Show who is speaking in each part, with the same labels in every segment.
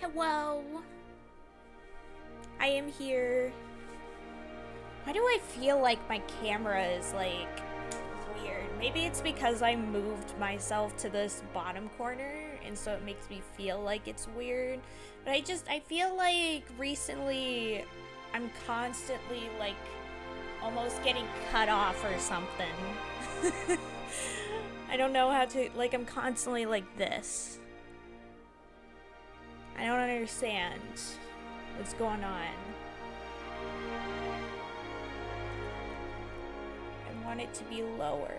Speaker 1: Hello. I am here. Why do I feel like my camera is like weird? Maybe it's because I moved myself to this bottom corner and so it makes me feel like it's weird. But I feel like recently I'm constantly like almost getting cut off or something. I don't know how to, like, I'm constantly like this. I don't understand what's going on. I want it to be lower.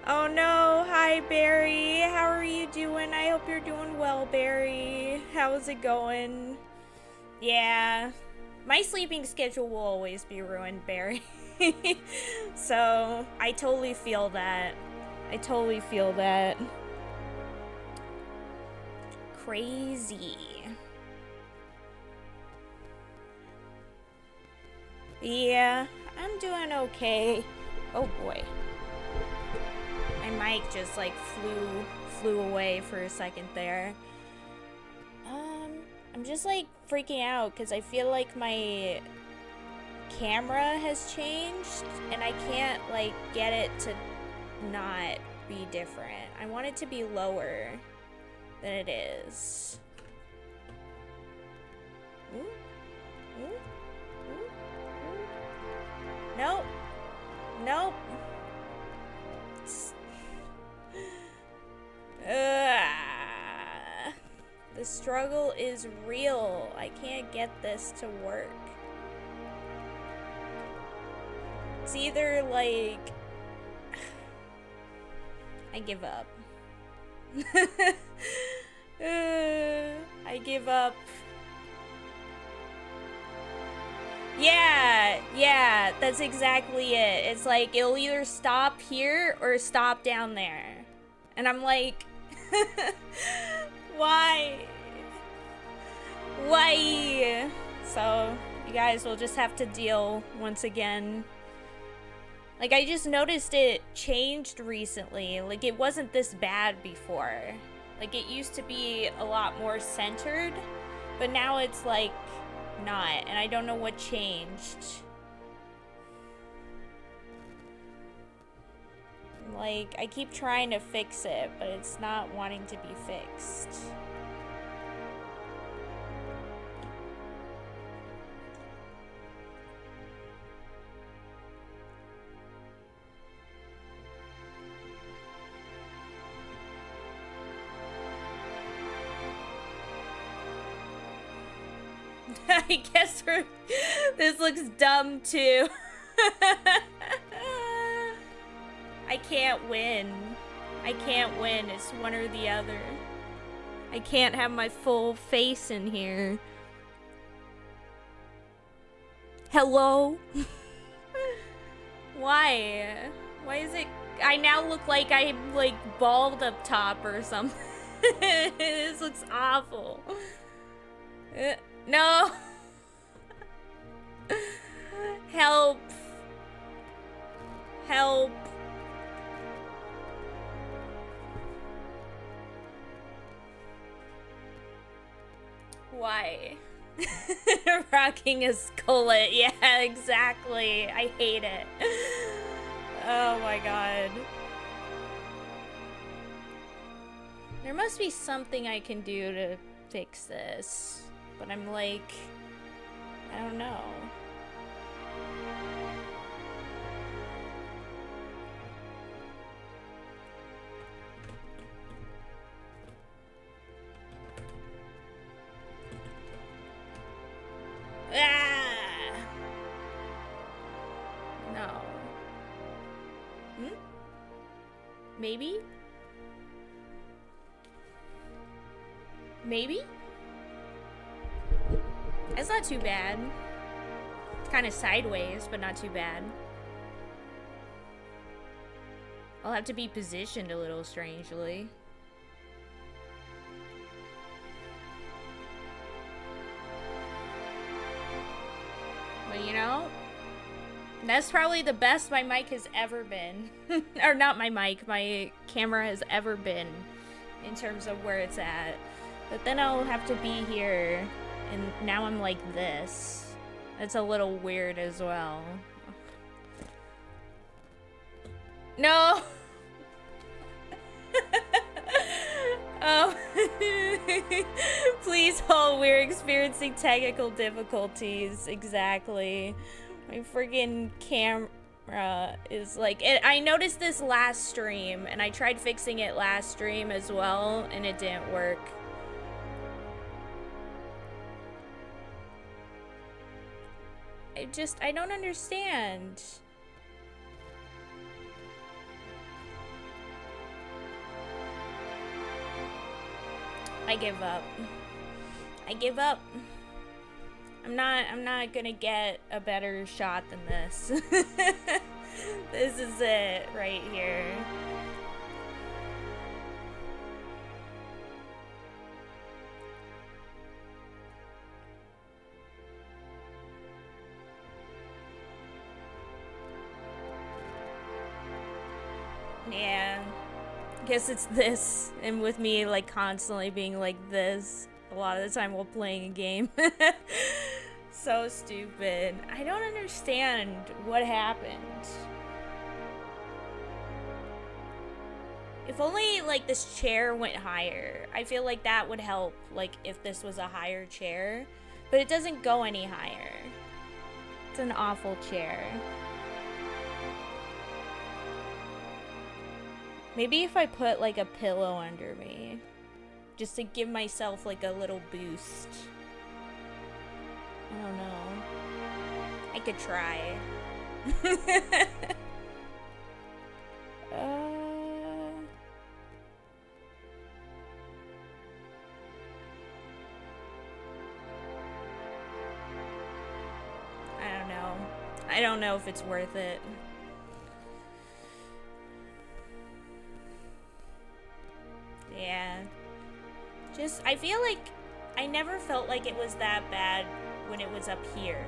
Speaker 1: Oh no, hi Barry. How are you doing? I hope you're doing well, Barry. How's it going? Yeah, my sleeping schedule will always be ruined, Barry. So, I totally feel that. I totally feel that. Crazy. Yeah, I'm doing okay. Oh boy. My mic just like flew away for a second there. I'm just like freaking out because I feel like my camera has changed and I can't like get it to not be different. I want it to be lower than it is. Ooh. Ooh. Ooh. Ooh. Nope. Nope. The struggle is real. I can't get this to work. It's either like I give up. I give up. Yeah, that's exactly it. It's like it'll either stop here or stop down there. And I'm like, why? Why? So, you guys will just have to deal once again. Like, I just noticed it changed recently. Like, it wasn't this bad before. Like, it used to be a lot more centered, but now it's, like, not. And I don't know what changed. Like, I keep trying to fix it, but it's not wanting to be fixed. I guess this looks dumb too. I can't win. I can't win. It's one or the other. I can't have my full face in here. Hello? Why? Why is it... I now look like I'm, like, bald up top or something. This looks awful. No! Help! Help! Why? Rocking a skullet. Yeah, exactly. I hate it. Oh my god. There must be something I can do to fix this. But I'm like... I don't know. Ah! No. Hmm? Maybe? Maybe? It's not too bad. It's kind of sideways, but not too bad. I'll have to be positioned a little strangely. But you know, That's probably the best my mic has ever been. Or not my mic, my camera has ever been in terms of where it's at. But then I'll have to be here, and now I'm like this. It's a little weird as well. No! Oh. Please hold, we're experiencing technical difficulties. Exactly. My friggin' camera is like... I noticed this last stream, and I tried fixing it last stream as well, and it didn't work. I don't understand. I give up. I give up. I'm not gonna get a better shot than this. This is it right here. Yeah. Guess it's this, and with me like constantly being like this a lot of the time while playing a game. So stupid. I don't understand what happened. If only like this chair went higher. I feel like that would help, like if this was a higher chair, but it doesn't go any higher. It's an awful chair. Maybe if I put like a pillow under me, just to give myself like a little boost. I don't know. I could try. I don't know. I don't know if it's worth it. Yeah. Just, I feel like I never felt like it was that bad when it was up here.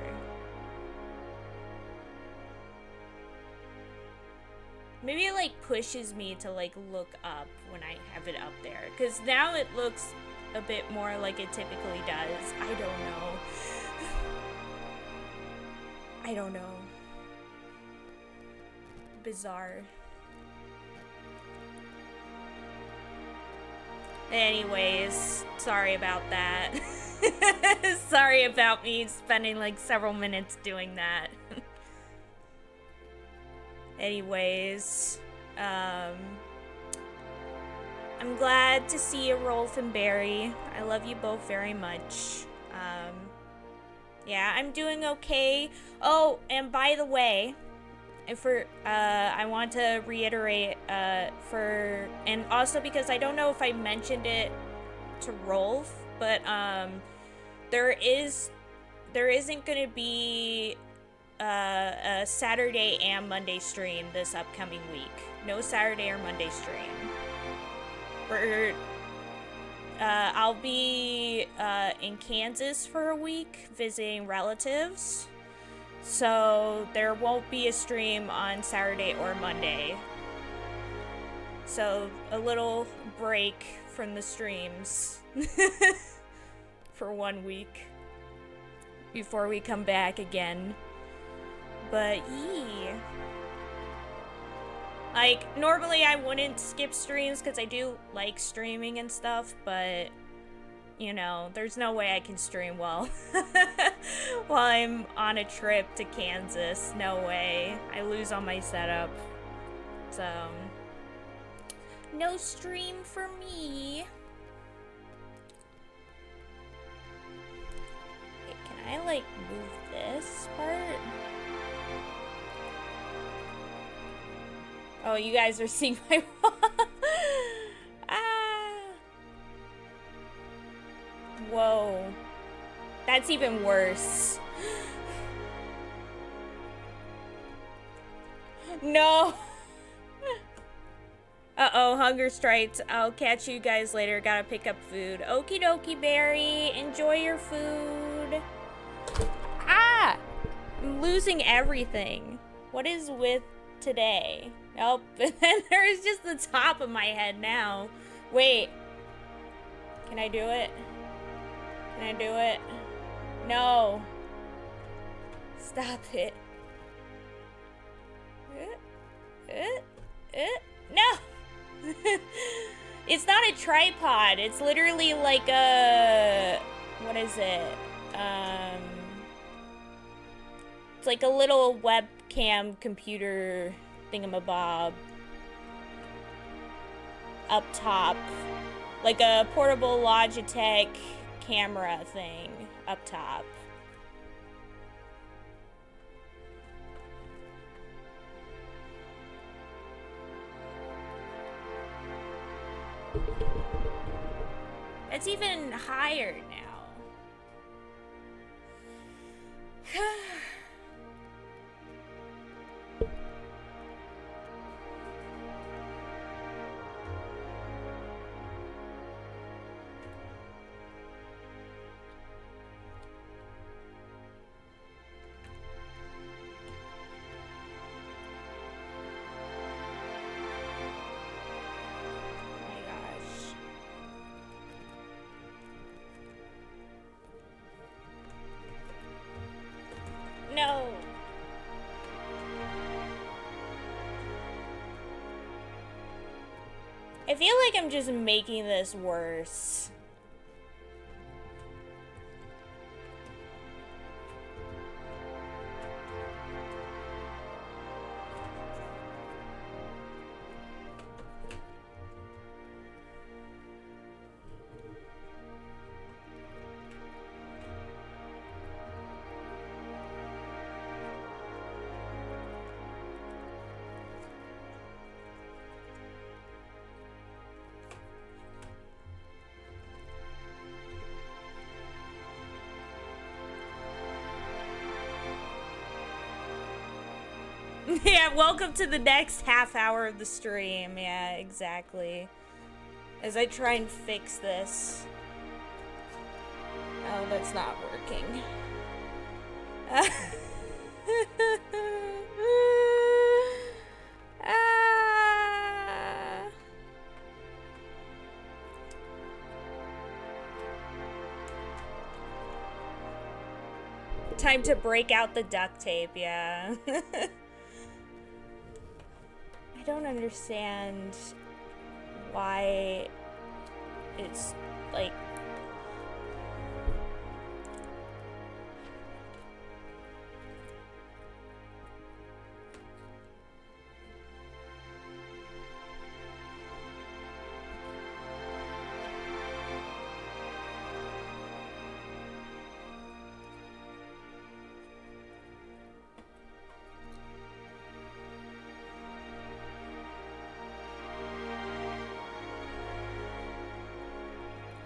Speaker 1: Maybe it like pushes me to like look up when I have it up there. Because now it looks a bit more like it typically does. I don't know. I don't know. Bizarre. Anyways, sorry about that. Sorry about me spending like several minutes doing that. Anyways, I'm glad to see you, Rolf and Barry. I love you both very much. Yeah, I'm doing okay. Oh, and by the way, I want to reiterate, and also because I don't know if I mentioned it to Rolf, but, there isn't gonna be, a Saturday and Monday stream this upcoming week. No Saturday or Monday stream. I'll be, in Kansas for a week, visiting relatives. So there won't be a stream on Saturday or Monday. So a little break from the streams for 1 week before we come back again. But yeah. Like, normally I wouldn't skip streams because I do like streaming and stuff, but you know, there's no way I can stream while I'm on a trip to Kansas. No way. I lose on my setup. So, no stream for me. Wait, can I, like, move this part? Oh, you guys are seeing my wall. Whoa. That's even worse. No. Uh-oh, hunger strikes. I'll catch you guys later. Gotta pick up food. Okie dokie, Barry. Enjoy your food. Ah! I'm losing everything. What is with today? Nope. And then there's just the top of my head now. Wait. Can I do it? Can I do it? No. Stop it. No! It's not a tripod. It's literally like a... What is it? It's like a little webcam computer thingamabob. Up top. Like a portable Logitech camera thing. Up top. It's even higher now. No. I feel like I'm just making this worse. Yeah, welcome to the next half hour of the stream. Yeah, exactly. As I try and fix this. Oh, that's not working. Time to break out the duct tape, yeah. I don't understand why it's like...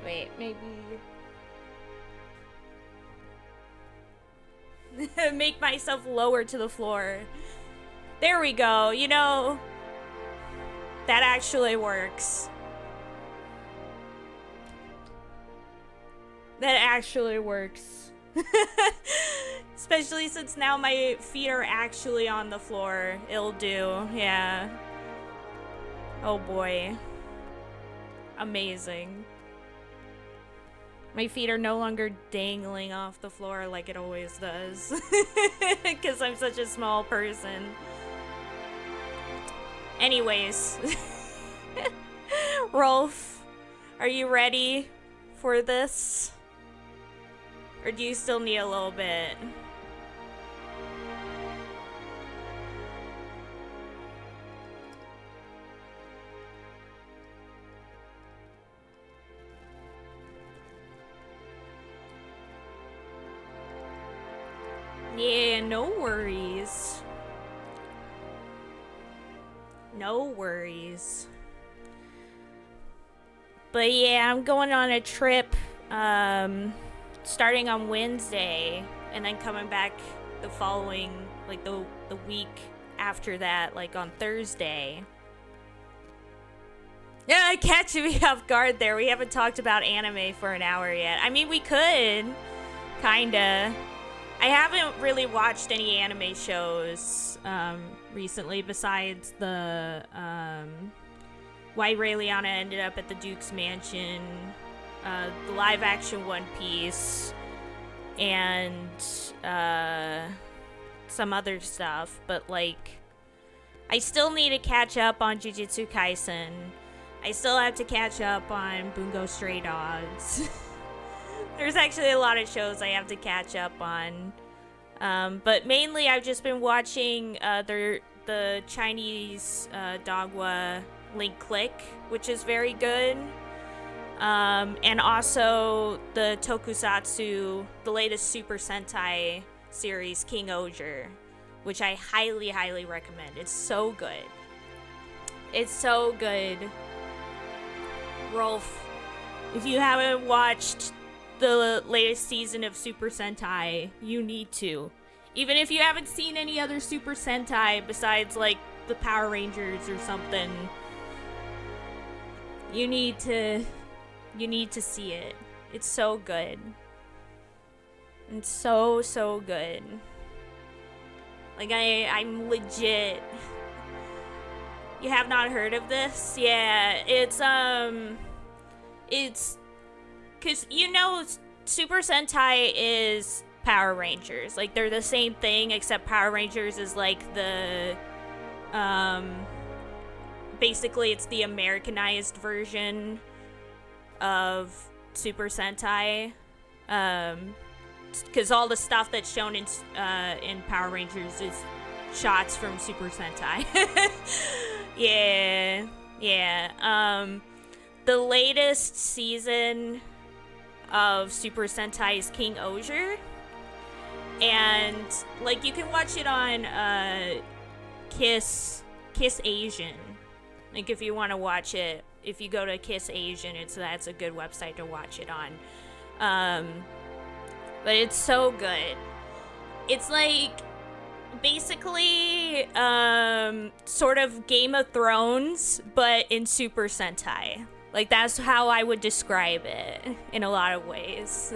Speaker 1: Wait, maybe... Make myself lower to the floor. There we go, you know... That actually works. That actually works. Especially since now my feet are actually on the floor. It'll do, yeah. Oh boy. Amazing. My feet are no longer dangling off the floor like it always does. Because I'm such a small person. Anyways. Rolf, are you ready for this? Or do you still need a little bit? Yeah, no worries. No worries. But yeah, I'm going on a trip starting on Wednesday and then coming back the following, like the week after that, like on Thursday. Yeah, catching me off guard there. We haven't talked about anime for an hour yet. I mean, we could. Kinda. I haven't really watched any anime shows recently besides the Why Raeliana Ended Up at the Duke's Mansion, the live action One Piece, and some other stuff. But like, I still need to catch up on Jujutsu Kaisen. I still have to catch up on Bungo Stray Dogs. There's actually a lot of shows I have to catch up on. But mainly I've just been watching the Chinese Dogwa Link Click, which is very good. And also the Tokusatsu, the latest Super Sentai series, King Oger, which I highly, highly recommend. It's so good. It's so good. Rolf, if you haven't watched the latest season of Super Sentai, you need to. Even if you haven't seen any other Super Sentai besides like the Power Rangers or something, you need to see it. It's so good. It's so, so good. Like, I'm legit. You have not heard of this? Yeah, it's because, you know, Super Sentai is Power Rangers. Like, they're the same thing, except Power Rangers is like the, basically it's the Americanized version of Super Sentai. Because all the stuff that's shown in Power Rangers is shots from Super Sentai. Yeah. The latest season of Super Sentai is King Oger. And, like, you can watch it on Kiss Asian. Like, if you want to watch it, if you go to Kiss Asian, that's a good website to watch it on. But it's so good. It's like basically sort of Game of Thrones, but in Super Sentai. Like, that's how I would describe it in a lot of ways.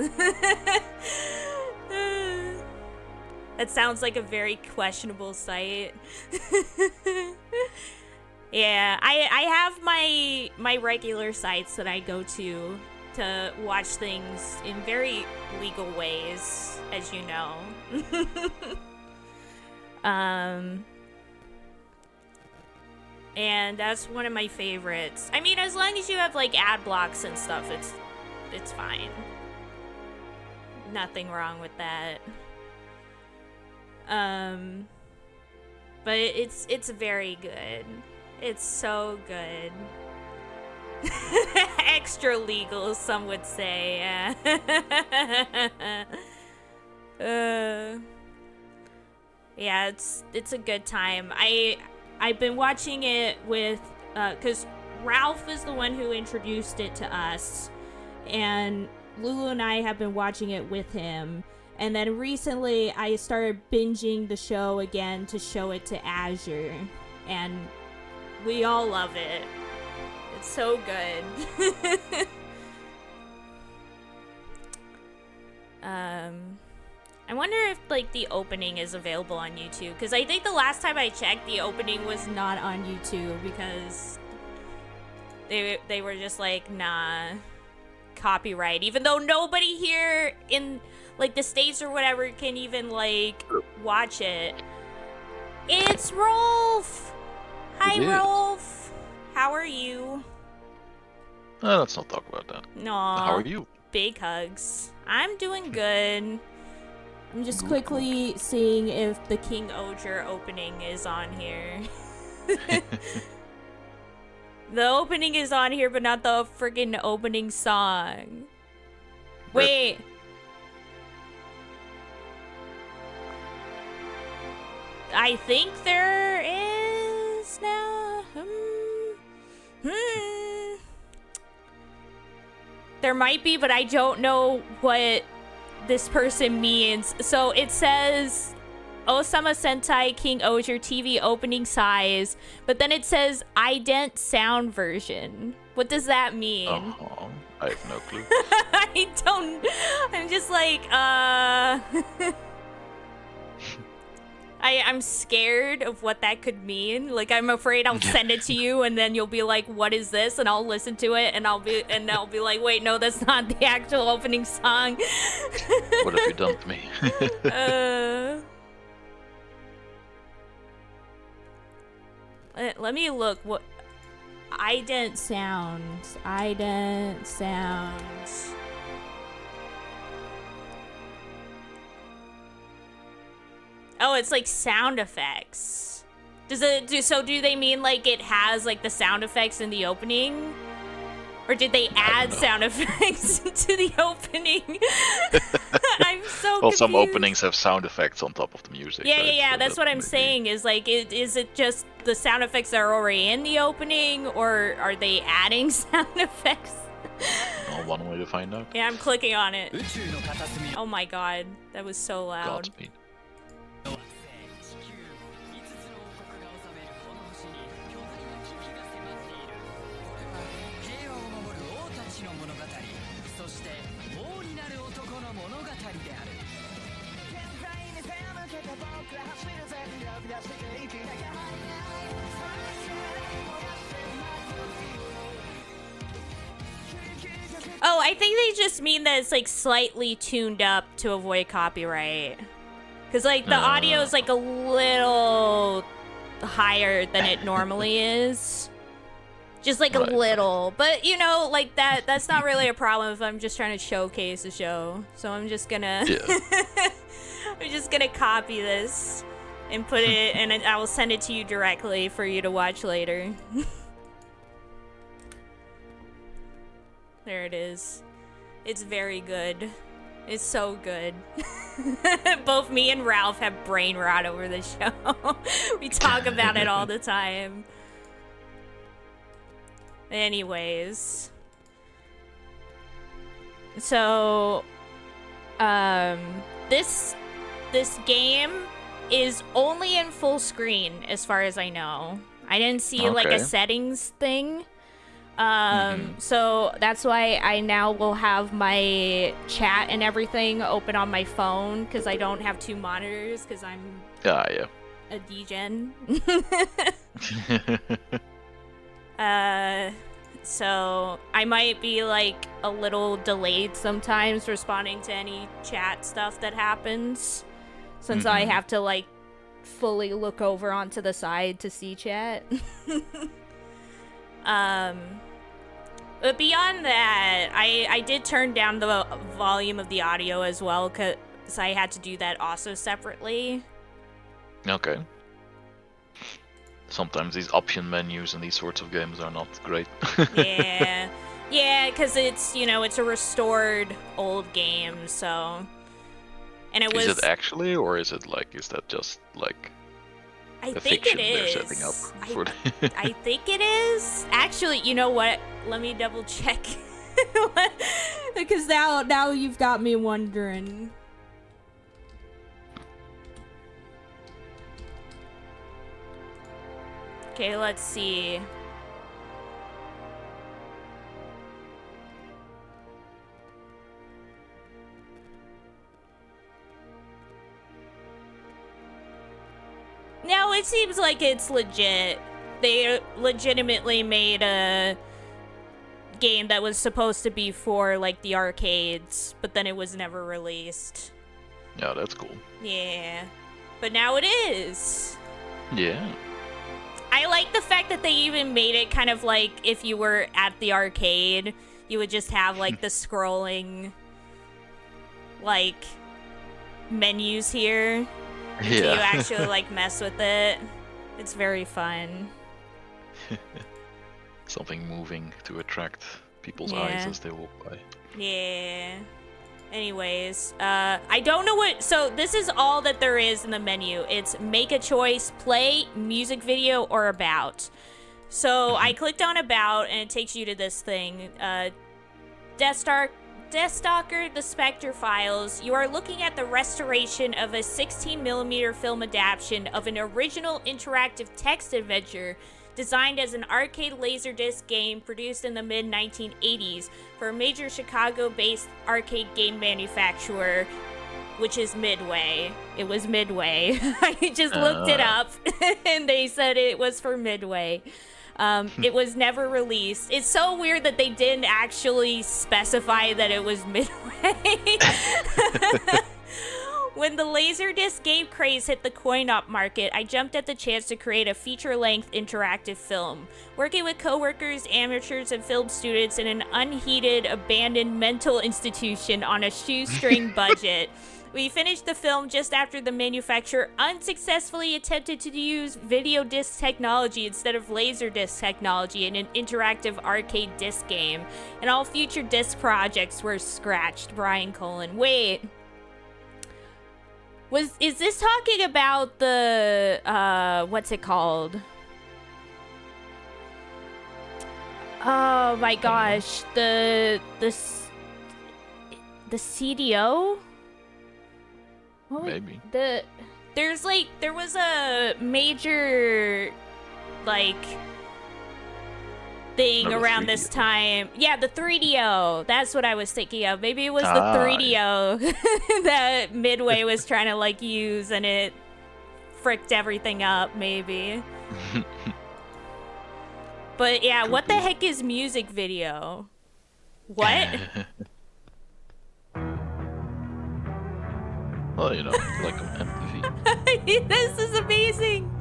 Speaker 1: That sounds like a very questionable site. Yeah, I have my regular sites that I go to watch things in very legal ways, as you know. And that's one of my favorites. I mean, as long as you have like ad blocks and stuff, it's fine. Nothing wrong with that. But it's very good. It's so good. Extra legal, some would say. Yeah, it's a good time. I've been watching it with because Rolf is the one who introduced it to us, and Lulu and I have been watching it with him. And then recently I started binging the show again to show it to Azure, and we all love it. It's so good. I wonder if like the opening is available on YouTube, because I think the last time I checked, the opening was not on YouTube because they were just like, nah, copyright. Even though nobody here in like the States or whatever can even like watch it. It's Rolf. Hi, Rolf. How are you?
Speaker 2: Let's not talk about that.
Speaker 1: No.
Speaker 2: How are you?
Speaker 1: Big hugs. I'm doing good. I'm just quickly seeing if the King Oger opening is on here. The opening is on here, but not the friggin' opening song. Wait. I think there is now. There might be, but I don't know what this person means. So it says Osama Sentai King Oger TV opening size, but then it says ident sound version. What does that mean?
Speaker 2: I have no clue.
Speaker 1: I'm just like, I'm scared of what that could mean. Like, I'm afraid I'll send it to you, and then you'll be like, "What is this?" And I'll listen to it, and I'll be like, "Wait, no, that's not the actual opening song."
Speaker 2: What have you done to me?
Speaker 1: Let me look. What? Ident sounds. Ident sounds. Oh, it's like sound effects. Do they mean like it has like the sound effects in the opening? Or did they add sound effects to the opening? I'm so confused.
Speaker 2: Some openings have sound effects on top of the music.
Speaker 1: Yeah,
Speaker 2: right?
Speaker 1: yeah, yeah.
Speaker 2: So
Speaker 1: That's what I'm saying. Is like, is it just the sound effects that are already in the opening, or are they adding sound effects?
Speaker 2: Well, one way to find out.
Speaker 1: Yeah, I'm clicking on it. Oh my god, that was so loud.
Speaker 2: Godspeed.
Speaker 1: Oh, I think they just mean that it's like slightly tuned up to avoid copyright. Because like the audio is like a little higher than it normally is. Just like a little. But you know, like that's not really a problem if I'm just trying to showcase the show. So I'm just gonna I'm just gonna copy this and put it, and I will send it to you directly for you to watch later. There it is. It's very good. It's so good. Both me and Rolf have brain rot over this show. We talk about it all the time. Anyways. So, this game is only in full screen as far as I know. I didn't see like a settings thing. So that's why I now will have my chat and everything open on my phone, because I don't have two monitors, because I'm a degen. So I might be like a little delayed sometimes responding to any chat stuff that happens, since I have to like fully look over onto the side to see chat. But beyond that, I did turn down the volume of the audio as well, because I had to do that also separately.
Speaker 2: Okay. Sometimes these option menus in these sorts of games are not great.
Speaker 1: Yeah. Yeah, because it's, you know, it's a restored old game, so... And it was...
Speaker 2: Is it actually, or is it like, is that just like...
Speaker 1: I
Speaker 2: the
Speaker 1: think
Speaker 2: fiction
Speaker 1: it is.
Speaker 2: they're setting up for
Speaker 1: I think it is. Actually, you know what? Let me double check. Because now you've got me wondering. Okay, let's see. No, it seems like it's legit. They legitimately made a game that was supposed to be for, like, the arcades, but then it was never released.
Speaker 2: Yeah, that's cool.
Speaker 1: Yeah. But now it is.
Speaker 2: Yeah.
Speaker 1: I like the fact that they even made it kind of like if you were at the arcade, you would just have, like, the scrolling, like, menus here.
Speaker 2: Yeah.
Speaker 1: You actually like mess with it. It's very fun.
Speaker 2: Something moving to attract people's eyes as they walk by.
Speaker 1: Yeah. Anyways, I don't know what... So this is all that there is in the menu. It's make a choice, play, music video, or about. So I clicked on about, and it takes you to this thing. Deathstalker, the Spectre files. You are looking at the restoration of a 16mm film adaptation of an original interactive text adventure designed as an arcade laserdisc game produced in the mid-1980s for a major Chicago-based arcade game manufacturer, which is Midway. It was Midway. I just looked it up, and they said it was for Midway. It was never released. It's so weird that they didn't actually specify that it was Midway. When the laserdisc game craze hit the coin-op market, I jumped at the chance to create a feature-length interactive film. Working with coworkers, amateurs, and film students in an unheated, abandoned mental institution on a shoestring budget. We finished the film just after the manufacturer unsuccessfully attempted to use video disc technology instead of laserdisc technology in an interactive arcade disc game. And all future disc projects were scratched. Brian Colin. Wait. Is this talking about the, what's it called? Oh my gosh, the CDO?
Speaker 2: Maybe.
Speaker 1: There was a major, like, thing around this time. Yeah, the 3DO. That's what I was thinking of. Maybe it was the 3DO that Midway was trying to, like, use, and it fricked everything up, maybe. But yeah, what the heck is music video? What?
Speaker 2: Well, you know, like MTV.
Speaker 1: This is amazing.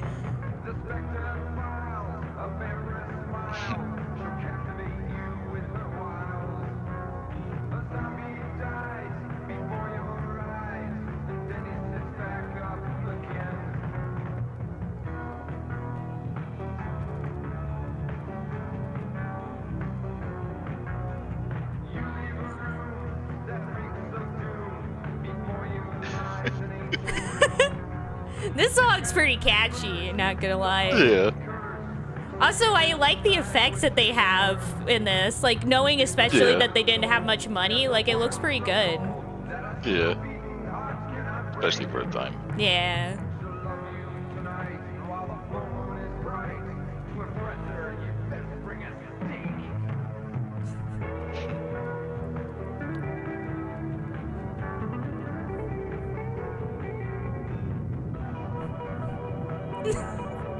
Speaker 1: This song's pretty catchy, not gonna lie.
Speaker 2: Yeah.
Speaker 1: Also, I like the effects that they have in this. Like, knowing especially that they didn't have much money, like, it looks pretty good.
Speaker 2: Yeah. Especially for a time.
Speaker 1: Yeah.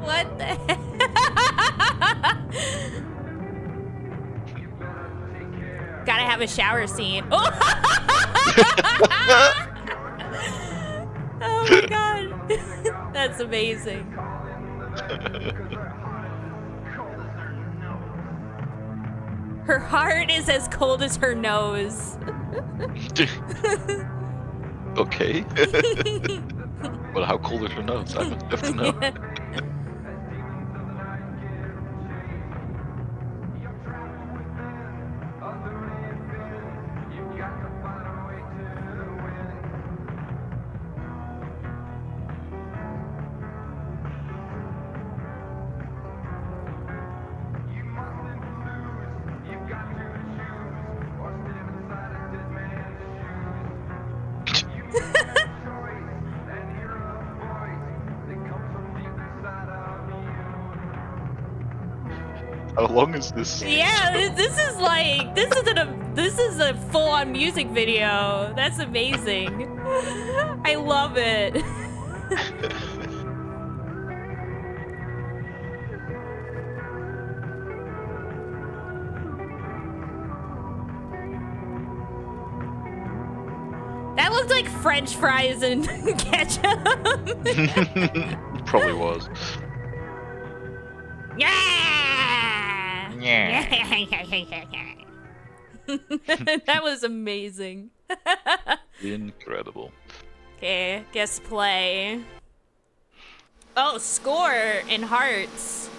Speaker 1: What the heck? Gotta have a shower scene. Oh, oh my god. That's amazing. Her heart is as cold as her nose.
Speaker 2: Okay. But how cold is her nose? I would have to know.
Speaker 1: Yeah.
Speaker 2: How long is this?
Speaker 1: Yeah, this is a full-on music video. That's amazing. I love it. That looked like French fries and ketchup.
Speaker 2: Probably was.
Speaker 1: Yeah! That was amazing.
Speaker 2: Incredible.
Speaker 1: Okay, guess play. Oh, score in hearts.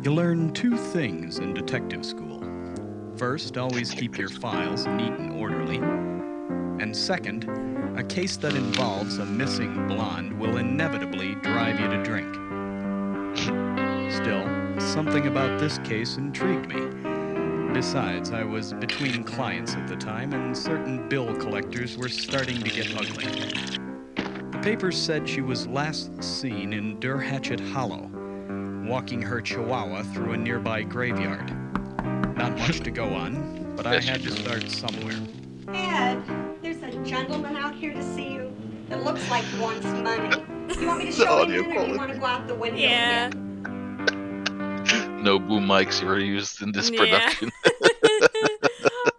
Speaker 3: You learn two things in detective school. First, always keep your files neat and orderly. And second, a case that involves a missing blonde will inevitably drive you to drink. Still, something about this case intrigued me. Besides, I was between clients at the time, and certain bill collectors were starting to get ugly. The papers said she was last seen in Derhatchet Hollow, walking her chihuahua through a nearby graveyard. Not much to go on, but I had to start somewhere.
Speaker 4: Ed, there's a gentleman out here to see you that looks like he wants money. You want me to show him in, or do you want to go out the window?
Speaker 1: Yeah.
Speaker 2: No boom mics were used in this production.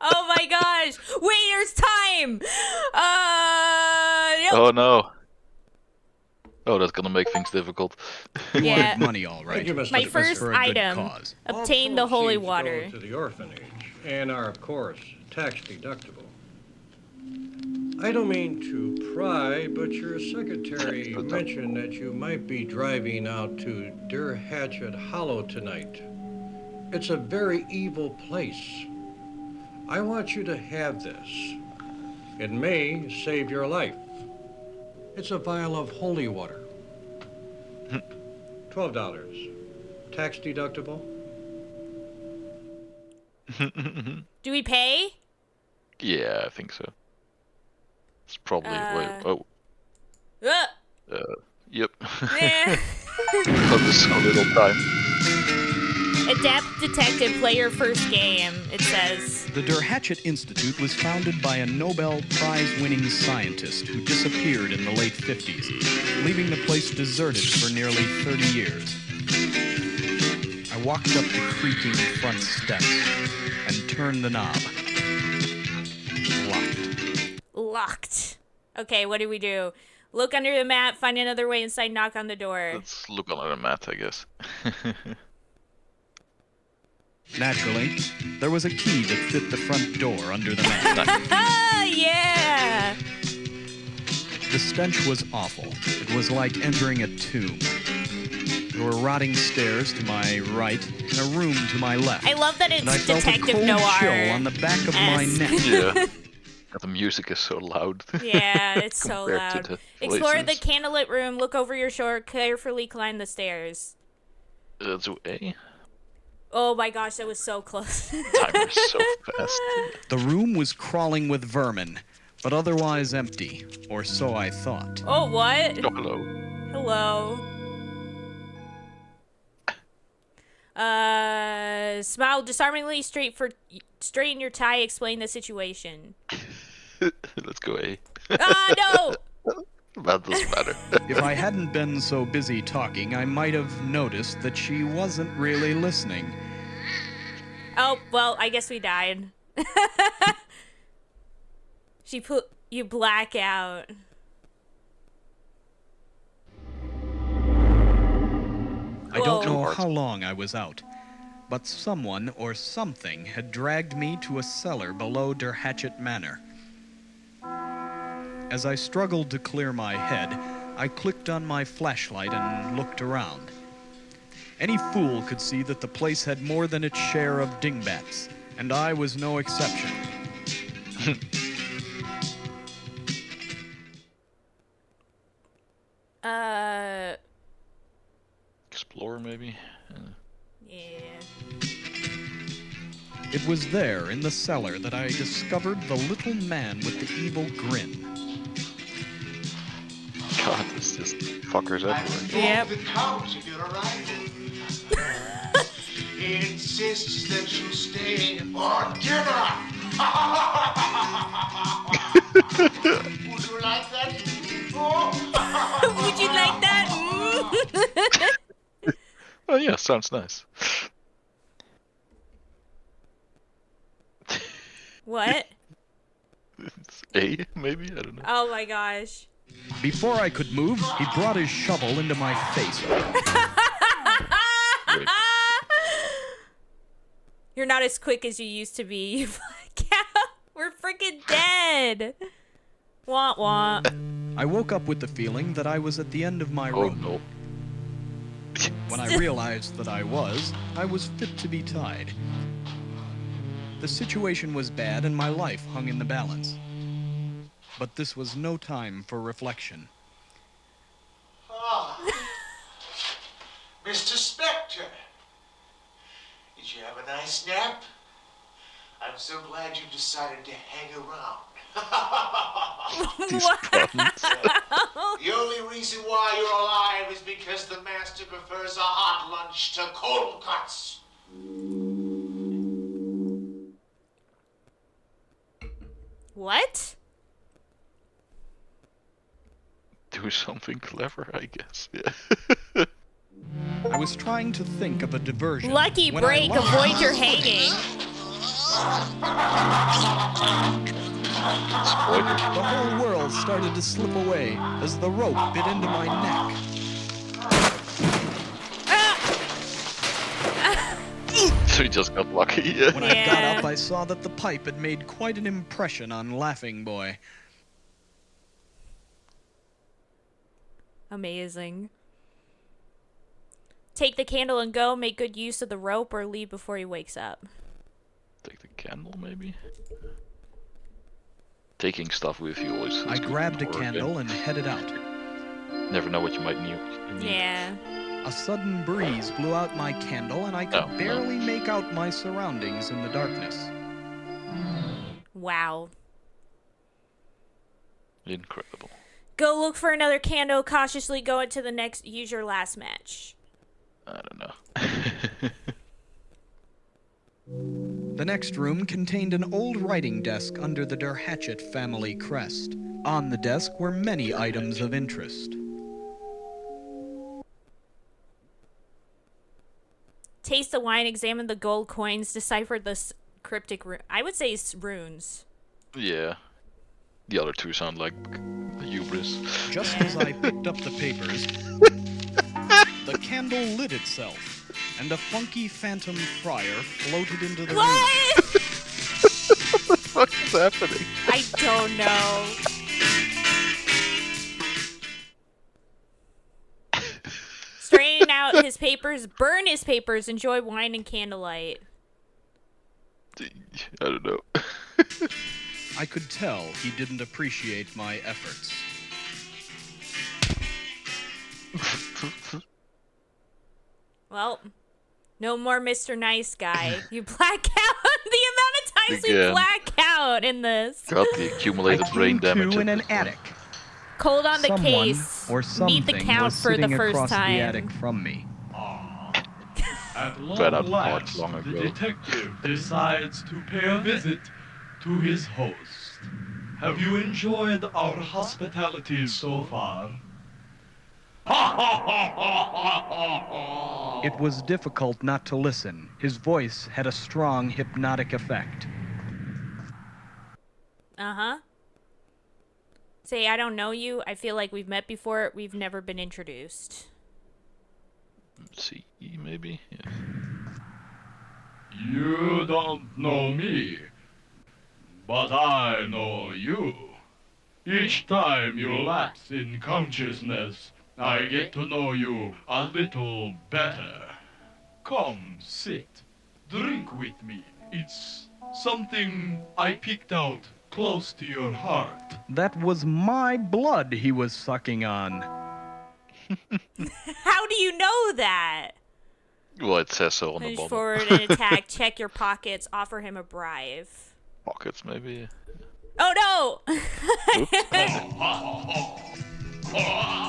Speaker 1: Oh my gosh! Wait, there's time. Yep.
Speaker 2: Oh no. Oh, that's gonna make things difficult.
Speaker 3: You
Speaker 1: Yeah.
Speaker 3: wanted money, all right.
Speaker 5: Thank you, Mr.
Speaker 1: My
Speaker 3: It was
Speaker 1: first
Speaker 3: for a good
Speaker 1: item.
Speaker 3: cause.
Speaker 1: Obtain
Speaker 5: All
Speaker 1: the holy
Speaker 5: proceeds
Speaker 1: water.
Speaker 5: go to the orphanage and are, of course, tax deductible. I don't mean to pry, but your secretary mentioned that you might be driving out to Derhatchet Hollow tonight. It's a very evil place. I want you to have this. It may save your life. It's a vial of holy water. $12. Tax deductible?
Speaker 1: Do we pay?
Speaker 2: Yeah, I think so. It's probably yep.
Speaker 1: Yeah.
Speaker 2: But there's so little time.
Speaker 1: Adapt detective, play your first game, it says.
Speaker 3: The Derhatchet Institute was founded by a Nobel Prize-winning scientist who disappeared in the late 50s, leaving the place deserted for nearly 30 years. I walked up the creaking front steps and turned the knob.
Speaker 1: Locked. Okay, what do we do? Look under the mat, find another way inside, knock on the door.
Speaker 2: Let's look on the mat, I guess.
Speaker 3: Naturally, there was a key that fit the front door under the mat.
Speaker 1: Yeah!
Speaker 3: The stench was awful. It was like entering a tomb. There were rotting stairs to my right and a room to my left.
Speaker 1: I love that
Speaker 3: and I
Speaker 1: it's
Speaker 3: felt
Speaker 1: detective
Speaker 3: a cold
Speaker 1: noir.
Speaker 3: chill on the back of my neck.
Speaker 2: Yeah. The music is so loud.
Speaker 1: Yeah, it's so
Speaker 2: Compared to
Speaker 1: loud.
Speaker 2: the
Speaker 1: Explore the
Speaker 2: voices.
Speaker 1: candlelit room, look over your shoulder, carefully climb the stairs.
Speaker 2: That's A.
Speaker 1: Oh my gosh, that was so close.
Speaker 2: Timer is so fast.
Speaker 3: The room was crawling with vermin, but otherwise empty, or so I thought.
Speaker 1: Oh, what?
Speaker 2: Oh, hello.
Speaker 1: Hello. Smile disarmingly, straighten your tie, explain the situation.
Speaker 2: Let's go A.
Speaker 1: Ah, no!
Speaker 2: That doesn't matter.
Speaker 3: If I hadn't been so busy talking, I might have noticed that she wasn't really listening.
Speaker 1: Oh, well, I guess we died. She put you black out.
Speaker 3: I don't know
Speaker 2: Whoa.
Speaker 3: how long I was out, but someone or something had dragged me to a cellar below Derhatchet Manor. As I struggled to clear my head, I clicked on my flashlight and looked around. Any fool could see that the place had more than its share of dingbats, and I was no exception.
Speaker 2: Explore, maybe?
Speaker 1: Yeah.
Speaker 3: It was there, in the cellar, that I discovered the little man with the evil grin.
Speaker 2: God, there's just fuckers everywhere.
Speaker 1: Yep.
Speaker 6: The cow to get a rifle. He insists that you stay for dinner. Would you like that?
Speaker 1: Would you like that?
Speaker 2: Oh yeah, sounds nice.
Speaker 1: What?
Speaker 2: It's A, maybe? I don't know.
Speaker 1: Oh my gosh.
Speaker 3: Before I could move, he brought his shovel into my face.
Speaker 2: Great.
Speaker 1: You're not as quick as you used to be, you black out. We're freaking dead. Wah wah.
Speaker 3: I woke up with the feeling that I was at the end of my
Speaker 2: Oh
Speaker 3: rope.
Speaker 2: no.
Speaker 3: When I realized that I was fit to be tied. The situation was bad and my life hung in the balance. But this was no time for reflection.
Speaker 6: Ah, Mr. Spectre, did you have a nice nap? I'm so glad you decided to hang around.
Speaker 2: These
Speaker 1: Wow.
Speaker 2: puns.
Speaker 6: The only reason why you're alive is because the master prefers a hot lunch to cold cuts.
Speaker 1: What?
Speaker 2: Do something clever, I guess. Yeah.
Speaker 3: I was trying to think of a diversion.
Speaker 1: Lucky
Speaker 3: when I
Speaker 1: break,
Speaker 3: lost
Speaker 1: avoid
Speaker 3: my
Speaker 1: your
Speaker 3: footing.
Speaker 1: hanging.
Speaker 2: Spoiler.
Speaker 3: The whole world started to slip away as the rope bit into my neck.
Speaker 2: So he just got lucky. Yeah.
Speaker 3: When I got
Speaker 1: Yeah.
Speaker 3: up, I saw that the pipe had made quite an impression on Laughing Boy.
Speaker 1: Amazing. Take the candle and go. Make good use of the rope or leave before he wakes up.
Speaker 2: Take the candle, maybe? Taking stuff with you always.
Speaker 3: I
Speaker 2: is good
Speaker 3: grabbed a
Speaker 2: in horror
Speaker 3: candle
Speaker 2: games.
Speaker 3: and headed out.
Speaker 2: Never know what you might need.
Speaker 1: Yeah.
Speaker 3: A sudden breeze blew out my candle, and I could
Speaker 2: Oh,
Speaker 3: barely make out my surroundings in the darkness.
Speaker 1: Wow.
Speaker 2: Incredible.
Speaker 1: Go look for another candle. Cautiously go into the next. Use your last match.
Speaker 2: I don't know.
Speaker 3: The next room contained an old writing desk under the Der Hatchet family crest. On the desk were many items of interest.
Speaker 1: Taste the wine. Examine the gold coins. Decipher the cryptic I would say runes.
Speaker 2: Yeah. The other two sound like hubris.
Speaker 3: Just as I picked up the papers, the candle lit itself, and a funky phantom friar floated into the room.
Speaker 1: What?
Speaker 2: What is happening?
Speaker 1: I don't know. Straighten out his papers. Burn his papers. Enjoy wine and candlelight.
Speaker 2: I don't know.
Speaker 3: I could tell he didn't appreciate my efforts.
Speaker 1: Well, no more Mr. Nice Guy. You black out. The amount of times we
Speaker 2: Again.
Speaker 1: black out in this.
Speaker 2: Got the accumulated
Speaker 3: I
Speaker 2: brain
Speaker 3: came
Speaker 2: damage.
Speaker 3: to
Speaker 2: at
Speaker 3: in an
Speaker 2: this point.
Speaker 3: attic.
Speaker 1: Cold on the
Speaker 3: Someone
Speaker 1: case.
Speaker 3: or something
Speaker 1: Meet the count
Speaker 3: was
Speaker 1: for the
Speaker 3: sitting
Speaker 1: first
Speaker 3: across
Speaker 1: time.
Speaker 3: the attic from me.
Speaker 7: At
Speaker 2: Ran out
Speaker 7: long
Speaker 2: parts
Speaker 7: last,
Speaker 2: long
Speaker 7: the
Speaker 2: ago.
Speaker 7: detective decides to pay a visit to his host. Have you enjoyed our hospitality so far?
Speaker 3: It was difficult not to listen. His voice had a strong hypnotic effect.
Speaker 1: Uh-huh. Say, I don't know you. I feel like we've met before. We've never been introduced.
Speaker 2: See, maybe? Yeah.
Speaker 7: You don't know me, but I know you. Each time you lapse in consciousness, I get to know you a little better. Come, sit. Drink with me. It's something I picked out close to your heart.
Speaker 3: That was my blood he was sucking on.
Speaker 1: How do you know that?
Speaker 2: Well, it says so on the
Speaker 1: Push
Speaker 2: bottle.
Speaker 1: forward and attack. Check your pockets. Offer him a bribe.
Speaker 2: Pockets, maybe.
Speaker 1: Oh no!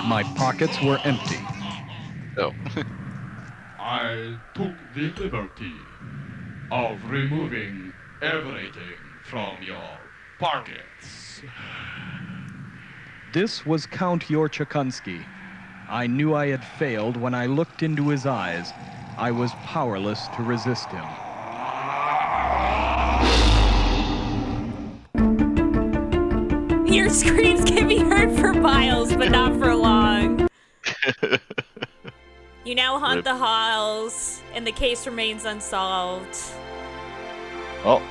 Speaker 3: My pockets were empty.
Speaker 2: Oh.
Speaker 7: I took the liberty of removing everything from your pockets.
Speaker 3: This was Count Yorchakunsky. I knew I had failed when I looked into his eyes. I was powerless to resist him.
Speaker 1: Your screams can be heard for miles, but not for long. You now hunt
Speaker 2: Rip.
Speaker 1: the halls, and the case remains unsolved.
Speaker 2: Oh.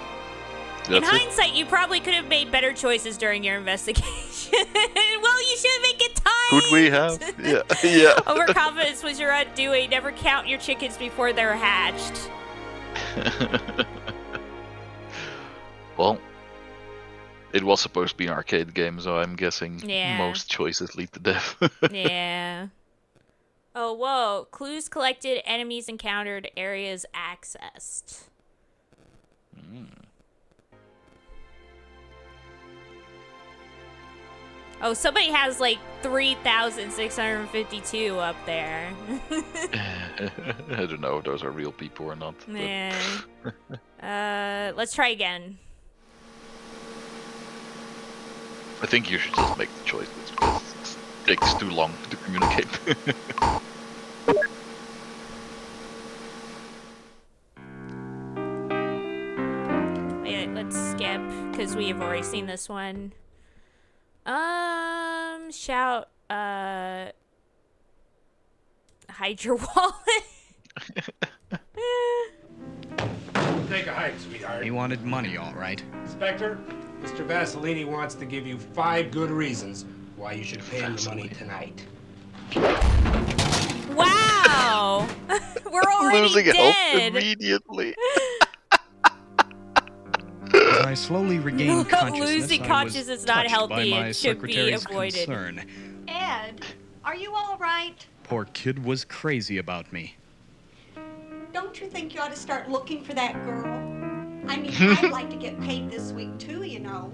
Speaker 1: In
Speaker 2: That's it.
Speaker 1: hindsight, you probably could have made better choices during your investigation. Well, you should make it time.
Speaker 2: Could we have? Yeah. Yeah.
Speaker 1: Overconfidence was your undoing. Never count your chickens before they're hatched.
Speaker 2: Well, it was supposed to be an arcade game, so I'm guessing
Speaker 1: Yeah.
Speaker 2: most choices lead to death.
Speaker 1: Yeah. Oh, whoa. Clues collected, enemies encountered, areas accessed. Oh, somebody has like 3,652 up there.
Speaker 2: I don't know if those are real people or not.
Speaker 1: Yeah. Let's try again.
Speaker 2: I think you should just make the choice because it takes too long to communicate.
Speaker 1: Wait, let's skip because we have already seen this one. Shout, hide your wallet.
Speaker 8: Take a hike, sweetheart.
Speaker 3: He wanted money, all right.
Speaker 8: Spectre, Mr. Vasilini wants to give you 5 good reasons why you should pay him the money tonight.
Speaker 1: Wow! We're already
Speaker 2: Losing hope
Speaker 1: dead.
Speaker 2: immediately.
Speaker 3: As I slowly regained consciousness,
Speaker 1: Losing
Speaker 3: I
Speaker 1: consciousness
Speaker 3: was
Speaker 1: is not
Speaker 3: touched
Speaker 1: healthy.
Speaker 3: by my
Speaker 1: It should be
Speaker 3: secretary's
Speaker 1: avoided.
Speaker 3: concern.
Speaker 4: Ed, are you all right?
Speaker 3: Poor kid was crazy about me.
Speaker 4: Don't you think you ought to start looking for that girl? I mean, I'd like to get paid this week too, you know.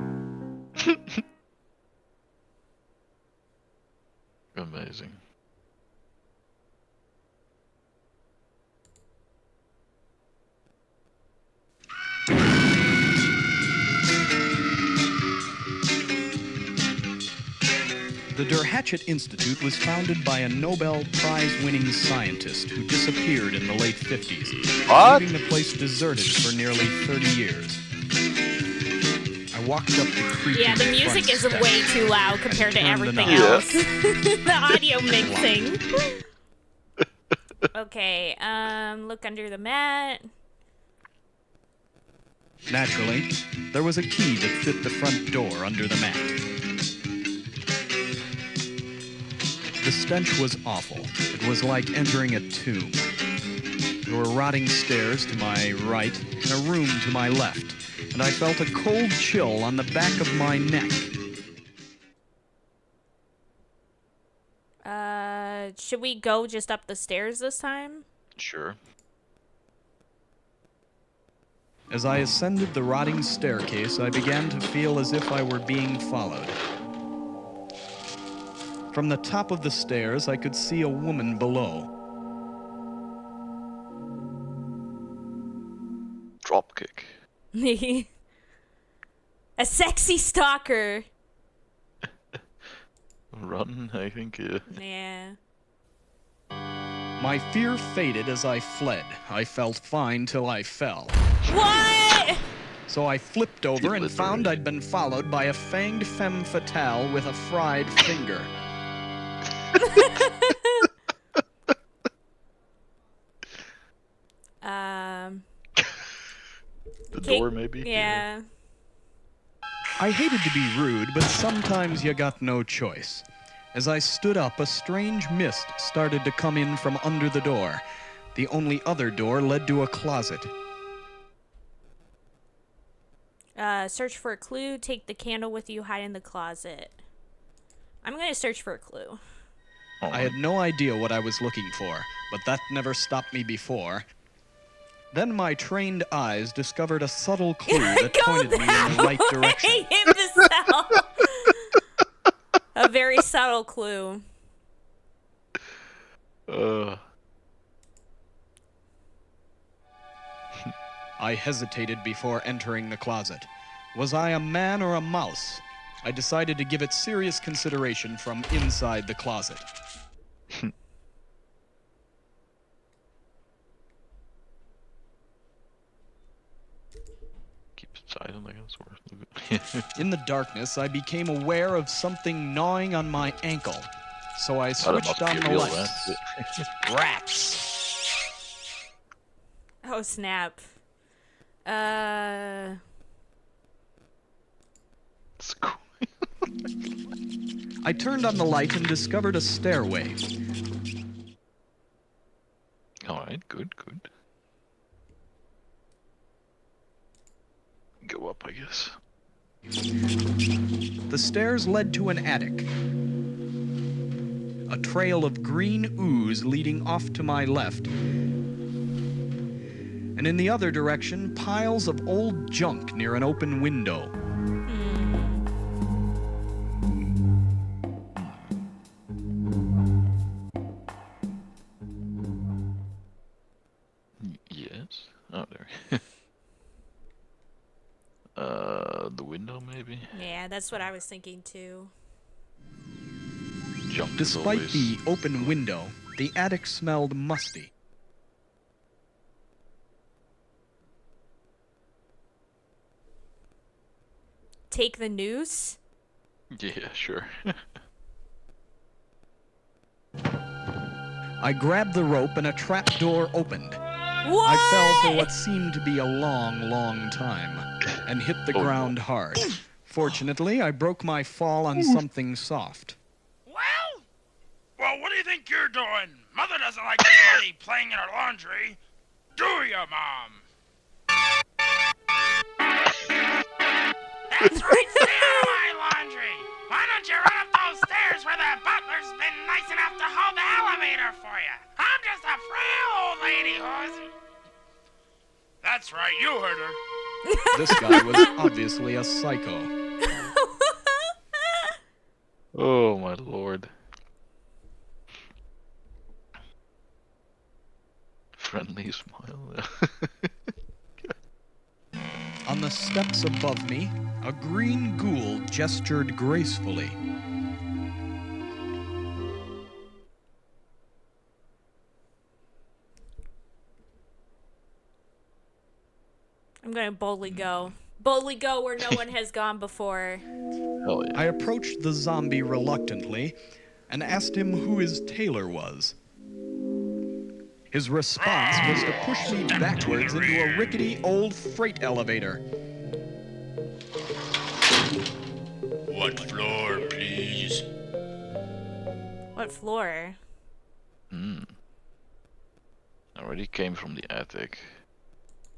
Speaker 2: Amazing.
Speaker 3: The Der Hatchet Institute was founded by a Nobel Prize-winning scientist who disappeared in the late 50s,
Speaker 2: What?
Speaker 3: leaving the place deserted for nearly 30 years. I walked up the creaky
Speaker 1: Yeah, the music
Speaker 3: front
Speaker 1: is
Speaker 3: steps.
Speaker 1: way too loud compared to
Speaker 3: Turned the
Speaker 1: everything
Speaker 3: knob.
Speaker 1: else. The audio mixing. Okay, look under the mat.
Speaker 3: Naturally, there was a key that fit the front door under the mat. The stench was awful. It was like entering a tomb. There were rotting stairs to my right and a room to my left, and I felt a cold chill on the back of my neck.
Speaker 1: Should we go just up the stairs this time?
Speaker 2: Sure.
Speaker 3: As I ascended the rotting staircase, I began to feel as if I were being followed. From the top of the stairs, I could see a woman below.
Speaker 2: Dropkick.
Speaker 1: A sexy stalker.
Speaker 2: Run, I think.
Speaker 1: Yeah.
Speaker 3: My fear faded as I fled. I felt fine till I fell.
Speaker 1: What?
Speaker 3: So I flipped over and found I'd been followed by a fanged femme fatale with a fried finger.
Speaker 2: The door, maybe?
Speaker 1: Yeah.
Speaker 3: I hated to be rude, but sometimes you got no choice. As I stood up, a strange mist started to come in from under the door. The only other door led to a closet.
Speaker 1: Search for a clue. Take the candle with you. Hide in the closet. I'm gonna search for a clue.
Speaker 3: I had no idea what I was looking for, but that never stopped me before. Then my trained eyes discovered a subtle clue that pointed me in the right direction.
Speaker 1: Him to sell. A very subtle clue.
Speaker 3: I hesitated before entering the closet. Was I a man or a mouse? I decided to give it serious consideration from inside the closet.
Speaker 2: Keep it silent, I guess. Or...
Speaker 3: In the darkness, I became aware of something gnawing on my ankle. So I
Speaker 2: That must
Speaker 3: switched
Speaker 2: be
Speaker 3: on
Speaker 2: a
Speaker 3: the
Speaker 2: real
Speaker 3: lights.
Speaker 2: rat.
Speaker 3: Rats!
Speaker 1: Oh, snap.
Speaker 2: It's cool.
Speaker 3: I turned on the light and discovered a stairway.
Speaker 2: Alright, good. Go up, I guess.
Speaker 3: The stairs led to an attic. A trail of green ooze leading off to my left. And in the other direction, piles of old junk near an open window.
Speaker 2: Oh, there. The window maybe.
Speaker 1: Yeah, that's what I was thinking too.
Speaker 2: Junk is
Speaker 3: Despite
Speaker 2: always...
Speaker 3: the open window, the attic smelled musty.
Speaker 1: Take the noose?
Speaker 2: Yeah, sure.
Speaker 3: I grabbed the rope and a trap door opened.
Speaker 1: What?
Speaker 3: I fell for what seemed to be a long, long time and hit the ground hard. Fortunately, I broke my fall on something soft.
Speaker 9: Well, what do you think you're doing? Mother doesn't like anybody playing in her laundry. Do ya, Mom? That's right, stay out of my laundry! Why don't you run up those stairs where the butler's been nice enough to hold the elevator for you? I'm just a frail old lady who's... That's right, you heard her.
Speaker 3: This guy was obviously a psycho.
Speaker 2: Oh my lord. Friendly smile.
Speaker 3: On the steps above me, a green ghoul gestured gracefully.
Speaker 1: I'm gonna boldly go. Boldly go where no one has gone before.
Speaker 2: Hell yeah.
Speaker 3: I approached the zombie reluctantly and asked him who his tailor was. His response was to push me backwards into a rickety old freight elevator.
Speaker 9: What floor, please?
Speaker 1: What floor?
Speaker 2: Already came from the attic.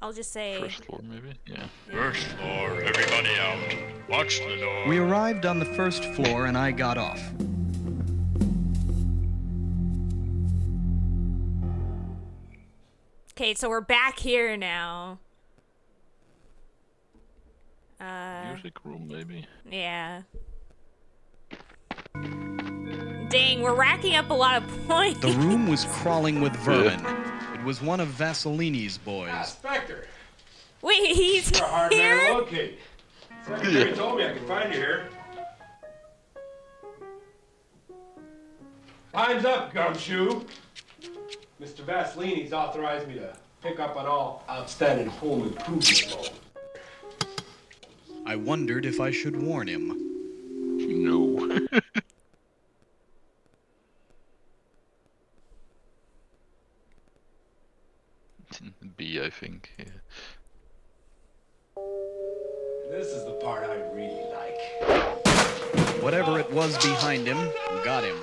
Speaker 1: I'll just say...
Speaker 2: First floor maybe? Yeah.
Speaker 9: First floor, everybody out. Watch the door.
Speaker 3: We arrived on the first floor and I got off.
Speaker 1: Okay, so we're back here now.
Speaker 2: Music room maybe?
Speaker 1: Yeah. Dang, we're racking up a lot of points.
Speaker 3: The room was crawling with vermin. It was one of Vaselini's boys.
Speaker 8: Spectre.
Speaker 1: Wait, he's
Speaker 8: You're a hard man to
Speaker 1: here?
Speaker 8: locate. Secretary told me I could find you here. Time's up, Gumshoe. Mr. Vaselini's authorized me to pick up on all outstanding home improvement loans.
Speaker 3: I wondered if I should warn him.
Speaker 2: No. B, I think. Yeah.
Speaker 8: This is the part I really like.
Speaker 3: Whatever it was behind him, got him.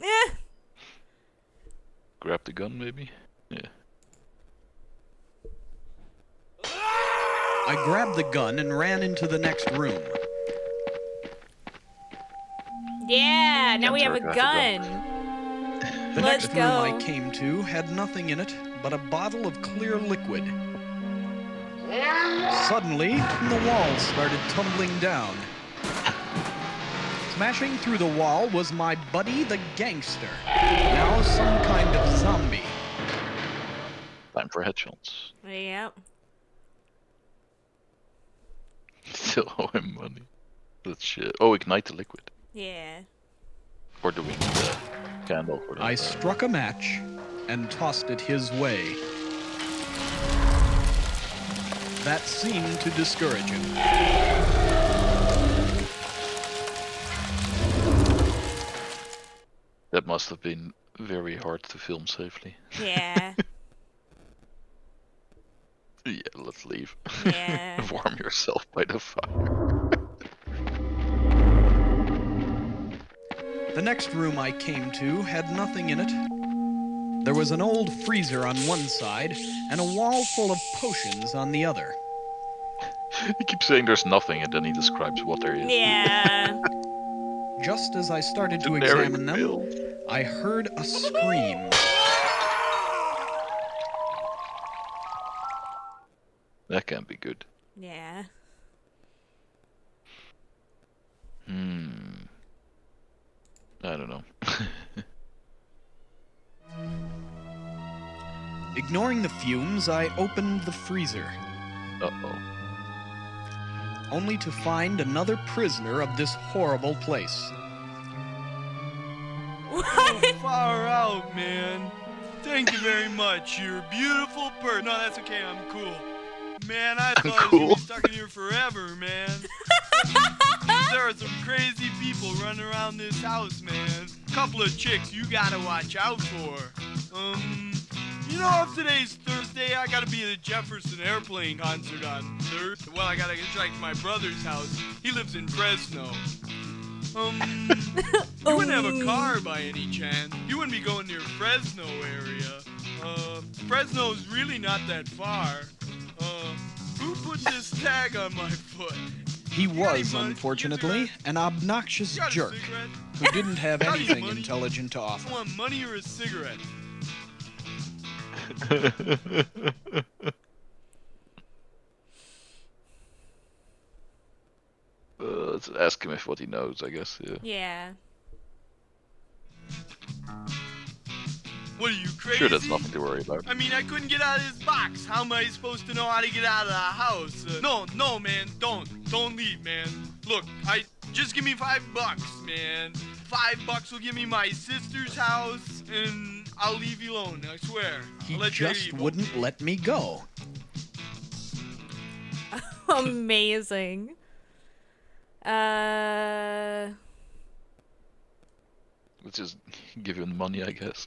Speaker 1: Eh.
Speaker 2: Grab the gun maybe? Yeah.
Speaker 3: I grabbed the gun and ran into the next room.
Speaker 1: Yeah, now we have a
Speaker 2: Enter,
Speaker 1: gun.
Speaker 3: The
Speaker 1: Let's
Speaker 3: next room I
Speaker 1: go.
Speaker 3: came to had nothing in it but a bottle of clear liquid. Suddenly, the walls started tumbling down. Smashing through the wall was my buddy the gangster, now some kind of zombie.
Speaker 2: Time for headshots.
Speaker 1: Yep.
Speaker 2: Still owe him money. That's shit. Oh, ignite the liquid.
Speaker 1: Yeah.
Speaker 2: Or do we need a candle for that?
Speaker 3: I struck a match and tossed it his way. That seemed to discourage him.
Speaker 2: That must have been very hard to film safely.
Speaker 1: Yeah.
Speaker 2: Yeah, let's leave.
Speaker 1: Yeah.
Speaker 2: Warm yourself by the fire.
Speaker 3: The next room I came to had nothing in it. There was an old freezer on one side and a wall full of potions on the other.
Speaker 2: He keeps saying there's nothing and then he describes what there is.
Speaker 1: Yeah.
Speaker 3: Just as I started to
Speaker 2: Generic
Speaker 3: examine them,
Speaker 2: build.
Speaker 3: I heard a scream.
Speaker 2: That can't be good.
Speaker 1: Yeah.
Speaker 2: I don't know.
Speaker 3: Ignoring the fumes, I opened the freezer,
Speaker 2: Uh-oh.
Speaker 3: only to find another prisoner of this horrible place.
Speaker 10: Oh, far out, man. Thank you very much. You're a beautiful person. No, that's okay. I'm cool. Man, I thought I was gonna be stuck in here forever, man. There are some crazy people running around this house, man. Couple of chicks you gotta watch out for. You know, if today's Thursday, I gotta be at a Jefferson Airplane concert on Thursday. Well, I gotta get back to my brother's house. He lives in Fresno. You wouldn't have a car by any chance. You wouldn't be going near Fresno area. Fresno's really not that far. Who put this tag on my foot?
Speaker 3: He was, unfortunately, an obnoxious jerk who didn't have anything intelligent to offer.
Speaker 10: You want money or a cigarette?
Speaker 2: Let's ask him if what he knows, I guess.
Speaker 1: Yeah.
Speaker 10: What are you, crazy?
Speaker 2: Sure, that's nothing to worry about.
Speaker 10: I mean, I couldn't get out of this box. How am I supposed to know how to get out of the house? No, man, don't leave, man. Look, just give me $5, man. $5 will give me my sister's house, and I'll leave you alone. I swear.
Speaker 3: He just wouldn't let me go.
Speaker 1: Amazing.
Speaker 2: Let's just give him the money, I guess.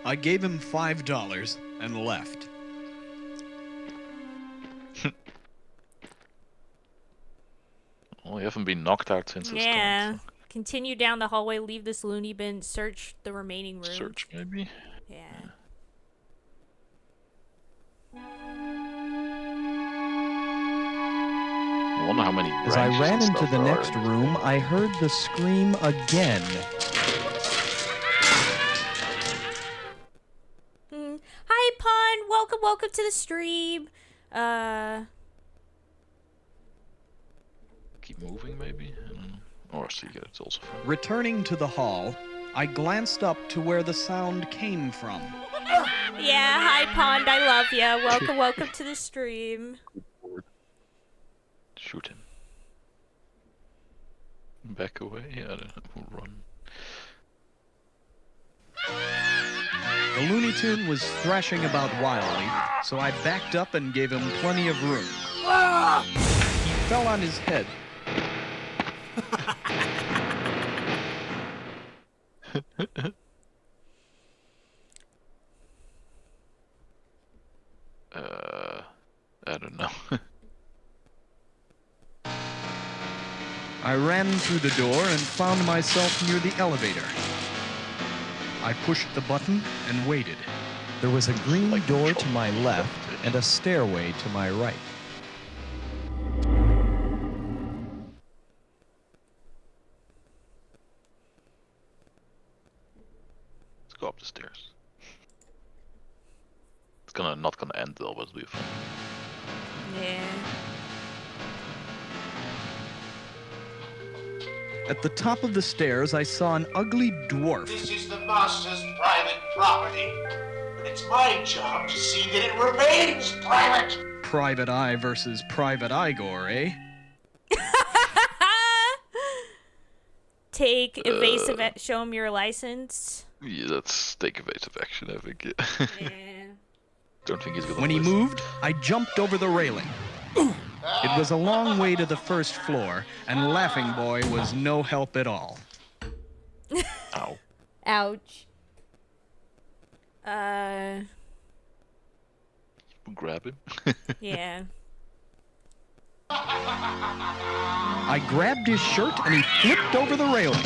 Speaker 3: I gave him $5 and left.
Speaker 2: Well, you haven't been knocked out since this
Speaker 1: Yeah.
Speaker 2: time. So.
Speaker 1: Continue down the hallway, leave this loony bin, search the remaining rooms.
Speaker 2: Search, maybe?
Speaker 1: Yeah.
Speaker 2: I wonder how many
Speaker 11: As I
Speaker 2: branches
Speaker 11: ran
Speaker 2: and
Speaker 11: into
Speaker 2: stuff
Speaker 11: the
Speaker 2: there
Speaker 11: next
Speaker 2: are.
Speaker 11: room, I heard the scream again.
Speaker 1: Hi, Pun. Welcome to the stream.
Speaker 2: Keep moving, maybe? I don't know. Or see, it's also fun.
Speaker 3: Returning to the hall, I glanced up to where the sound came from.
Speaker 1: Yeah, hi, Pond. I love ya. Welcome to the stream.
Speaker 2: Shoot him. Back away? I don't know. Run.
Speaker 3: The Looney Tune was thrashing about wildly, so I backed up and gave him plenty of room. He fell on his head.
Speaker 2: I don't know.
Speaker 3: I ran through the door and found myself near the elevator. I pushed the button and waited.
Speaker 11: There was a green door to my left and a stairway to my right.
Speaker 2: Let's go up the stairs. It's not gonna end though, but it'll be fun.
Speaker 1: Yeah.
Speaker 3: At the top of the stairs, I saw an ugly dwarf.
Speaker 6: This is the master's private property, but it's my job to see that it remains private.
Speaker 3: Private Eye versus Private Igor, eh?
Speaker 1: Take evasive. Show him your license.
Speaker 2: Yeah, let's take evasive action, I think.
Speaker 1: Yeah.
Speaker 2: Don't think he's gonna
Speaker 3: When he
Speaker 2: listen.
Speaker 3: moved, I jumped over the railing. It was a long way to the first floor, and Laughing Boy was no help at all.
Speaker 2: Ow.
Speaker 1: Ouch.
Speaker 2: Grab him.
Speaker 1: Yeah.
Speaker 3: I grabbed his shirt and he flipped over the railing.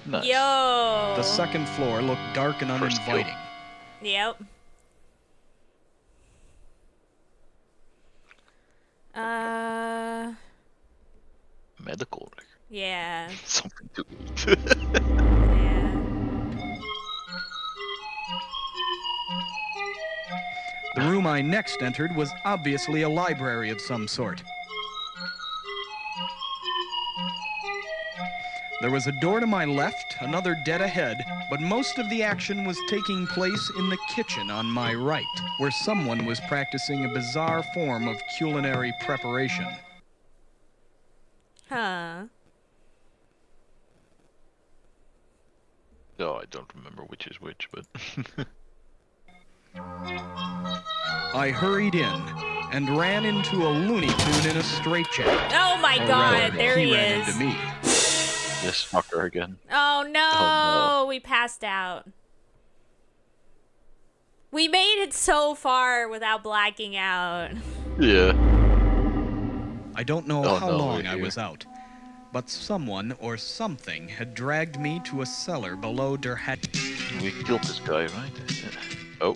Speaker 2: Nice.
Speaker 1: Yo.
Speaker 3: The second floor looked dark and
Speaker 2: First kill.
Speaker 3: uninviting.
Speaker 1: Yep.
Speaker 2: Medical record.
Speaker 1: Yeah.
Speaker 2: Something to eat.
Speaker 1: Yeah.
Speaker 3: The room I next entered was obviously a library of some sort. There was a door to my left, another dead ahead, but most of the action was taking place in the kitchen on my right, where someone was practicing a bizarre form of culinary preparation.
Speaker 1: Huh.
Speaker 2: No, I don't remember which is which, but...
Speaker 3: I hurried in and ran into a Looney Tune in a straitjacket.
Speaker 1: Oh my
Speaker 3: Or
Speaker 1: god,
Speaker 3: rather,
Speaker 1: there he
Speaker 3: ran
Speaker 1: is.
Speaker 3: into me.
Speaker 2: This fucker again.
Speaker 1: Oh no,
Speaker 2: Oh, no.
Speaker 1: We passed out. We made it so far without blacking out.
Speaker 2: Yeah.
Speaker 3: I don't know
Speaker 2: Oh,
Speaker 3: how
Speaker 2: no,
Speaker 3: long
Speaker 2: we're
Speaker 3: I
Speaker 2: here.
Speaker 3: was out, but someone or something had dragged me to a cellar below Der Hat.
Speaker 2: We killed this guy, right? Yeah. Oh.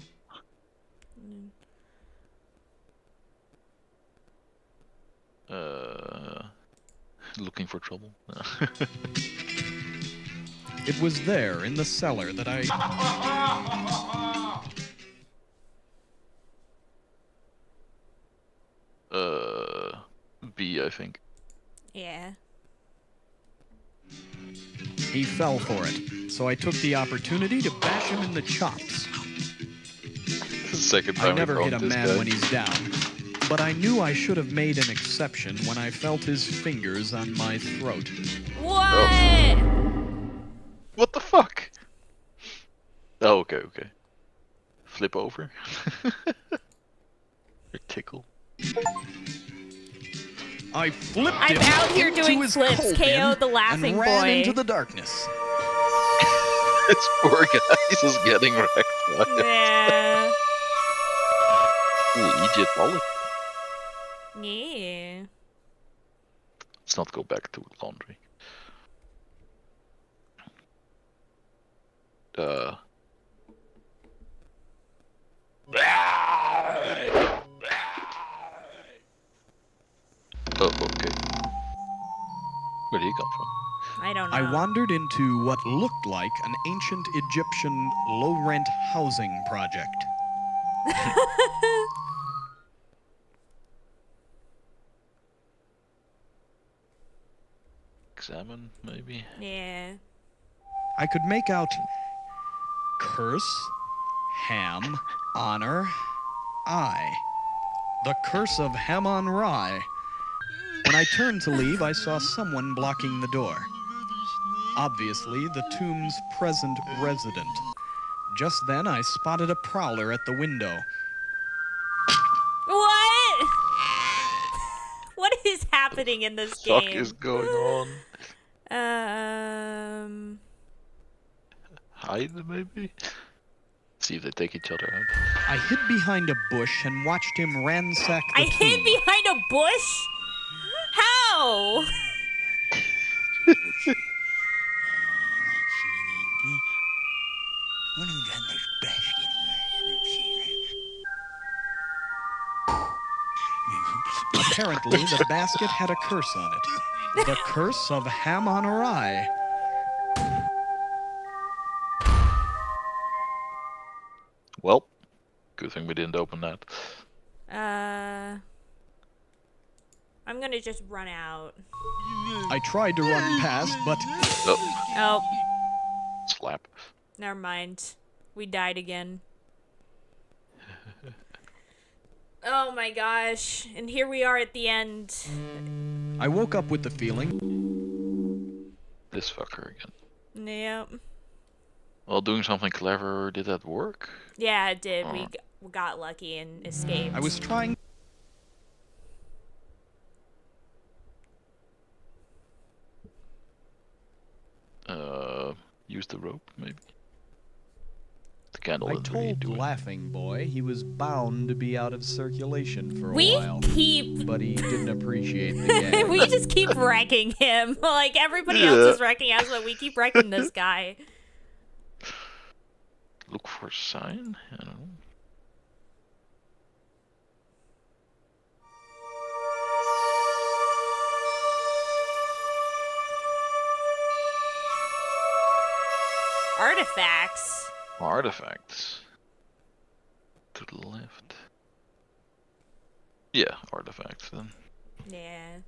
Speaker 2: Looking for trouble.
Speaker 3: It was there in the cellar that I...
Speaker 2: B, I think.
Speaker 1: Yeah.
Speaker 3: He fell for it, so I took the opportunity to bash him in the chops.
Speaker 2: Second time
Speaker 3: I never
Speaker 2: we
Speaker 3: hit a
Speaker 2: found this
Speaker 3: man
Speaker 2: guy.
Speaker 3: when he's down, but I knew I should have made an exception when I felt his fingers on my throat.
Speaker 1: What?
Speaker 2: Oh. What the fuck? Oh, okay, okay. Flip over. Or tickle.
Speaker 3: I flipped
Speaker 1: I'm
Speaker 3: him
Speaker 1: out here
Speaker 3: into
Speaker 1: doing
Speaker 3: his
Speaker 1: flips,
Speaker 3: coal
Speaker 1: KO
Speaker 3: bin
Speaker 1: the laughing
Speaker 3: and ran
Speaker 1: boy.
Speaker 3: into the darkness.
Speaker 2: This poor guy is just getting wrecked.
Speaker 1: Yeah.
Speaker 2: Ooh, Egyptology.
Speaker 1: Yeah.
Speaker 2: Let's not go back to laundry. Oh, okay. Where did he come from?
Speaker 1: I don't know.
Speaker 3: I wandered into what looked like an ancient Egyptian low-rent housing project.
Speaker 2: Examine, maybe?
Speaker 1: Yeah.
Speaker 3: I could make out curse, ham, honor, I. The curse of Hammon-Rai. When I turned to leave, I saw someone blocking the door. Obviously, the tomb's present resident. Just then, I spotted a prowler at the window.
Speaker 1: What? What is happening in this game?
Speaker 2: What is going on? Hide, maybe? See if they take each other out.
Speaker 3: I hid behind a bush and watched him ransack the tomb.
Speaker 1: hid behind a bush? How?
Speaker 3: Apparently, the basket had a curse on it. The curse of Hammon-Rai.
Speaker 2: Well, good thing we didn't open that.
Speaker 1: I'm gonna just run out.
Speaker 3: I tried to run past, but...
Speaker 1: Oh.
Speaker 2: Slap.
Speaker 1: Never mind. We died again. Oh my gosh. And here we are at the end.
Speaker 3: I woke up with the feeling...
Speaker 2: This fucker again.
Speaker 1: Yep.
Speaker 2: Well, doing something clever, did that work?
Speaker 1: Yeah, it did. We got lucky and escaped.
Speaker 3: I was trying...
Speaker 2: Use the rope, maybe? The candle
Speaker 3: I
Speaker 2: didn't really
Speaker 3: told
Speaker 2: do it.
Speaker 3: Laughing Boy he was bound to be out of circulation for a while. But he didn't appreciate the gag.
Speaker 1: We just keep wrecking him. Like, everybody else is wrecking us, but we keep wrecking this guy.
Speaker 2: Look for a sign? I don't know.
Speaker 1: Artifacts.
Speaker 2: Artifacts. To the left. Yeah, artifacts then.
Speaker 1: Yeah.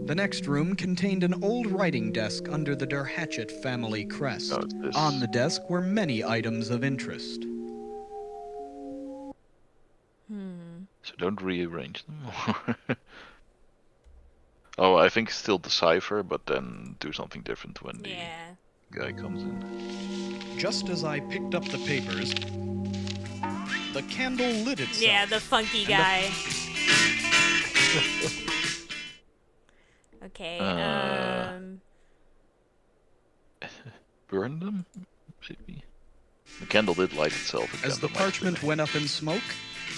Speaker 3: The next room contained an old writing desk under the Der Hatchet family crest.
Speaker 2: Oh, this.
Speaker 3: On the desk were many items of interest.
Speaker 2: So don't rearrange them. Oh, I think still decipher, but then do something different when the guy comes in.
Speaker 3: Just as I picked up the papers, the candle lit itself.
Speaker 1: Yeah, the funky guy. Okay,
Speaker 2: Burn them? Maybe? The candle did light itself again.
Speaker 3: As the parchment went up in smoke,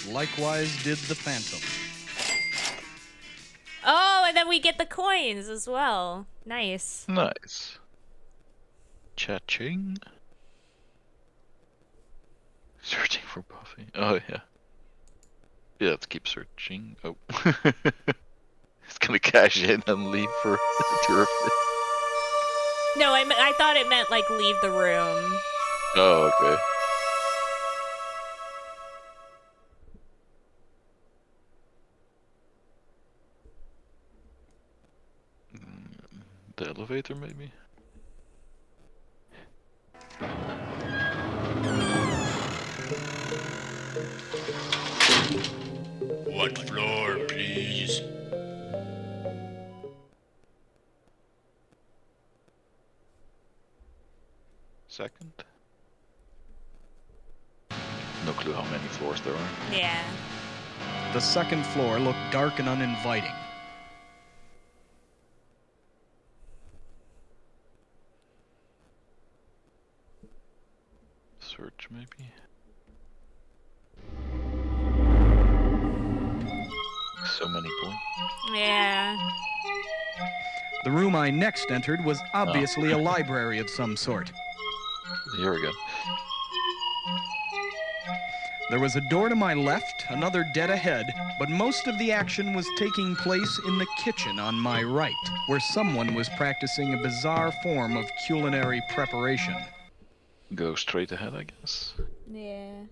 Speaker 3: likewise did the phantom.
Speaker 1: Oh, and then we get the coins as well. Nice.
Speaker 2: Nice. Cha-ching. Searching for Buffy. Oh, yeah. Yeah, let's keep searching. Oh. It's gonna cash in and leave for tour.
Speaker 1: No, I thought it meant, like, leave the room.
Speaker 2: Oh, okay. The elevator, maybe?
Speaker 7: What floor, please?
Speaker 2: Second? No clue how many floors there are.
Speaker 1: Yeah.
Speaker 3: The second floor looked dark and uninviting.
Speaker 2: Search, maybe? So many points.
Speaker 1: Yeah.
Speaker 3: The room I next entered was obviously a library of some sort.
Speaker 2: Here we go.
Speaker 3: There was a door to my left, another dead ahead, but most of the action was taking place in the kitchen on my right, where someone was practicing a bizarre form of culinary preparation.
Speaker 2: Go straight ahead, I guess.
Speaker 1: Yeah.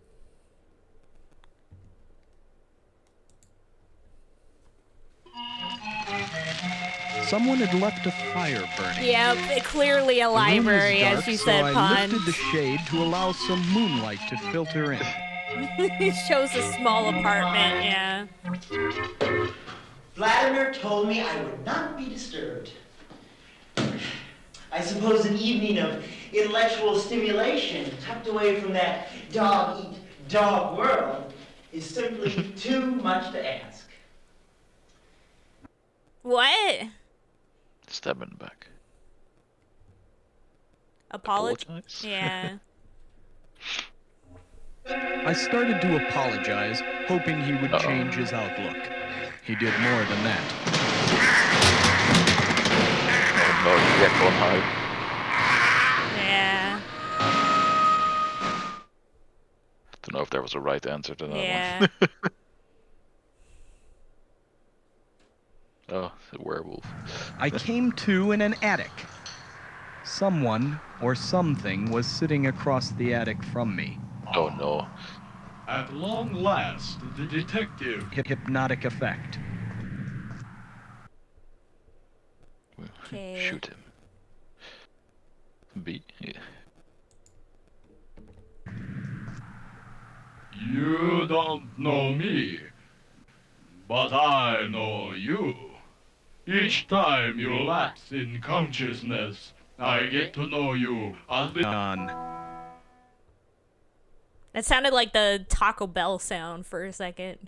Speaker 3: Someone had left a fire burning.
Speaker 1: Yep, clearly a library,
Speaker 3: The room was dark,
Speaker 1: as you
Speaker 3: so
Speaker 1: said,
Speaker 3: I
Speaker 1: Pond.
Speaker 3: lifted the shade to allow some moonlight to filter in.
Speaker 1: It shows a small apartment, yeah.
Speaker 12: Vladimir told me I would not be disturbed. I suppose an evening of intellectual stimulation tucked away from that dog-eat-dog world is simply too much to ask.
Speaker 1: What?
Speaker 2: Stab in the back.
Speaker 1: Apologize? Yeah.
Speaker 3: I started to apologize, hoping he would change his outlook. He did more than that.
Speaker 2: Oh no, you get one high.
Speaker 1: Yeah.
Speaker 2: Don't know if there was a right answer to that
Speaker 1: Yeah.
Speaker 2: one. Oh, the werewolf.
Speaker 3: I came to in an attic. Someone or something was sitting across the attic from me.
Speaker 2: Oh no.
Speaker 7: At long last, the detective.
Speaker 3: Hypnotic effect.
Speaker 1: Okay.
Speaker 2: Shoot him. B. Yeah.
Speaker 7: You don't know me, but I know you. Each time you lapse in consciousness, I get to know you a little.
Speaker 1: That sounded like the Taco Bell sound for a second.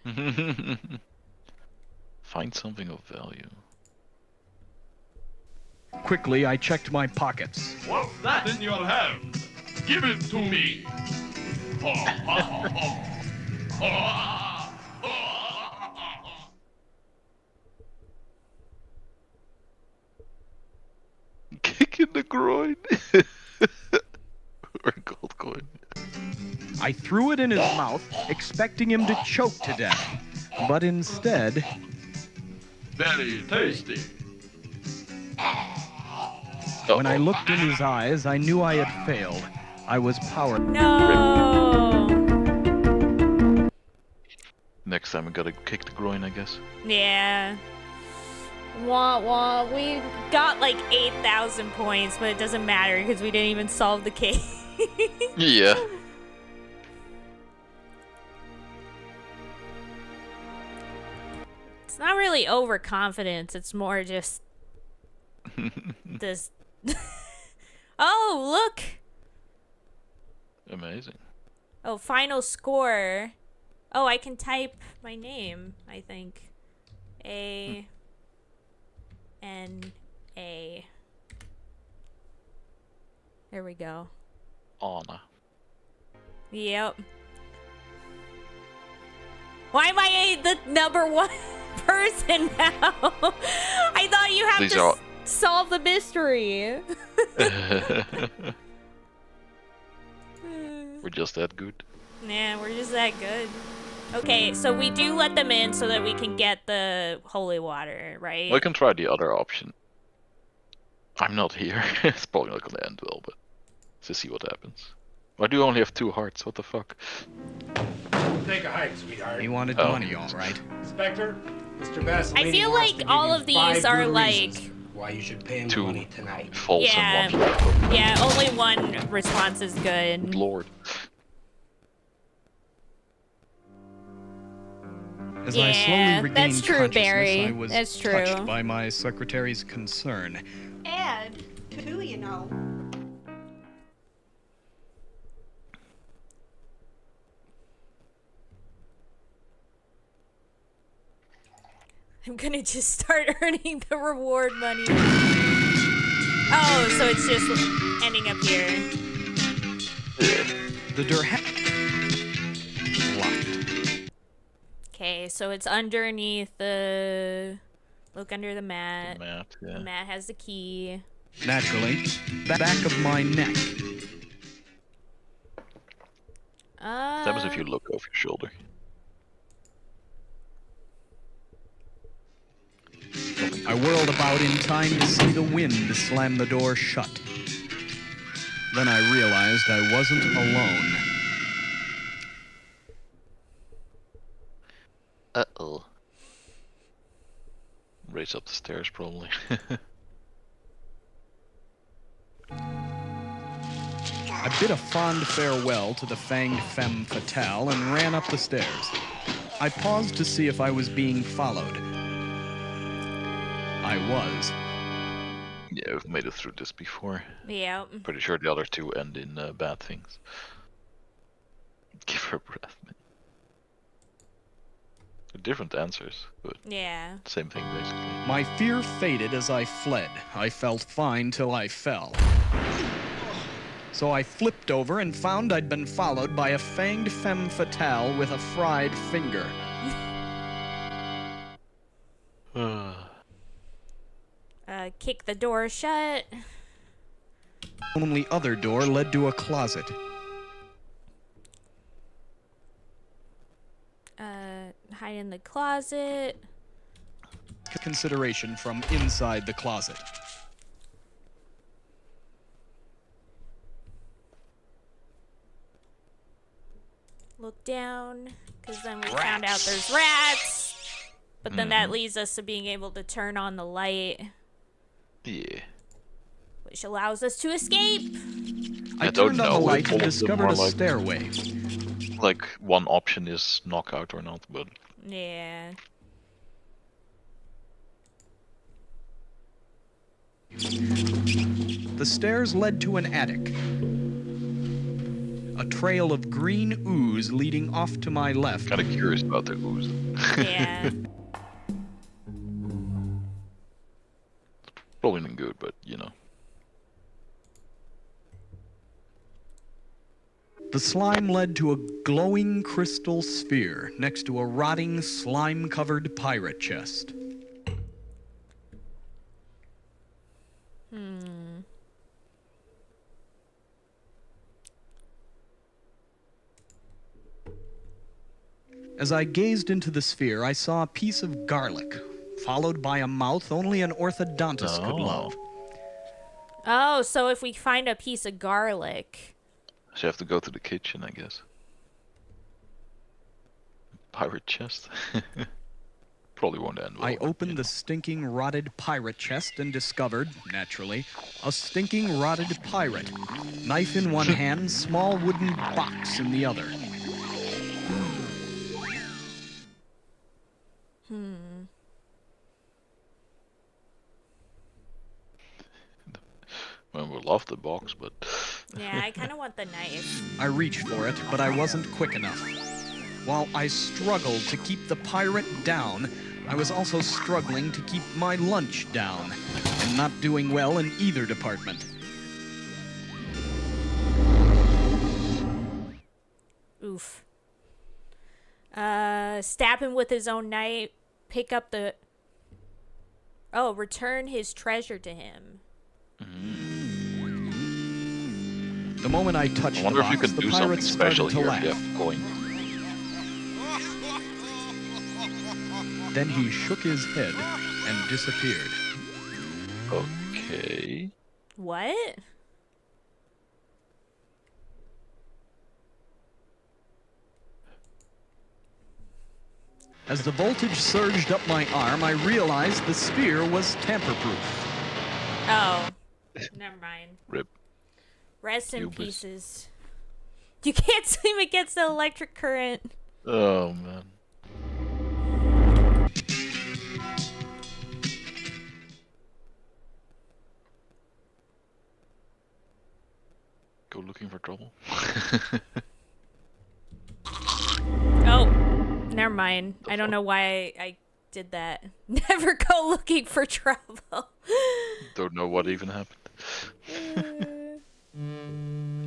Speaker 2: Find something of value.
Speaker 3: Quickly, I checked my pockets.
Speaker 7: What's that in your hand? Give it to me.
Speaker 2: Kick in the groin. Or a gold coin.
Speaker 3: I threw it in his mouth, expecting him to choke to death. But instead...
Speaker 7: Very tasty.
Speaker 3: When I looked in his eyes, I knew I had failed. I was powerless.
Speaker 1: No.
Speaker 2: Next time I gotta kick the groin, I guess.
Speaker 1: Yeah. Wah wah. We got like 8,000 points, but it doesn't matter because we didn't even solve the case.
Speaker 2: Yeah.
Speaker 1: It's not really overconfidence. It's more just this. Oh, look.
Speaker 2: Amazing.
Speaker 1: Oh, final score. Oh, I can type my name, I think. A. N. A. There we go.
Speaker 2: Anna.
Speaker 1: Yep. Why am I the number one person now? I thought you have to solve the mystery.
Speaker 2: We're just that good.
Speaker 1: Yeah, we're just that good. Okay, so we do let them in so that we can get the holy water, right?
Speaker 2: We can try the other option. I'm not here. It's probably not gonna end well, but let's see what happens. Why do you only have 2 hearts? What the fuck?
Speaker 8: Take a hike, sweetheart.
Speaker 3: He wanted money, all right.
Speaker 8: Spectre, Mr. Vaseline.
Speaker 1: I feel like all of these are like
Speaker 8: why you should pay him
Speaker 2: 2
Speaker 8: money tonight.
Speaker 2: false
Speaker 1: yeah,
Speaker 2: and 1
Speaker 1: yeah. Only one response is good.
Speaker 2: Good lord.
Speaker 3: As I slowly regained
Speaker 1: that's true,
Speaker 3: consciousness,
Speaker 1: Barry.
Speaker 3: I was
Speaker 1: That's true.
Speaker 3: touched by my secretary's concern.
Speaker 4: And, too, you know.
Speaker 1: I'm gonna just start earning the reward money. Oh, so it's just ending up here.
Speaker 3: The door locked.
Speaker 1: Okay, so it's underneath the. Look under the mat.
Speaker 2: The mat, yeah.
Speaker 1: The mat has the key.
Speaker 3: Naturally, back of my neck.
Speaker 2: What happens if you look over your shoulder?
Speaker 3: I whirled about in time to see the wind slam the door shut. Then I realized I wasn't alone.
Speaker 2: Uh-oh. Race up the stairs, probably.
Speaker 3: I bid a fond farewell to the fanged femme fatale and ran up the stairs. I paused to see if I was being followed. I was.
Speaker 2: Yeah, we've made it through this before.
Speaker 1: Yeah.
Speaker 2: Pretty sure the other 2 end in bad things. Give her breath, man. Different answers, but
Speaker 1: yeah,
Speaker 2: same thing basically.
Speaker 3: My fear faded as I fled. I felt fine till I fell. So I flipped over and found I'd been followed by a fanged femme fatale with a fried finger.
Speaker 1: Kick the door shut.
Speaker 3: Only other door led to a closet.
Speaker 1: Hide in the closet.
Speaker 3: Consideration from inside the closet.
Speaker 1: Look down, because then we found out there's rats. But then that leads us to being able to turn on the light.
Speaker 2: Yeah.
Speaker 1: Which allows us to escape.
Speaker 3: I turned on the light and discovered a stairway.
Speaker 2: Like, one option is knockout or not, but...
Speaker 1: Yeah.
Speaker 3: The stairs led to an attic. A trail of green ooze leading off to my left.
Speaker 2: Kinda curious about the ooze.
Speaker 1: Yeah.
Speaker 2: Probably not good, but you know.
Speaker 3: The slime led to a glowing crystal sphere next to a rotting, slime-covered pirate chest. As I gazed into the sphere, I saw a piece of garlic, followed by a mouth only an orthodontist could love.
Speaker 1: Oh, so if we find a piece of garlic...
Speaker 2: So you have to go to the kitchen, I guess. Pirate chest. Probably won't end well.
Speaker 3: I opened the stinking, rotted pirate chest and discovered, naturally, a stinking, rotted pirate. Knife in one hand, small wooden box in the other.
Speaker 2: Well, we love the box, but...
Speaker 1: Yeah, I kind of want the knife.
Speaker 3: I reached for it, but I wasn't quick enough. While I struggled to keep the pirate down, I was also struggling to keep my lunch down, and not doing well in either department.
Speaker 1: Oof. Stab him with his own knife. Pick up the... Oh, return his treasure to him.
Speaker 3: The moment I touched
Speaker 2: I wonder
Speaker 3: the
Speaker 2: if you
Speaker 3: box,
Speaker 2: can
Speaker 3: the
Speaker 2: do something
Speaker 3: pirates
Speaker 2: special
Speaker 3: started to
Speaker 2: here if you
Speaker 3: laugh.
Speaker 2: have coin.
Speaker 3: Then he shook his head and disappeared.
Speaker 2: Okay.
Speaker 1: What?
Speaker 3: As the voltage surged up my arm, I realized the spear was tamper-proof.
Speaker 1: Oh. Never mind.
Speaker 2: Rip.
Speaker 1: Rest in
Speaker 2: Hubris.
Speaker 1: pieces. You can't swim against the electric current.
Speaker 2: Oh, man. Go looking for trouble.
Speaker 1: Oh, never mind. I don't know why I did that. Never go looking for trouble.
Speaker 2: Don't know what even happened.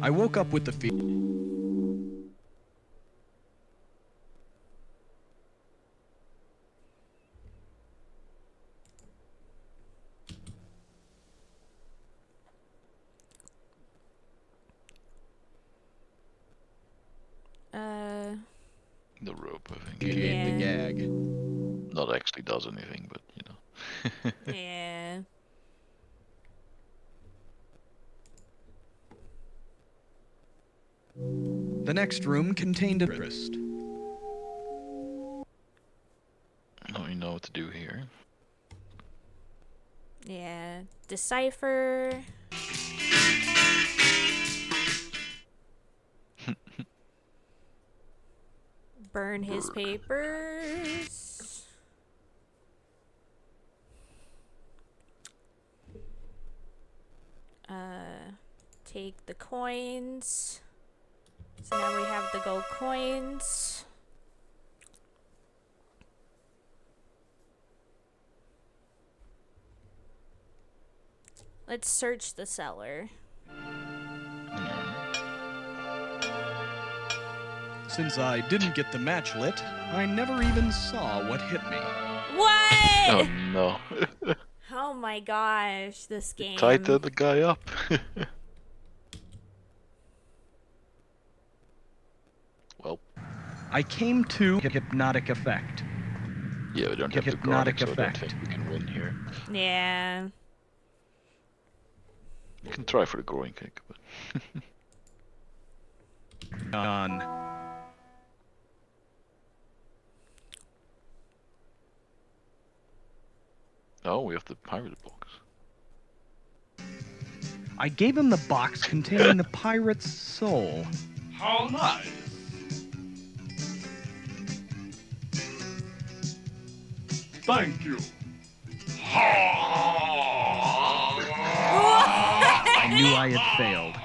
Speaker 3: I woke up with the feeling.
Speaker 2: The rope, I think.
Speaker 3: Yeah. The gag.
Speaker 2: Not actually does anything, but you know.
Speaker 1: Yeah.
Speaker 3: The next room contained a wrist.
Speaker 2: Now you know what to do here.
Speaker 1: Yeah. Decipher. Burn his papers. Take the coins. So now we have the gold coins. Let's search the cellar.
Speaker 3: Since I didn't get the match lit, I never even saw what hit me.
Speaker 1: What?
Speaker 2: Oh no.
Speaker 1: Oh my gosh, this game.
Speaker 2: Tied the guy up. Well.
Speaker 3: I came to hypnotic effect.
Speaker 2: Yeah, we don't have
Speaker 3: Hypnotic
Speaker 2: the guard, so I don't
Speaker 3: effect.
Speaker 2: think we can win here.
Speaker 1: Yeah.
Speaker 2: You can try for the groin kick, but...
Speaker 3: Done.
Speaker 2: Oh, we have the pirate box.
Speaker 3: I gave him the box containing the pirate's soul.
Speaker 7: How nice. Thank you.
Speaker 3: I knew I had failed.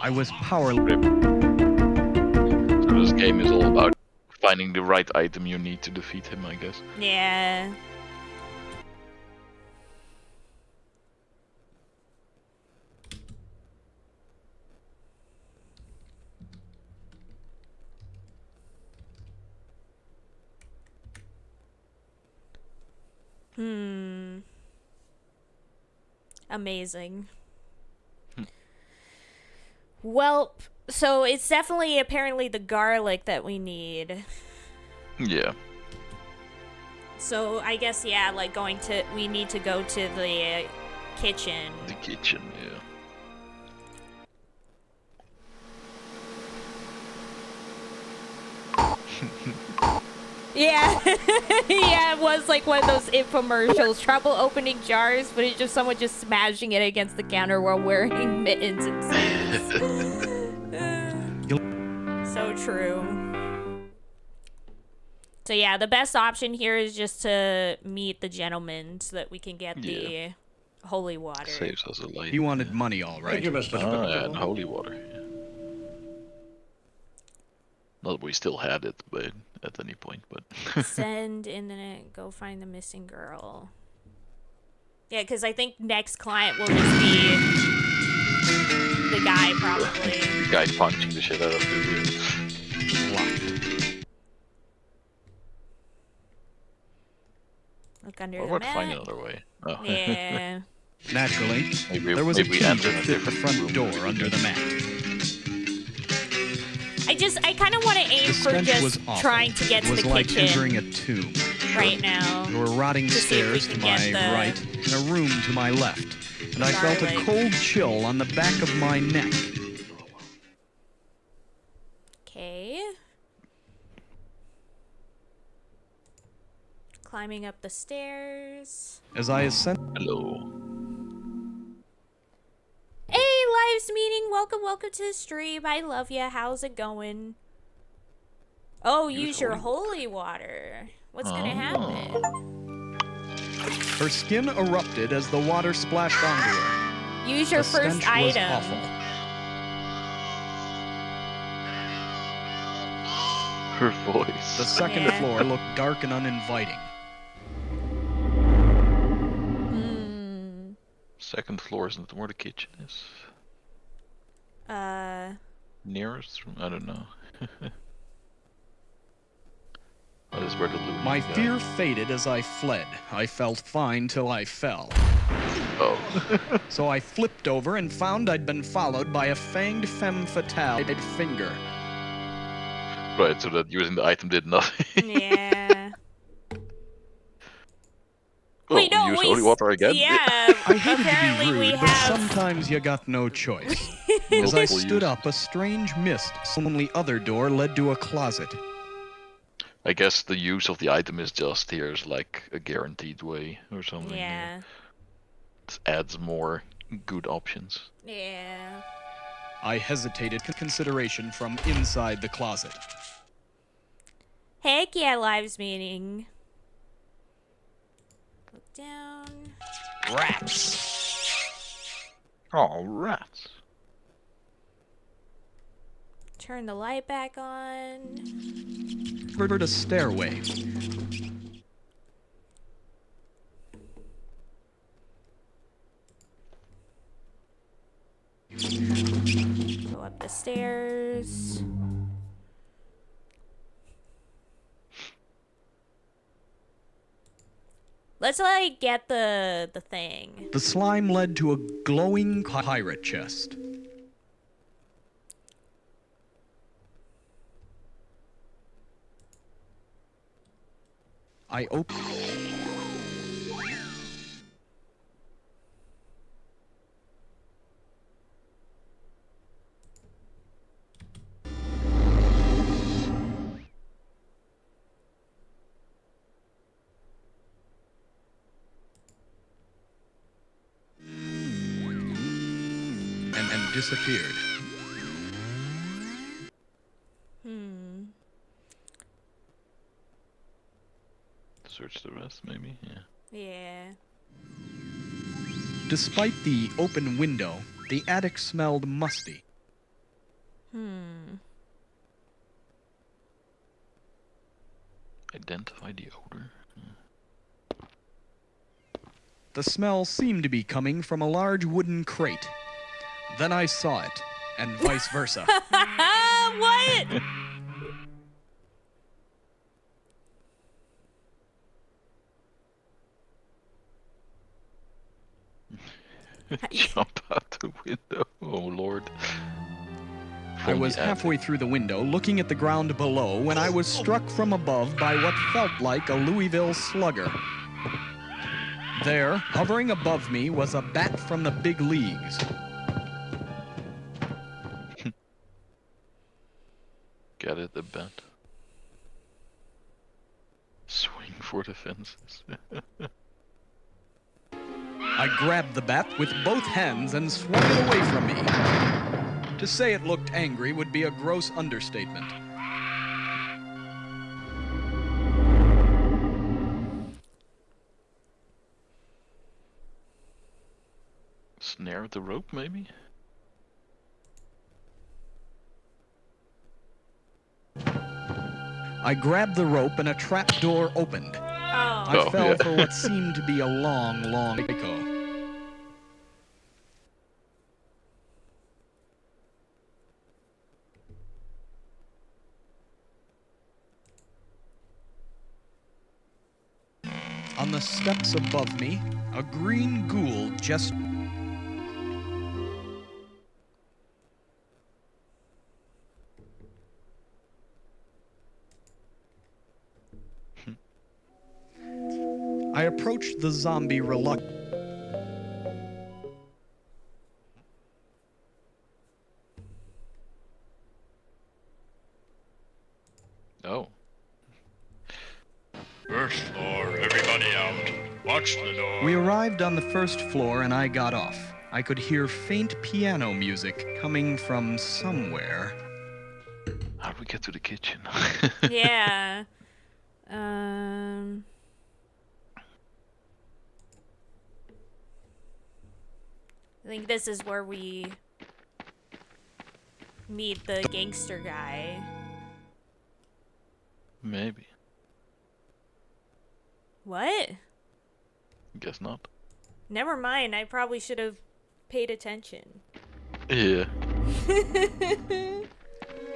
Speaker 3: I was powerless.
Speaker 2: So this game is all about finding the right item you need to defeat him, I guess.
Speaker 1: Yeah. Amazing. Well, so it's definitely apparently the garlic that we need.
Speaker 2: Yeah.
Speaker 1: So I guess, yeah, like we need to go to the kitchen.
Speaker 2: The kitchen, yeah.
Speaker 1: Yeah. Yeah, it was was like one of those infomercials. Trouble opening jars, but it's just someone just smashing it against the counter while wearing mittens and suits. So true. So yeah, the best option here is just to meet the gentleman so that we can get the holy water.
Speaker 2: Saves us a life.
Speaker 3: He wanted money, all right.
Speaker 5: Thank you, Mr.
Speaker 2: Oh, yeah, and holy water. Yeah. Not that we still had it, but at any point, but
Speaker 1: Send and then go find the missing girl. Yeah, because I think next client will just be the guy, probably.
Speaker 2: the guy punching the shit out of you.
Speaker 1: Look under
Speaker 2: Or
Speaker 1: the
Speaker 2: what?
Speaker 1: mat.
Speaker 2: Find another way. Oh.
Speaker 3: Yeah. Naturally,
Speaker 2: maybe,
Speaker 3: there was a key
Speaker 2: enter
Speaker 3: that
Speaker 2: in a
Speaker 3: fit the
Speaker 2: different
Speaker 3: front door under the mat.
Speaker 1: I kind of want to aim for just trying to get to the
Speaker 3: kitchen. It was like
Speaker 1: kitchen
Speaker 3: entering a tomb.
Speaker 1: right now.
Speaker 3: There were rotting stairs to my right and a room to my left, and I felt a cold chill on the back of my neck.
Speaker 1: Okay. Climbing up the stairs.
Speaker 3: As I ascended.
Speaker 2: Hello.
Speaker 1: Hey, Lives Meeting. Welcome to the stream. I love ya. How's it going? Oh, use your holy water. What's gonna happen?
Speaker 3: Her skin erupted as the water splashed onto her.
Speaker 1: Use your first item.
Speaker 3: Was awful.
Speaker 2: Her voice.
Speaker 3: The second floor looked dark and uninviting.
Speaker 2: Second floor isn't where the kitchen is. Nearest room? I don't know. That is where the loot
Speaker 3: My
Speaker 2: is.
Speaker 3: fear faded as I fled. I felt fine till I fell.
Speaker 2: Oh.
Speaker 3: So I flipped over and found I'd been followed by a fanged femme fatale finger.
Speaker 2: Right, so that using the item did nothing.
Speaker 1: Yeah.
Speaker 2: Oh,
Speaker 1: Wait, no,
Speaker 2: use holy water again?
Speaker 1: Yeah,
Speaker 3: I hated
Speaker 1: apparently
Speaker 3: to be rude,
Speaker 1: we
Speaker 3: but
Speaker 1: have...
Speaker 3: sometimes you got no choice. As I stood up, a strange mist from the other door led to a closet.
Speaker 2: I guess the use of the item is just here's like a guaranteed way or something.
Speaker 1: Yeah.
Speaker 2: It adds more good options.
Speaker 1: Yeah.
Speaker 3: I hesitated consideration from inside the closet.
Speaker 1: Heck yeah, Lives Meeting. Look down.
Speaker 3: Rats.
Speaker 2: Oh, rats.
Speaker 1: Turn the light back on.
Speaker 3: Heard a stairway.
Speaker 1: Go up the stairs. Let's like get the thing.
Speaker 3: The slime led to a glowing pirate chest. I opened. And disappeared.
Speaker 2: Search the rest, maybe? Yeah.
Speaker 1: Yeah.
Speaker 3: Despite the open window, the attic smelled musty.
Speaker 2: Identify the odor.
Speaker 3: The smell seemed to be coming from a large wooden crate. Then I saw it, and vice versa.
Speaker 1: What?
Speaker 2: Jump out the window. Oh, Lord.
Speaker 3: I was halfway through the window, looking at the ground below, when I was struck from above by what felt like a Louisville slugger. There, hovering above me, was a bat from the big leagues.
Speaker 2: Get it, the bat. Swing for the fences.
Speaker 3: I grabbed the bat with both hands and swung it away from me. To say it looked angry would be a gross understatement.
Speaker 2: Snare the rope, maybe?
Speaker 3: I grabbed the rope and a trap door opened. I fell for what seemed to be a long, long echo. On the steps above me, a green ghoul just... I approached the zombie reluctantly.
Speaker 2: Oh.
Speaker 7: First floor, everybody out. Watch the door.
Speaker 3: We arrived on the first floor and I got off. I could hear faint piano music coming from somewhere.
Speaker 2: How do we get to the kitchen?
Speaker 1: Yeah. I think this is where we meet the gangster guy.
Speaker 2: Maybe.
Speaker 1: What?
Speaker 2: Guess not.
Speaker 1: Never mind, I probably should have paid attention.
Speaker 2: Yeah.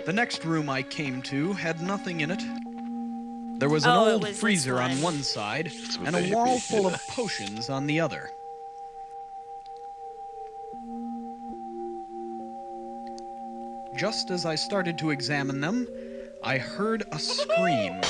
Speaker 3: The next room I came to had nothing in it. There was an old freezer on one side and a wall full of potions on the other. Just as I started to examine them, I heard a scream.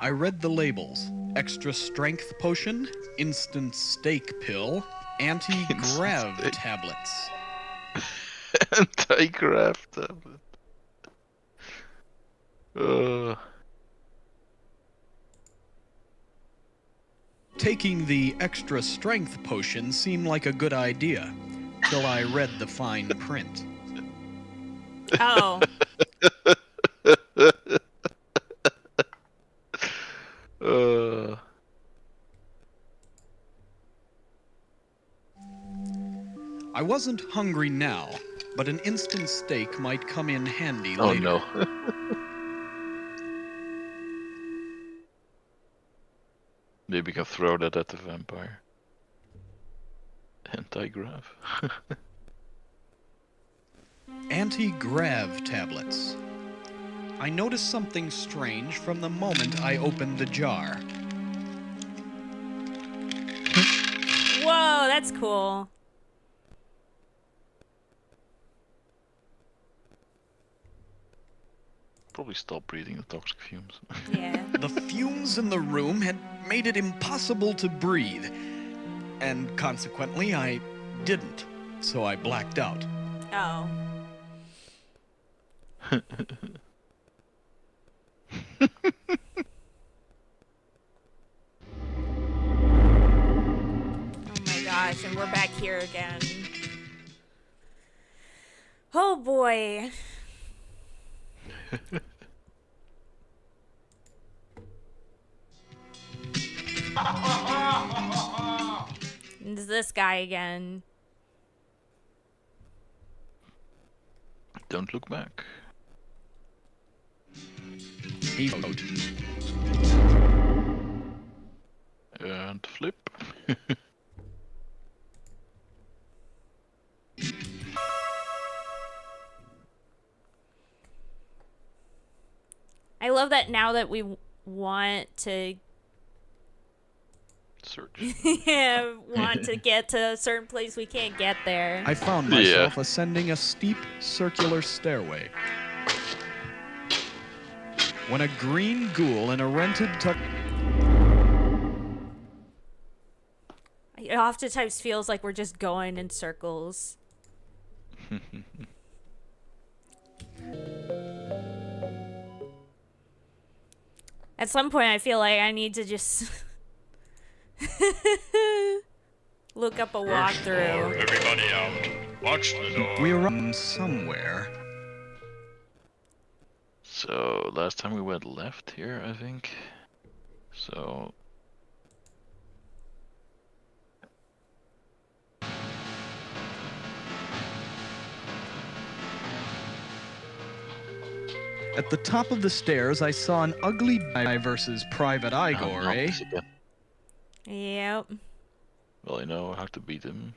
Speaker 3: I read the labels: extra strength potion, instant steak pill, anti-grav tablets.
Speaker 2: Anti-grav tablet.
Speaker 3: Taking the extra strength potion seemed like a good idea, till I read the fine print.
Speaker 1: Oh. I wasn't hungry now, but an instant steak might come in handy later.
Speaker 2: Oh no. Maybe we can throw that at the vampire. Anti-grav.
Speaker 3: Anti-grav tablets. I noticed something strange from the moment I opened the jar.
Speaker 1: Whoa, that's cool.
Speaker 2: Probably stop breathing the toxic fumes.
Speaker 1: Yeah.
Speaker 3: The fumes in the room had made it impossible to breathe, and consequently I didn't, so I blacked out.
Speaker 1: Oh. Oh my gosh, and we're back here again. Oh boy. It's this guy again.
Speaker 2: Don't look back.
Speaker 3: Emote.
Speaker 2: And flip.
Speaker 1: I love that now that we want to
Speaker 2: search.
Speaker 1: yeah, want to get to a certain place we can't get there.
Speaker 3: I found myself ascending a steep circular stairway when a green ghoul in a rented
Speaker 1: It oftentimes feels like we're just going in circles. At some point, I feel like I need to just look up a walkthrough.
Speaker 7: Everybody out. Watch the door.
Speaker 3: We arrived somewhere.
Speaker 2: So last time we went left here, I think. So
Speaker 3: At the top of the stairs, I saw an ugly guy versus Private Igor,
Speaker 2: no,
Speaker 3: eh?
Speaker 2: this again.
Speaker 1: Yep.
Speaker 2: Well, I know how to beat him.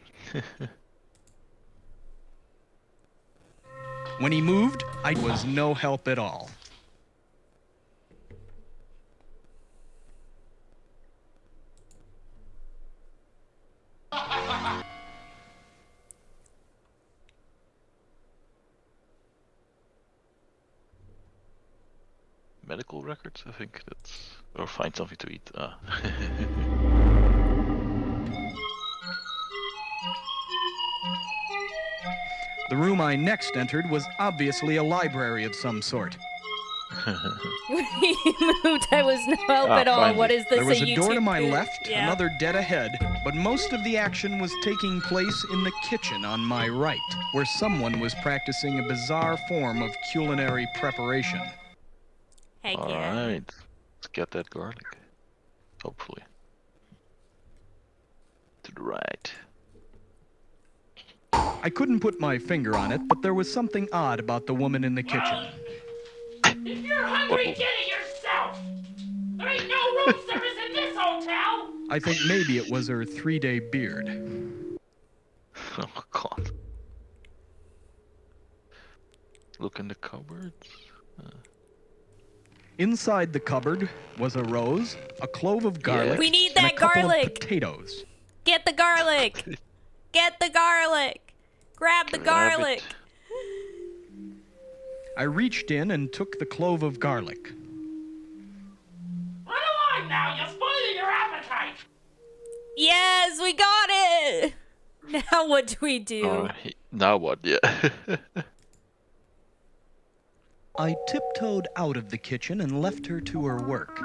Speaker 3: When he moved, I was no help at all.
Speaker 2: Medical records, I think that's... Or find something to eat. Ah.
Speaker 3: The room I next entered was obviously a library of some sort.
Speaker 1: When he moved, I was no help at all.
Speaker 3: Finally.
Speaker 1: What is this?
Speaker 3: There was a door to
Speaker 1: YouTube
Speaker 3: my
Speaker 1: vid-
Speaker 3: left,
Speaker 1: Yeah.
Speaker 3: another dead ahead, but most of the action was taking place in the kitchen on my right, where someone was practicing a bizarre form of culinary preparation.
Speaker 1: Heck yeah.
Speaker 2: Alright. Let's get that garlic. Hopefully. To the right.
Speaker 3: I couldn't put my finger on it, but there was something odd about the woman in the kitchen.
Speaker 9: If you're hungry, get it yourself! There ain't no room service in this hotel!
Speaker 3: I think maybe it was her 3-day beard.
Speaker 2: Oh god. Look in the cupboards.
Speaker 3: Inside the cupboard was a rose, a clove of garlic,
Speaker 1: We need
Speaker 3: and a
Speaker 1: that
Speaker 3: couple
Speaker 1: garlic.
Speaker 3: of potatoes.
Speaker 1: Get the garlic. Get the garlic. Grab the
Speaker 2: Grab it.
Speaker 1: garlic.
Speaker 3: I reached in and took the clove of garlic.
Speaker 9: Run along now, you're spoiling your appetite!
Speaker 1: Yes, we got it. Now what do we do?
Speaker 2: Alright. Now what? Yeah.
Speaker 3: I tiptoed out of the kitchen and left her to her work.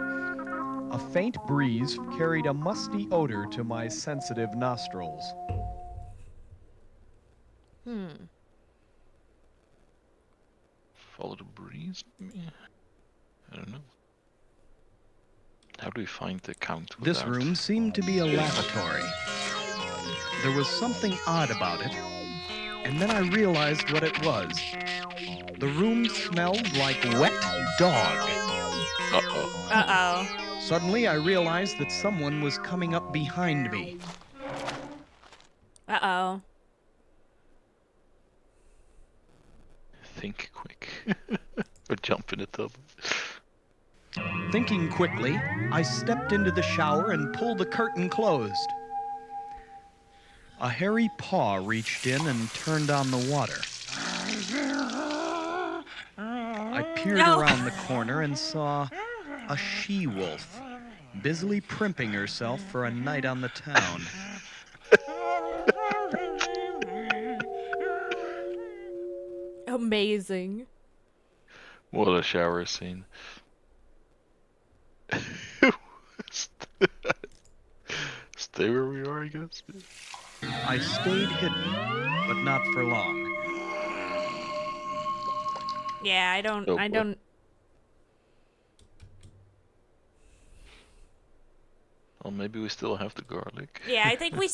Speaker 3: A faint breeze carried a musty odor to my sensitive nostrils.
Speaker 2: Follow the breeze? Maybe? I don't know. How do we find the count?
Speaker 3: This
Speaker 2: without-
Speaker 3: room seemed to be a lavatory. There was something odd about it, and then I realized what it was. The room smelled like wet dog.
Speaker 2: Uh-oh.
Speaker 1: Uh-oh.
Speaker 3: Suddenly, I realized that someone was coming up behind me.
Speaker 1: Uh-oh.
Speaker 2: Think quick. Or jump in the tub.
Speaker 3: Thinking quickly, I stepped into the shower and pulled the curtain closed. A hairy paw reached in and turned on the water. I peered around the corner and saw a she-wolf busily primping herself for a night on the town.
Speaker 1: Amazing.
Speaker 2: What a shower scene. Stay where we are, I guess.
Speaker 3: I stayed hidden, but not for long.
Speaker 1: Yeah, I don't
Speaker 2: Oh,
Speaker 1: I
Speaker 2: boy.
Speaker 1: don't
Speaker 2: Well, maybe we still have the garlic.
Speaker 1: Yeah, I think we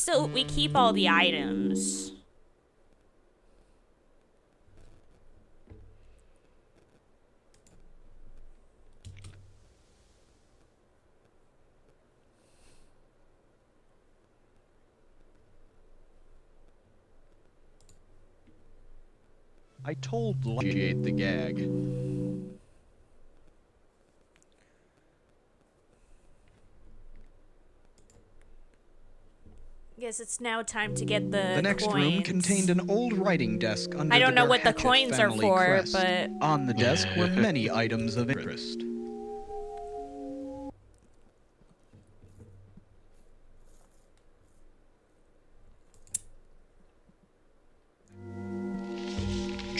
Speaker 1: keep all the items.
Speaker 3: I told she ate the gag.
Speaker 1: Guess it's now time to get the
Speaker 3: The next room
Speaker 1: coins.
Speaker 3: contained an old writing desk under
Speaker 1: I don't know
Speaker 3: the
Speaker 1: what the
Speaker 3: Hatchet
Speaker 1: coins are
Speaker 3: family
Speaker 1: for,
Speaker 3: crest.
Speaker 1: but
Speaker 3: On the desk were many items of interest.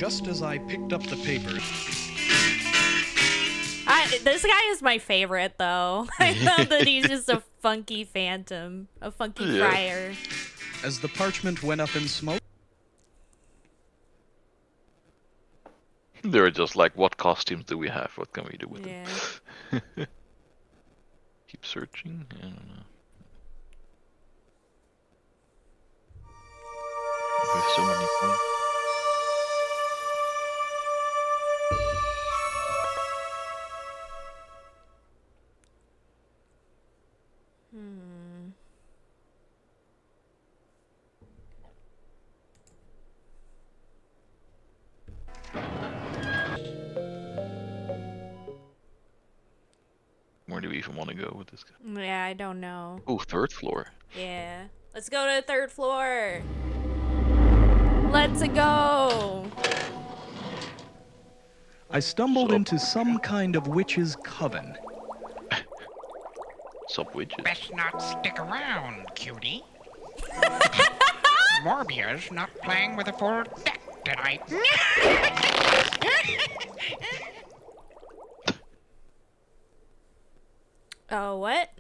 Speaker 3: just as I picked up the papers.
Speaker 1: This guy is my favorite, though. I love that he's just a funky phantom, a funky friar.
Speaker 3: As the parchment went up in smoke,
Speaker 2: they were just like, what costumes do we have? What can we do with them? Keep searching? I don't know. There's so many points. Where do we even want to go with this guy?
Speaker 1: Yeah, I don't know.
Speaker 2: Oh, third floor.
Speaker 1: Yeah. Let's go to the third floor. Let's go.
Speaker 3: I stumbled into some kind of witch's coven.
Speaker 2: Sub witches.
Speaker 9: Best not stick around, cutie. Morbia's not playing with a full deck tonight.
Speaker 1: Oh, what?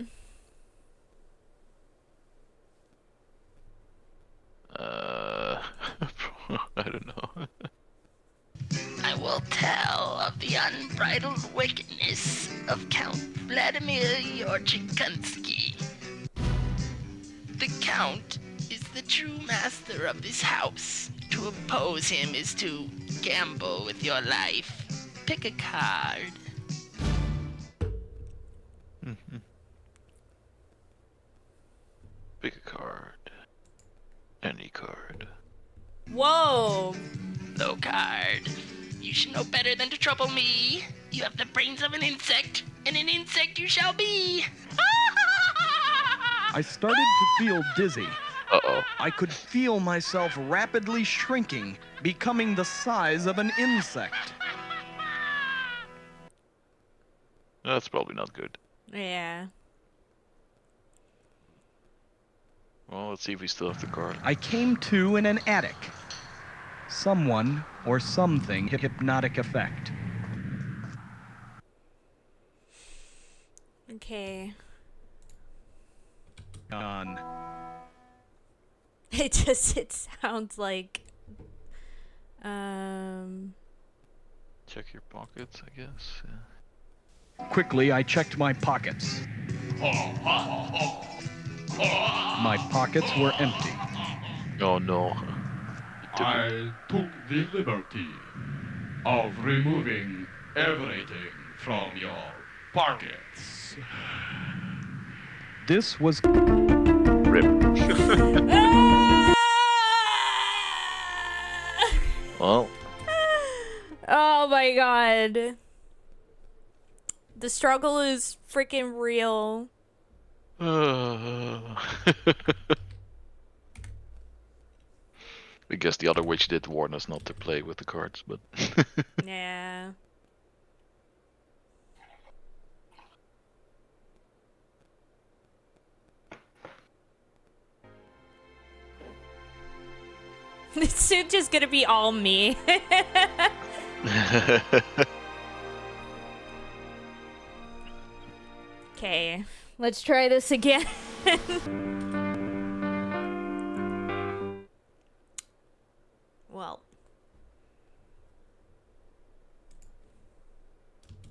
Speaker 2: I don't know.
Speaker 13: I will tell of the unbridled wickedness of Count Vladimir Yorchikunsky. The Count is the true master of this house. To oppose him is to gamble with your life. Pick a card.
Speaker 2: Pick a card. Any card.
Speaker 1: Whoa!
Speaker 13: No card. You should know better than to trouble me. You have the brains of an insect, and an insect you shall be.
Speaker 3: I started to feel dizzy.
Speaker 2: Uh-oh.
Speaker 3: I could feel myself rapidly shrinking, becoming the size of an insect.
Speaker 2: That's probably not good.
Speaker 1: Yeah.
Speaker 2: Well, let's see if we still have the card.
Speaker 3: I came to in an attic. Someone or something hypnotic effect.
Speaker 1: Okay.
Speaker 3: On.
Speaker 1: It sounds like
Speaker 2: Check your pockets, I guess. Yeah.
Speaker 3: Quickly, I checked my pockets. My pockets were empty.
Speaker 2: Oh no.
Speaker 7: I took the liberty of removing everything from your pockets.
Speaker 3: This was
Speaker 2: Rip. Well.
Speaker 1: Oh my god. The struggle is freaking real.
Speaker 2: I guess the other witch did warn us not to play with the cards, but...
Speaker 1: Yeah. It's just gonna be all me. Okay, let's try this again. Well.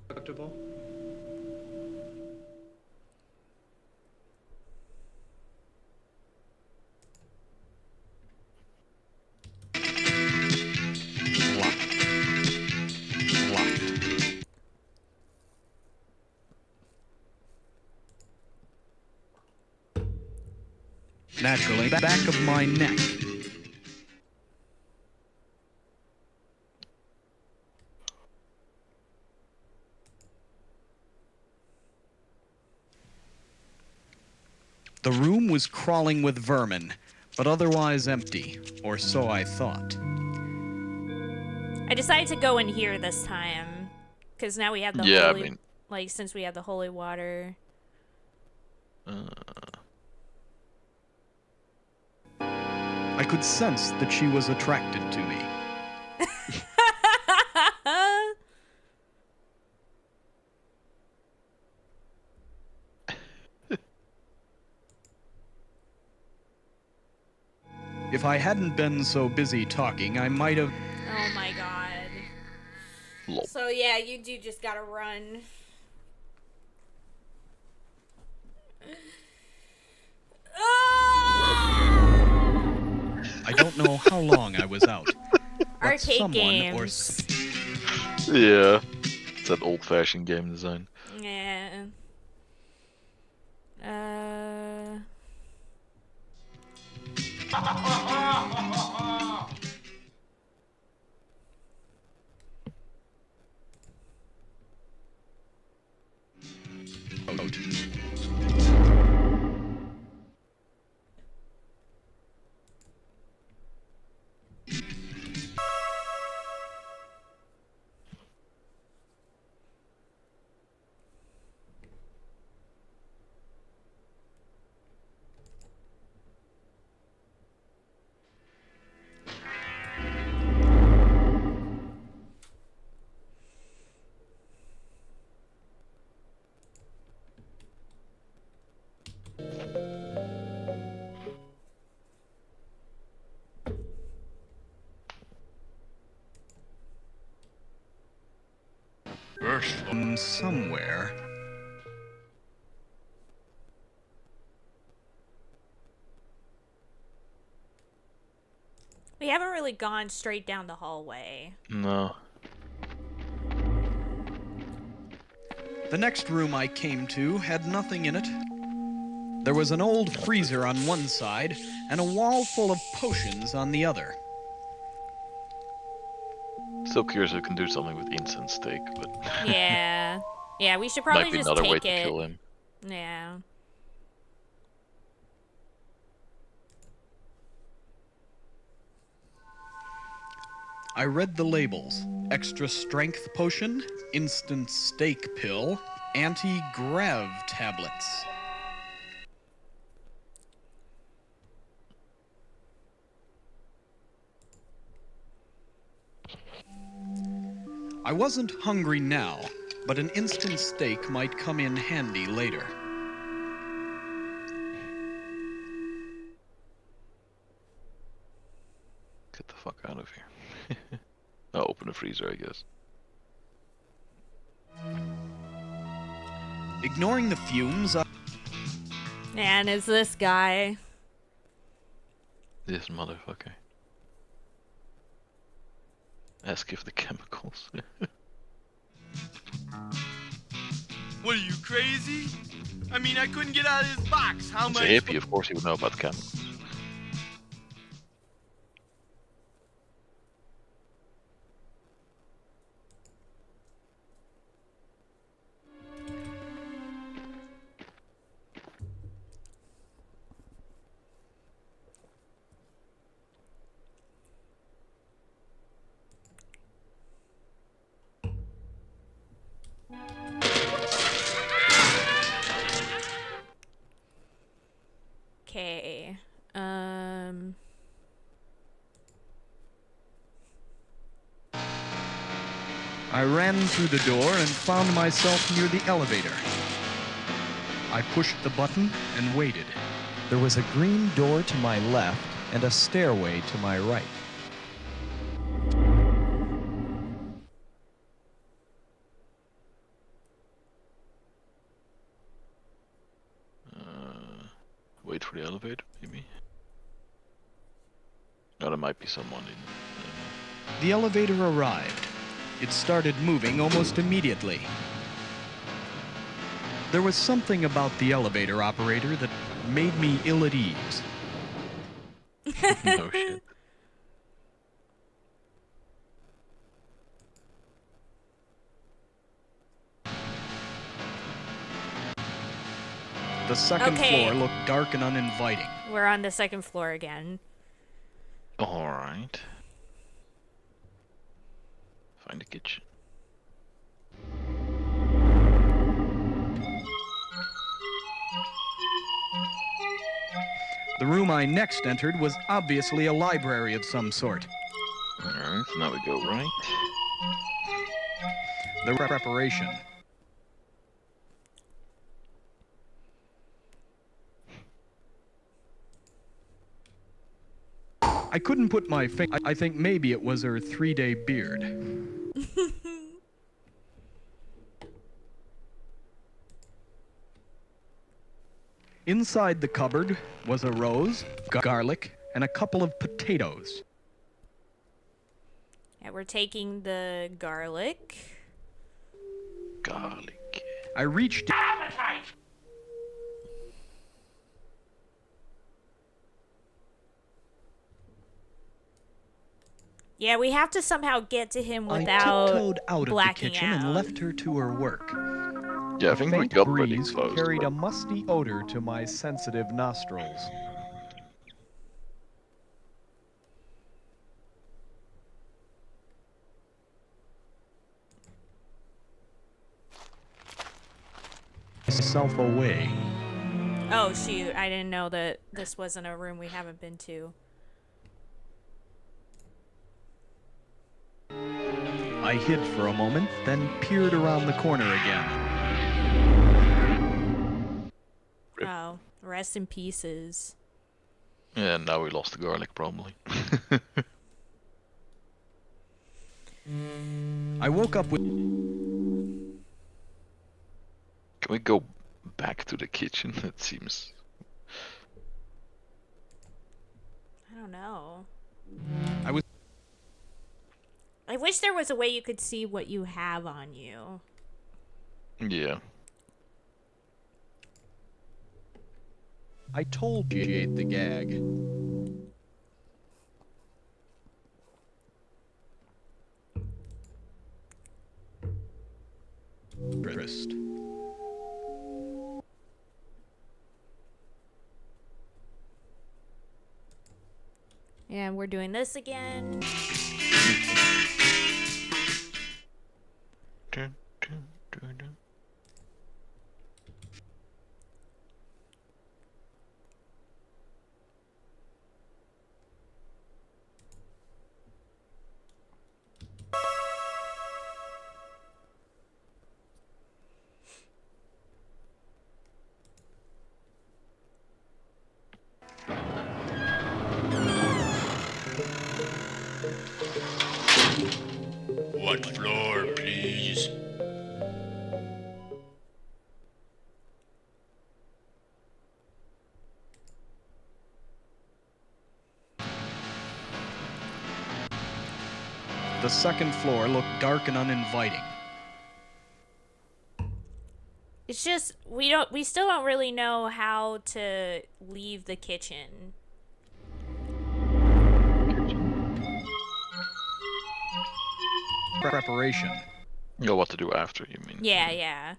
Speaker 5: Acceptable.
Speaker 3: Naturally, back of my neck. The room was crawling with vermin, but otherwise empty, or so I thought.
Speaker 1: I decided to go in here this time, because now we have the holy, like, since we have the holy water.
Speaker 3: I could sense that she was attracted to me. If I hadn't been so busy talking, I might have...
Speaker 1: Oh my god.
Speaker 2: Lol.
Speaker 1: So yeah, you do just gotta run.
Speaker 3: I don't know how long I was out. But
Speaker 1: Arcade
Speaker 3: someone
Speaker 1: games.
Speaker 2: Yeah. It's that old-fashioned game design.
Speaker 1: Yeah.
Speaker 3: somewhere.
Speaker 1: We haven't really gone straight down the hallway.
Speaker 2: No.
Speaker 3: The next room I came to had nothing in it. There was an old freezer on one side and a wall full of potions on the other.
Speaker 2: Still curious if we can do something with incense steak, but
Speaker 1: Yeah. Yeah, we should probably
Speaker 2: might be
Speaker 1: just
Speaker 2: another
Speaker 1: take
Speaker 2: way
Speaker 1: it.
Speaker 2: to kill him.
Speaker 1: Yeah.
Speaker 3: I read the labels. Extra strength potion, instant steak pill, anti-grav tablets. I wasn't hungry now, but an instant steak might come in handy later.
Speaker 2: Get the fuck out of here. I'll open the freezer, I guess.
Speaker 3: Ignoring the fumes,
Speaker 1: And it's this guy.
Speaker 2: This motherfucker. Ask if the chemicals.
Speaker 10: What are you, crazy? I mean, I couldn't get out of this box. How
Speaker 2: He's a
Speaker 10: much?
Speaker 2: hippie, of course he would know about the chemicals.
Speaker 1: Okay.
Speaker 3: I ran through the door and found myself near the elevator. I pushed the button and waited.
Speaker 11: There was a green door to my left and a stairway to my right.
Speaker 2: Wait for the elevator, maybe? No, there might be someone in.
Speaker 3: The elevator arrived. It started moving almost immediately. There was something about the elevator operator that made me ill at ease.
Speaker 2: No shit.
Speaker 3: The second
Speaker 1: Okay.
Speaker 3: floor looked dark and uninviting.
Speaker 1: We're on the second floor again.
Speaker 2: Alright. Find a kitchen.
Speaker 3: The room I next entered was obviously a library of some sort.
Speaker 2: Alright, so now we go right.
Speaker 3: The preparation. I couldn't put my finger. I think maybe it was her 3-day beard. Inside the cupboard was a rose, garlic, and a couple of potatoes.
Speaker 1: Yeah, we're taking the garlic.
Speaker 2: Garlic.
Speaker 3: I reached.
Speaker 9: Appetite!
Speaker 1: Yeah, we have to somehow get to him
Speaker 3: I
Speaker 1: without
Speaker 3: tiptoed out of the
Speaker 1: blacking
Speaker 3: kitchen
Speaker 1: out.
Speaker 3: and left her to her work.
Speaker 2: Yeah, I think we
Speaker 11: Faint
Speaker 2: got pretty
Speaker 11: breeze
Speaker 2: close.
Speaker 11: carried a musty odor to my sensitive nostrils. Self away.
Speaker 1: Oh shoot, I didn't know that this wasn't a room we haven't been to.
Speaker 3: I hid for a moment, then peered around the corner again.
Speaker 1: Oh, rest in pieces.
Speaker 2: Yeah, now we lost the garlic probably.
Speaker 3: I woke up with.
Speaker 2: Can we go back to the kitchen? It seems.
Speaker 1: I don't know.
Speaker 3: I was.
Speaker 1: I wish there was a way you could see what you have on you.
Speaker 2: Yeah.
Speaker 11: I told you ate the gag.
Speaker 3: Interest.
Speaker 1: And we're doing this again.
Speaker 2: Dun, dun, dun, dun.
Speaker 7: What floor, please?
Speaker 3: The second floor looked dark and uninviting.
Speaker 1: It's just we still don't really know how to leave the kitchen.
Speaker 3: Preparation.
Speaker 2: You know what to do after, you mean?
Speaker 1: Yeah, yeah.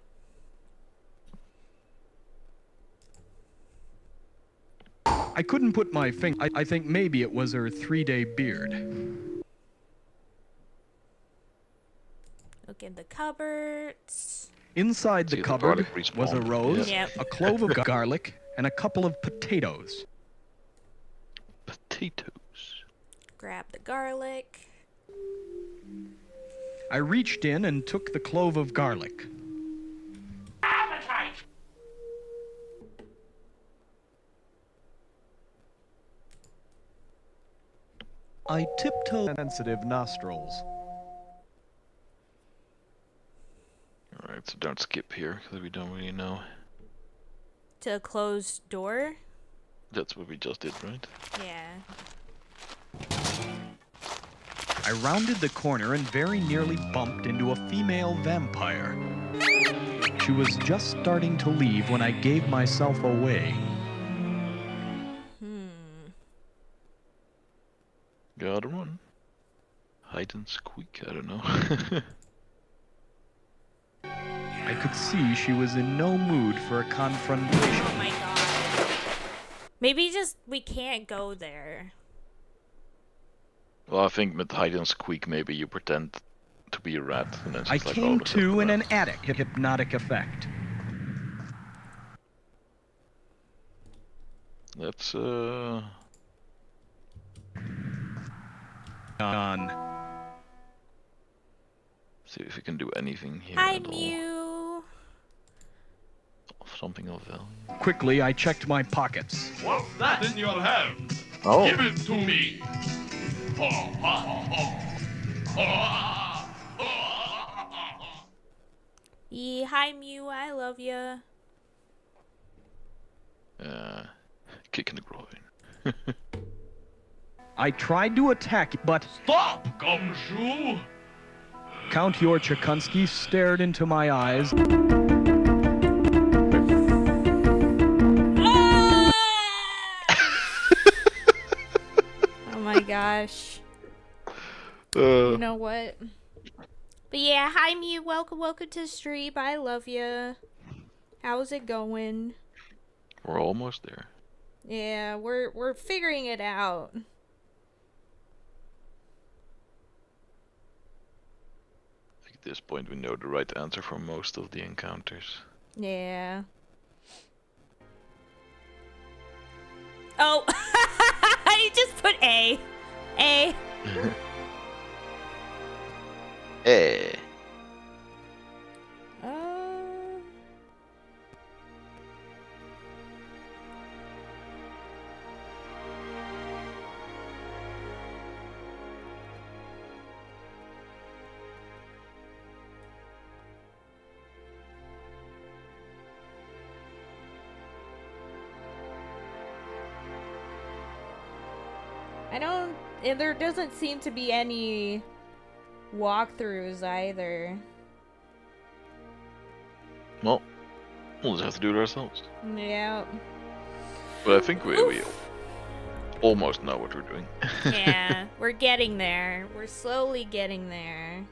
Speaker 3: I couldn't put my finger. I think maybe it was her 3-day beard.
Speaker 1: Look in the cupboards.
Speaker 3: Inside the
Speaker 2: See, the
Speaker 3: cupboard
Speaker 2: garlic
Speaker 3: was a
Speaker 2: respawned.
Speaker 3: rose,
Speaker 1: Yep.
Speaker 3: a clove of garlic, and a couple of potatoes.
Speaker 2: Potatoes.
Speaker 1: Grab the garlic.
Speaker 3: I reached in and took the clove of garlic.
Speaker 9: Appetite!
Speaker 11: I tiptoed sensitive nostrils.
Speaker 2: Alright, so don't skip here, because we don't really know.
Speaker 1: To a closed door.
Speaker 2: That's what we just did, right?
Speaker 1: Yeah.
Speaker 3: I rounded the corner and very nearly bumped into a female vampire. She was just starting to leave when I gave myself away.
Speaker 2: Got one. Hide and squeak, I don't know.
Speaker 3: I could see she was in no mood for a confrontation.
Speaker 1: Oh my god. Maybe just we can't go there.
Speaker 2: Well, I think with hide and squeak, maybe you pretend to be a rat. And then
Speaker 3: I
Speaker 2: she's like,
Speaker 3: came
Speaker 2: oh, that's
Speaker 3: to
Speaker 2: a
Speaker 3: in
Speaker 2: rat.
Speaker 3: an attic hypnotic effect.
Speaker 2: Let's,
Speaker 3: On.
Speaker 2: see if we can do anything here
Speaker 1: Hi,
Speaker 2: at all.
Speaker 1: Mew.
Speaker 2: Something of value.
Speaker 3: Quickly, I checked my pockets.
Speaker 7: What's that in your hand?
Speaker 2: Oh.
Speaker 7: Give it to me. Ha, ha, ha, ha.
Speaker 1: Yeah, hi Mew, I love ya.
Speaker 2: Kick in the groin.
Speaker 3: I tried to attack, but...
Speaker 7: Stop, Gumshoe!
Speaker 3: Count Yorchikunsky stared into my eyes.
Speaker 1: Oh my gosh. You know what? But yeah, hi Mew, welcome to the stream. I love ya. How's it going?
Speaker 2: We're almost there.
Speaker 1: Yeah, we're figuring it out.
Speaker 2: At this point, we know the right answer for most of the encounters.
Speaker 1: Yeah. Oh, you just put A. A.
Speaker 2: Hey.
Speaker 1: There doesn't seem to be any walkthroughs either.
Speaker 2: Well, we'll just have to do it ourselves.
Speaker 1: Yeah.
Speaker 2: But I think we almost know what we're doing.
Speaker 1: Yeah, we're getting there. We're slowly getting there.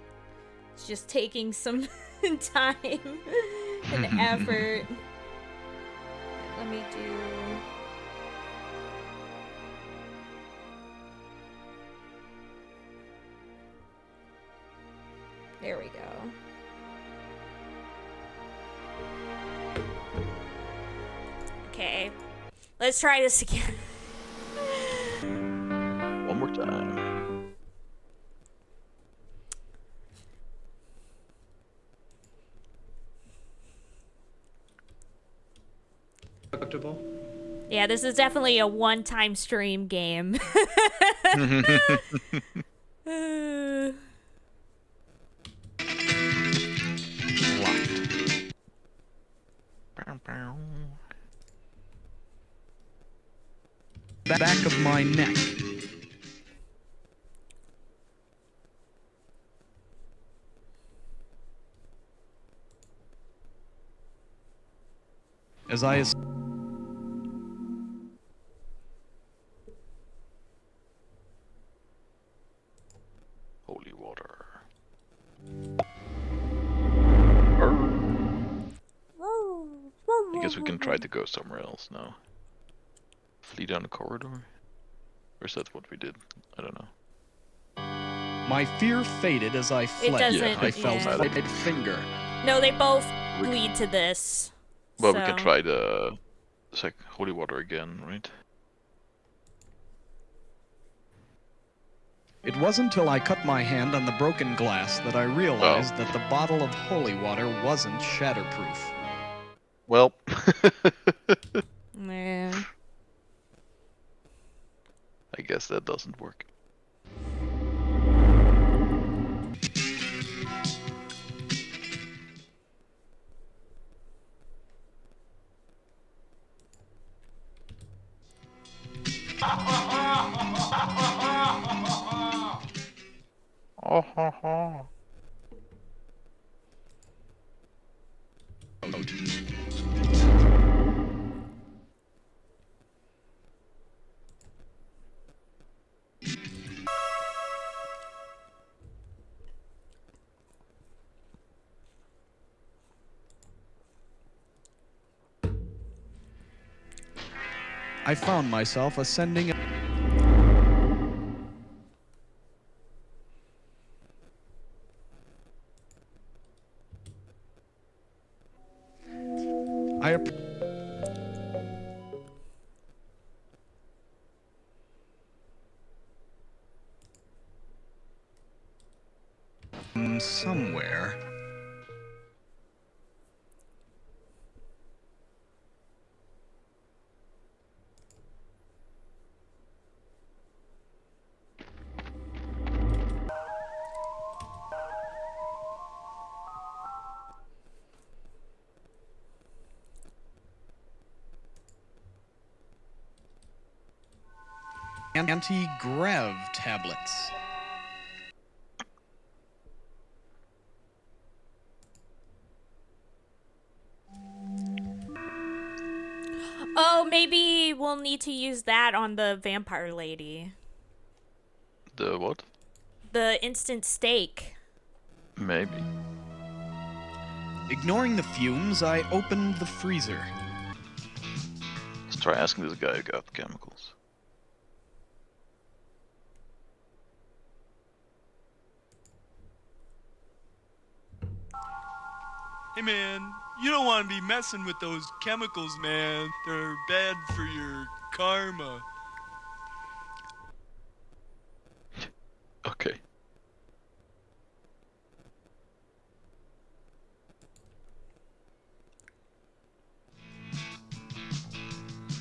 Speaker 1: It's just taking some time and effort. Let me do... There we go. Okay. Let's try this again.
Speaker 2: One more time.
Speaker 5: Acceptable?
Speaker 1: Yeah, this is definitely a one-time stream game.
Speaker 3: Back of my neck. As I...
Speaker 2: Holy water. I guess we can try to go somewhere else now. Flee down the corridor? Or is that what we did? I don't know.
Speaker 3: My fear faded as I fled. I felt a finger.
Speaker 1: No, they both lead to this.
Speaker 2: Well, we can try the holy water again, right?
Speaker 3: It wasn't until I cut my hand on the broken glass that I realized that the bottle of holy water wasn't shatterproof.
Speaker 2: Well.
Speaker 1: Yeah.
Speaker 2: I guess that doesn't work. Oh, ho, ho.
Speaker 3: I found myself ascending. Somewhere. anti-grav tablets.
Speaker 1: Oh, maybe we'll need to use that on the vampire lady.
Speaker 2: The what?
Speaker 1: The instant steak.
Speaker 2: Maybe.
Speaker 3: Ignoring the fumes, I opened the freezer.
Speaker 2: Let's try asking this guy who got the chemicals.
Speaker 10: Hey man, you don't want to be messing with those chemicals, man. They're bad for your karma.
Speaker 2: Okay.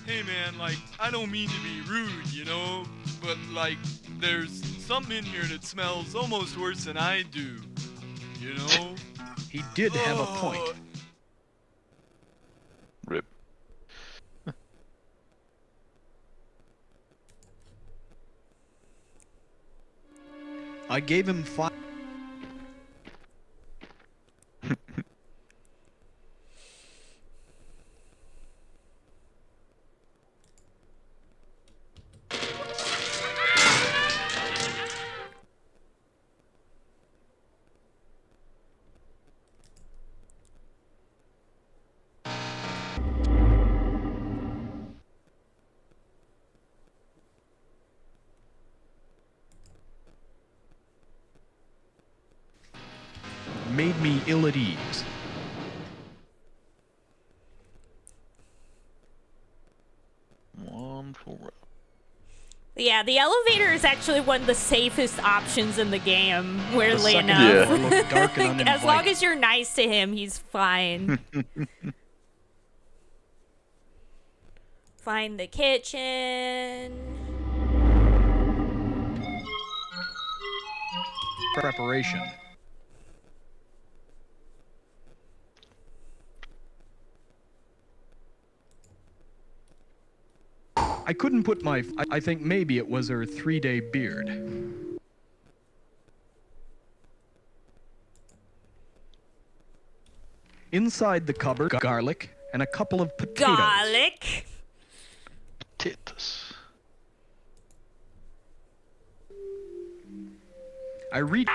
Speaker 10: Hey man, like, I don't mean to be rude, you know? But, like, there's something in here that smells almost worse than I do. You know?
Speaker 3: He did have a point.
Speaker 2: Rip.
Speaker 3: I gave him 5. Made me ill at ease.
Speaker 2: One for
Speaker 1: Yeah, the elevator is actually one of the safest options in the game, weirdly
Speaker 3: second
Speaker 1: enough.
Speaker 3: floor looked dark and
Speaker 1: As long
Speaker 3: uninviting.
Speaker 1: as you're nice to him, he's fine. Find the kitchen.
Speaker 3: Preparation. I couldn't put my... I think maybe it was her 3-day beard. Inside the cupboard, garlic and a couple of potatoes.
Speaker 1: Garlic.
Speaker 2: Potatoes.
Speaker 3: I reached...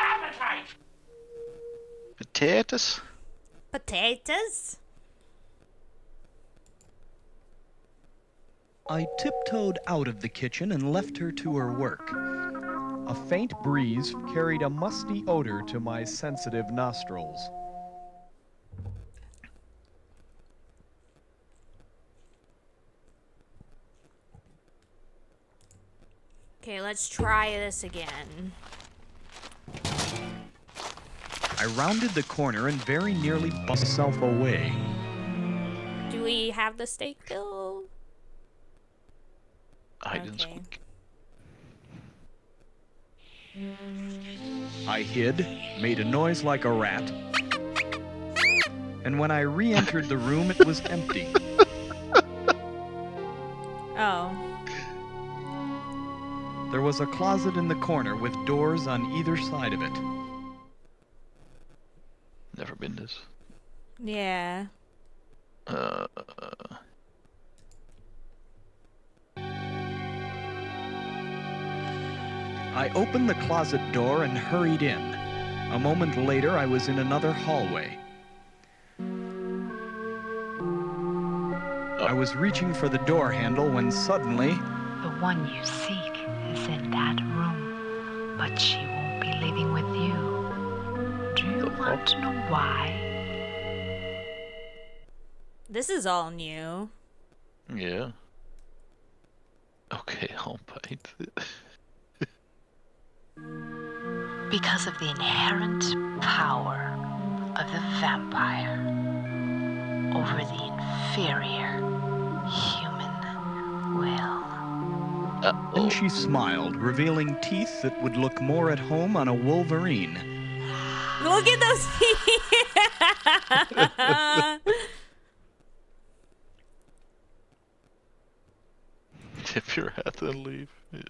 Speaker 2: Potatoes?
Speaker 1: Potatoes?
Speaker 3: I tiptoed out of the kitchen and left her to her work. A faint breeze carried a musty odor to my sensitive nostrils.
Speaker 1: Okay, let's try this again.
Speaker 3: I rounded the corner and very nearly bumped myself away.
Speaker 1: Do we have the steak though?
Speaker 2: I didn't squeak.
Speaker 3: I hid, made a noise like a rat, and when I re-entered the room, it was empty.
Speaker 1: Oh.
Speaker 3: There was a closet in the corner with doors on either side of it.
Speaker 2: Never been this.
Speaker 1: Yeah.
Speaker 3: I opened the closet door and hurried in. A moment later, I was in another hallway. I was reaching for the door handle when suddenly...
Speaker 14: The one you seek is in that room, but she won't be living with you. Do you want to know why?
Speaker 1: This is all new.
Speaker 2: Yeah. Okay, I'll bite it.
Speaker 14: Because of the inherent power of the vampire over the inferior human will.
Speaker 3: Then she smiled, revealing teeth that would look more at home on a wolverine.
Speaker 1: Look at those teeth!
Speaker 2: Tip your hat and leave. Yeah.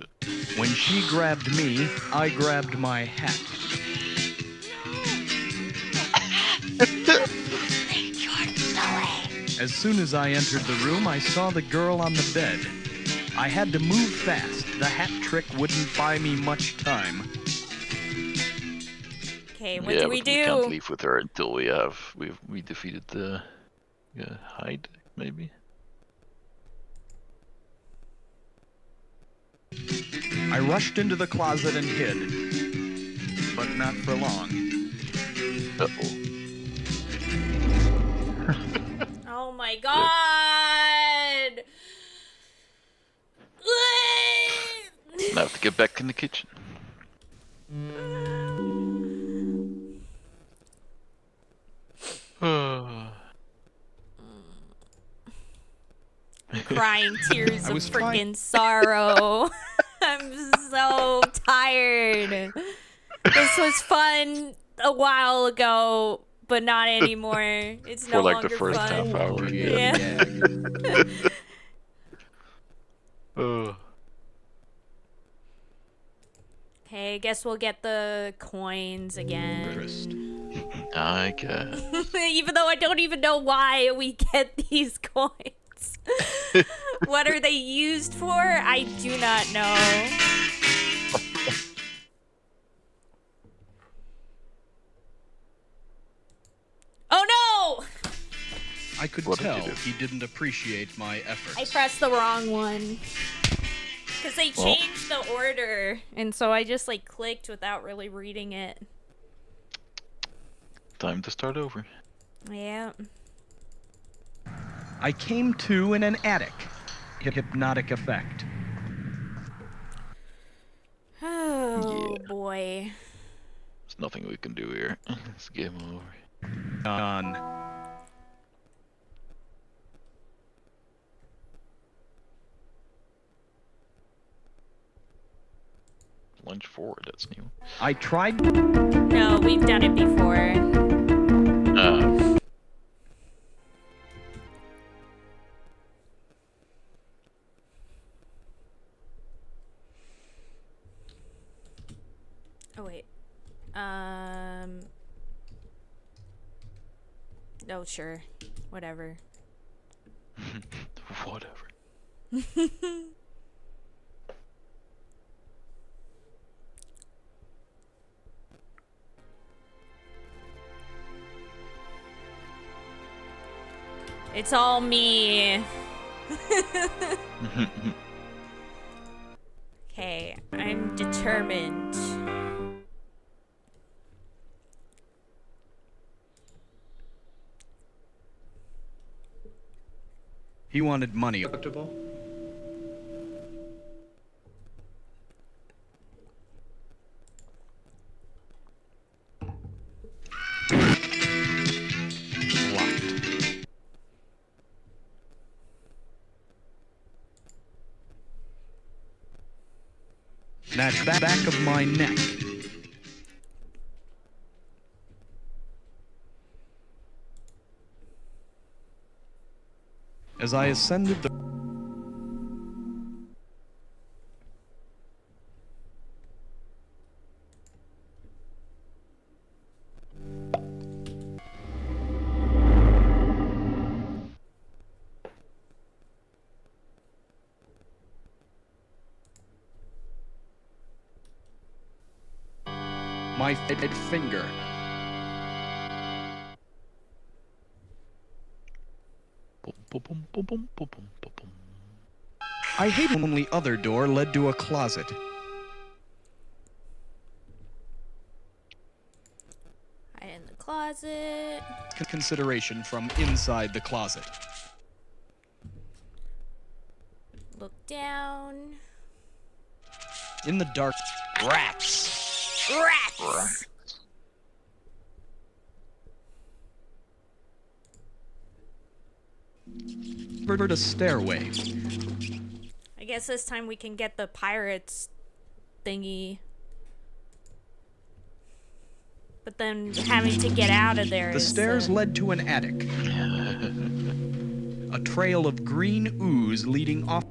Speaker 3: When she grabbed me, I grabbed my hat. As soon as I entered the room, I saw the girl on the bed. I had to move fast. The hat trick wouldn't buy me much time.
Speaker 1: Okay, what do we do?
Speaker 2: We can't leave with her until we defeated the Hyde, maybe.
Speaker 3: I rushed into the closet and hid, but not for long.
Speaker 2: Uh-oh.
Speaker 1: Oh my god!
Speaker 2: Now I have to get back in the kitchen.
Speaker 1: I'm crying tears of freaking sorrow. I'm so tired. This was fun a while ago, but not anymore. It's no
Speaker 2: For
Speaker 1: longer
Speaker 2: the first
Speaker 1: fun.
Speaker 2: half hour.
Speaker 1: Yeah. Okay, I guess we'll get the coins again.
Speaker 2: I guess.
Speaker 1: Even though I don't even know why we get these coins. What are they used for? I do not know. Oh no!
Speaker 3: I could tell he didn't appreciate my efforts.
Speaker 1: I pressed the wrong one. Because they changed the order, and so I just like clicked without really reading it.
Speaker 2: Time to start over.
Speaker 1: Yeah.
Speaker 3: I came to in an attic. Hypnotic effect.
Speaker 1: Oh boy.
Speaker 2: There's nothing we can do here. It's game over.
Speaker 3: Done.
Speaker 2: Lunge forward, that's new.
Speaker 3: I tried.
Speaker 1: No, we've done it before. Oh wait. No, sure. Whatever.
Speaker 2: Whatever.
Speaker 1: It's all me. Okay, I'm determined.
Speaker 3: He wanted money. That back of my neck. As I ascended the... my finger. I hate when only other door led to a closet.
Speaker 1: Hide in the closet.
Speaker 3: Consideration from inside the closet.
Speaker 1: Look down.
Speaker 3: In the dark, rats.
Speaker 1: Rats!
Speaker 3: A stairway.
Speaker 1: I guess this time we can get the pirates thingy. But then having to get out of there
Speaker 3: The stairs led to an attic. A trail of green ooze leading off.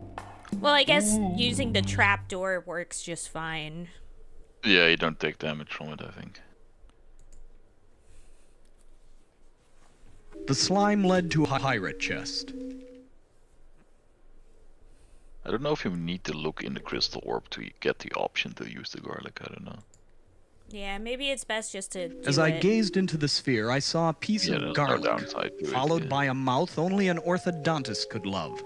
Speaker 1: Well, I guess using the trapdoor works just fine.
Speaker 2: Yeah, you don't take damage from it, I think.
Speaker 3: The slime led to a pirate chest.
Speaker 2: I don't know if you need to look in the crystal orb to get the option to use the garlic, I don't know.
Speaker 1: Yeah, maybe it's best just to do
Speaker 3: As I
Speaker 1: it.
Speaker 3: gazed into the sphere, I saw a piece
Speaker 2: Yeah,
Speaker 3: of
Speaker 2: there's no
Speaker 3: garlic,
Speaker 2: downside to it,
Speaker 3: followed
Speaker 2: yeah.
Speaker 3: by a mouth only an orthodontist could love.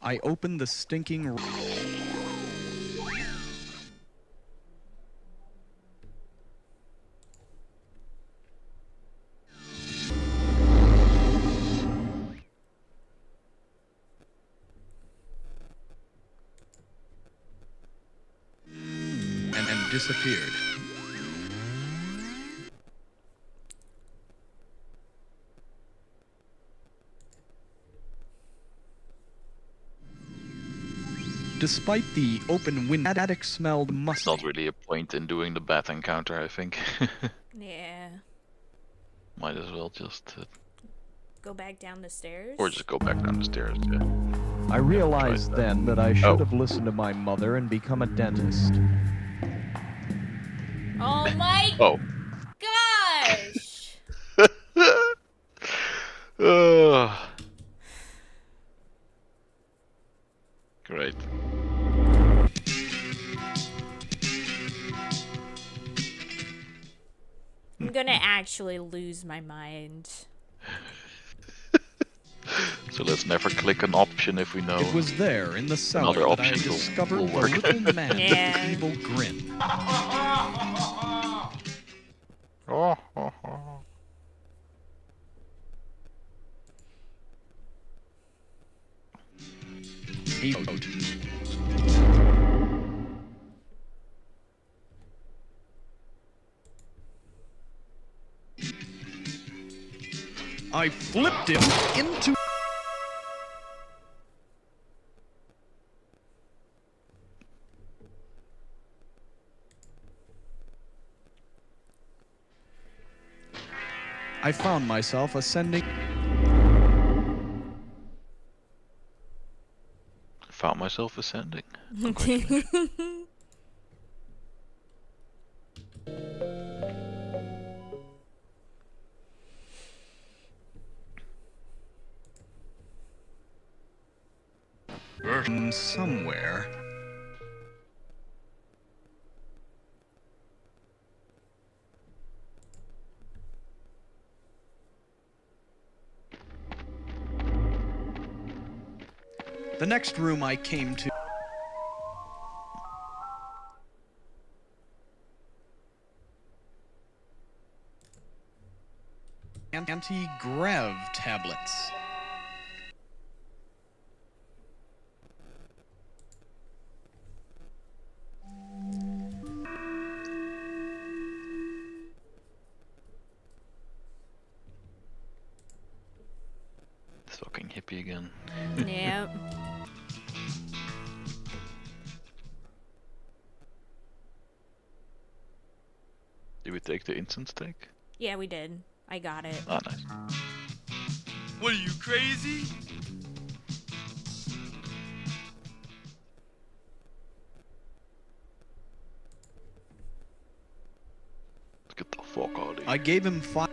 Speaker 3: I opened the stinking... and disappeared. Despite the open window, attic smelled musty.
Speaker 2: Not really a point in doing the bat encounter, I think.
Speaker 1: Yeah.
Speaker 2: Might as well just...
Speaker 1: Go back down the stairs?
Speaker 2: Or just go back down the stairs, yeah.
Speaker 11: I realized then that I should have listened to my mother and become a dentist.
Speaker 1: Oh my gosh!
Speaker 2: Great.
Speaker 1: I'm gonna actually lose my mind.
Speaker 2: So let's never click an option if we know
Speaker 3: It was there in the cellar
Speaker 2: another
Speaker 3: that I
Speaker 2: option
Speaker 3: discovered
Speaker 2: will
Speaker 3: the
Speaker 2: work.
Speaker 3: little man
Speaker 1: Yeah.
Speaker 3: with the evil grin. Emote. I flipped him into... I found myself ascending...
Speaker 2: Found myself ascending.
Speaker 3: somewhere. The next room I came to... Anti-grav tablets.
Speaker 2: Fucking hippie again.
Speaker 1: Yep.
Speaker 2: Did we take the instant steak?
Speaker 1: Yeah, we did. I got it.
Speaker 2: Ah, nice.
Speaker 10: What are you, crazy?
Speaker 2: Let's get the fuck out of here.
Speaker 3: I gave him 5...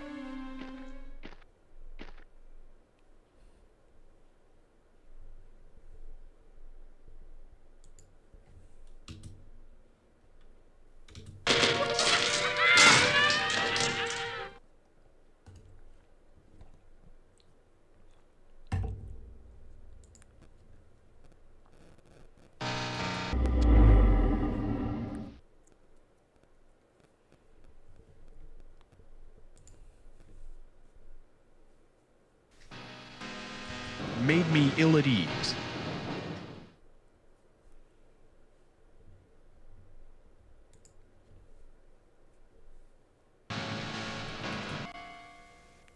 Speaker 3: made me ill at ease.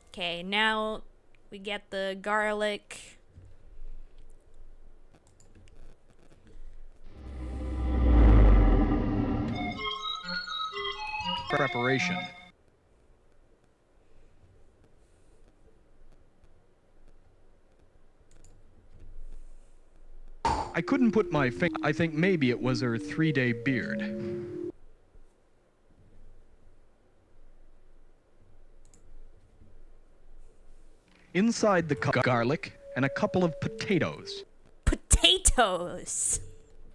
Speaker 1: Okay, now we get the garlic.
Speaker 3: Preparation. I couldn't put my finger. I think maybe it was her 3-day beard. Inside the cup, garlic and a couple of potatoes.
Speaker 1: Potatoes.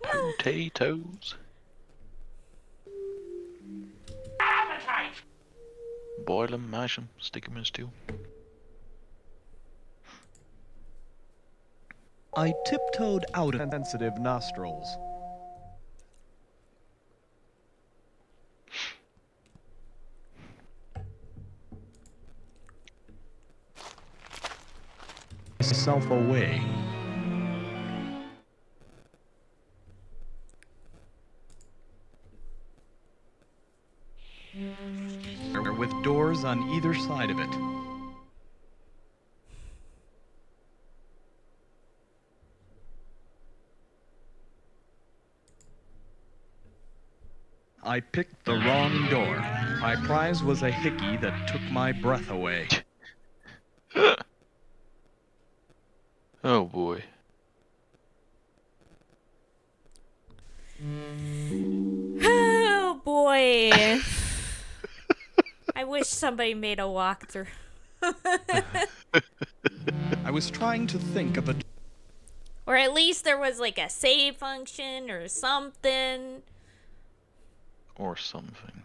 Speaker 2: Potatoes.
Speaker 9: Appetite.
Speaker 2: Boil them, mash them, stick them in stew.
Speaker 11: I tiptoed out of sensitive nostrils. Self away. With doors on either side of it. I picked the wrong door. My prize was a hickey that took my breath away.
Speaker 2: Oh boy.
Speaker 1: Oh boy. I wish somebody made a walkthrough.
Speaker 3: I was trying to think of a...
Speaker 1: Or at least there was like a save function or something.
Speaker 2: Or something.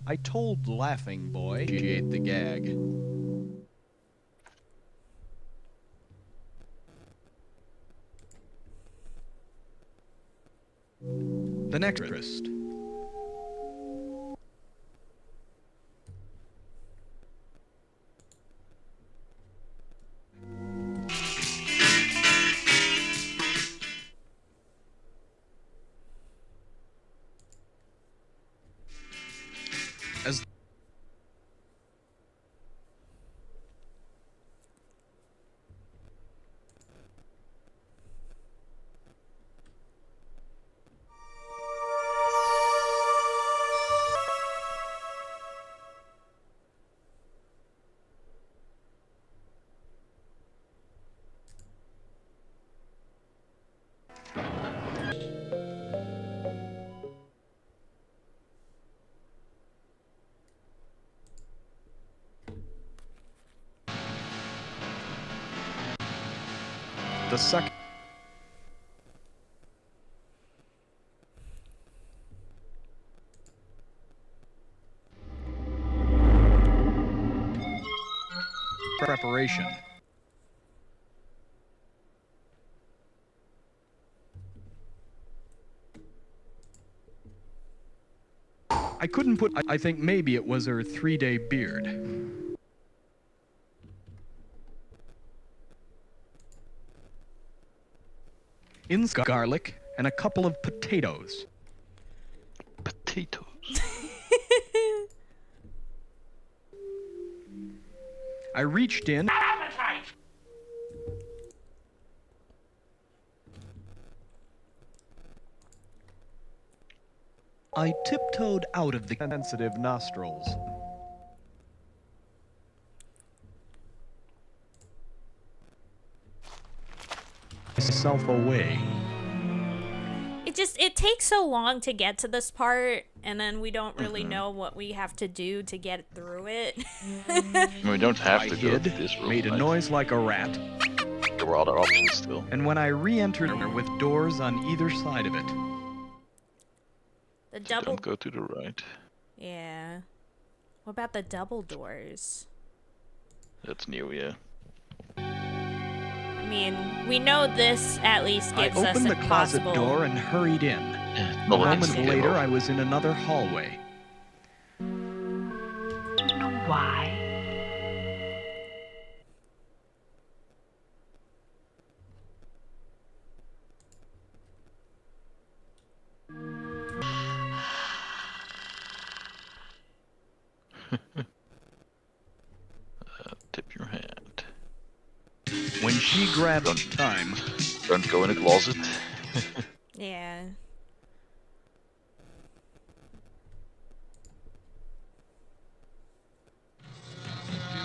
Speaker 11: I told Laughing Boy she ate the gag.
Speaker 3: The next interest. As the second... preparation. I couldn't put... I think maybe it was her 3-day beard. In garlic and a couple of potatoes.
Speaker 2: Potatoes.
Speaker 3: I reached in...
Speaker 9: Appetite.
Speaker 11: I tiptoed out of the sensitive nostrils. Self away.
Speaker 1: It takes so long to get to this part, and then we don't really know what we have to do to get through it.
Speaker 2: We don't have
Speaker 3: I
Speaker 2: to go
Speaker 3: hid,
Speaker 2: to this room.
Speaker 3: made a noise like a rat.
Speaker 2: There were other options still.
Speaker 3: And when I re-entered with doors on either side of it.
Speaker 1: The double...
Speaker 2: Don't go to the right.
Speaker 1: Yeah. What about the double doors?
Speaker 2: That's new, yeah.
Speaker 1: I mean, we know this at least gives
Speaker 3: I
Speaker 1: us
Speaker 3: opened
Speaker 1: a
Speaker 3: the closet
Speaker 1: possible...
Speaker 3: door and hurried in.
Speaker 2: Yeah,
Speaker 3: A moment later, I was in another hallway.
Speaker 14: Do you know why?
Speaker 2: Tip your hand.
Speaker 3: When she grabbed time.
Speaker 2: Don't go in a closet.
Speaker 1: Yeah.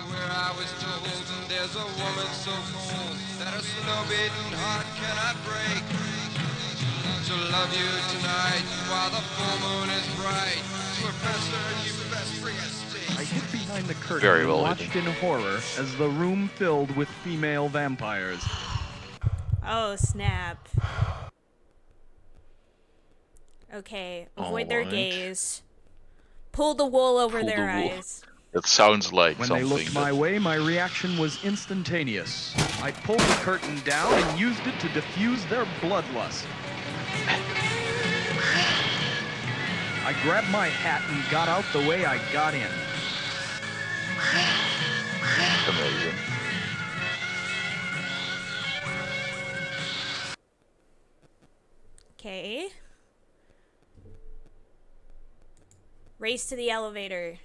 Speaker 15: Where I was told, and there's a woman so cold that her
Speaker 10: slow-beating heart cannot break. To love you tonight while the full moon is bright. Professor, you best bring a steak.
Speaker 3: I hid behind the curtain
Speaker 2: Very well
Speaker 3: and watched in horror as the room filled with female vampires.
Speaker 1: Oh, snap. Okay, avoid their
Speaker 2: Alright.
Speaker 1: gaze. Pull the wool over
Speaker 2: Pull
Speaker 1: their
Speaker 2: the wool.
Speaker 1: eyes.
Speaker 2: That sounds like
Speaker 3: When
Speaker 2: something
Speaker 3: they looked my
Speaker 2: that-
Speaker 3: way, my reaction was instantaneous. I pulled the curtain down and used it to diffuse their bloodlust. I grabbed my hat and got out the way I got in.
Speaker 2: Amazing.
Speaker 1: Okay. Race to the elevator.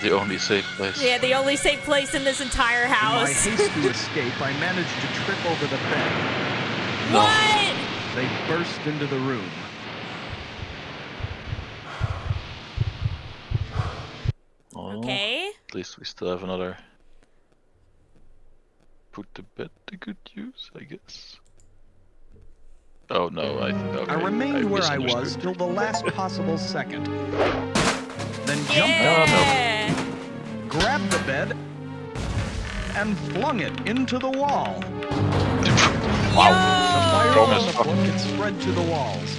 Speaker 2: The only safe place.
Speaker 1: Yeah, the only safe place in this entire house.
Speaker 3: In my haste to escape, I managed to trip over the bed.
Speaker 1: What?
Speaker 3: They burst into the room.
Speaker 2: Oh,
Speaker 1: Okay.
Speaker 2: At least we still have another. Put the bed to good use, I guess. Oh no, okay,
Speaker 3: I remained where I was
Speaker 2: misunderstood.
Speaker 3: till the last possible second. Then jumped
Speaker 1: Yeah.
Speaker 3: up, grabbed the bed, and flung it into the wall.
Speaker 2: Wow.
Speaker 3: The fire
Speaker 2: Strong
Speaker 3: on
Speaker 2: as
Speaker 3: the
Speaker 2: fuck.
Speaker 3: book had spread to the walls.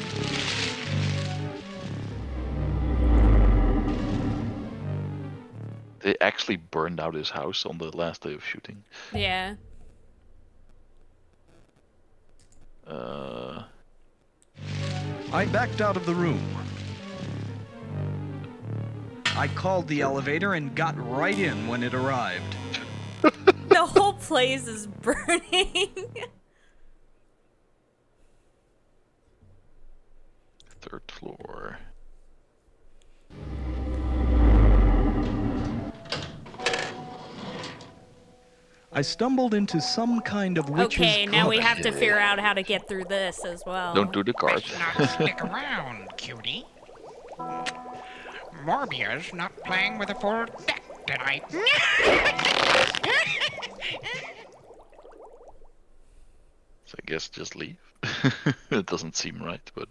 Speaker 2: They actually burned out his house on the last day of shooting.
Speaker 1: Yeah.
Speaker 3: I backed out of the room. I called the elevator and got right in when it arrived.
Speaker 1: The whole place is burning.
Speaker 2: Third floor.
Speaker 3: I stumbled into some kind of witch's
Speaker 1: Okay, now we
Speaker 3: cottage.
Speaker 1: have to figure out how to get through this as well.
Speaker 2: Don't do the card.
Speaker 9: Not stick around, cutie. Morbia's not playing with a full deck tonight.
Speaker 2: So I guess just leave. It doesn't seem right, but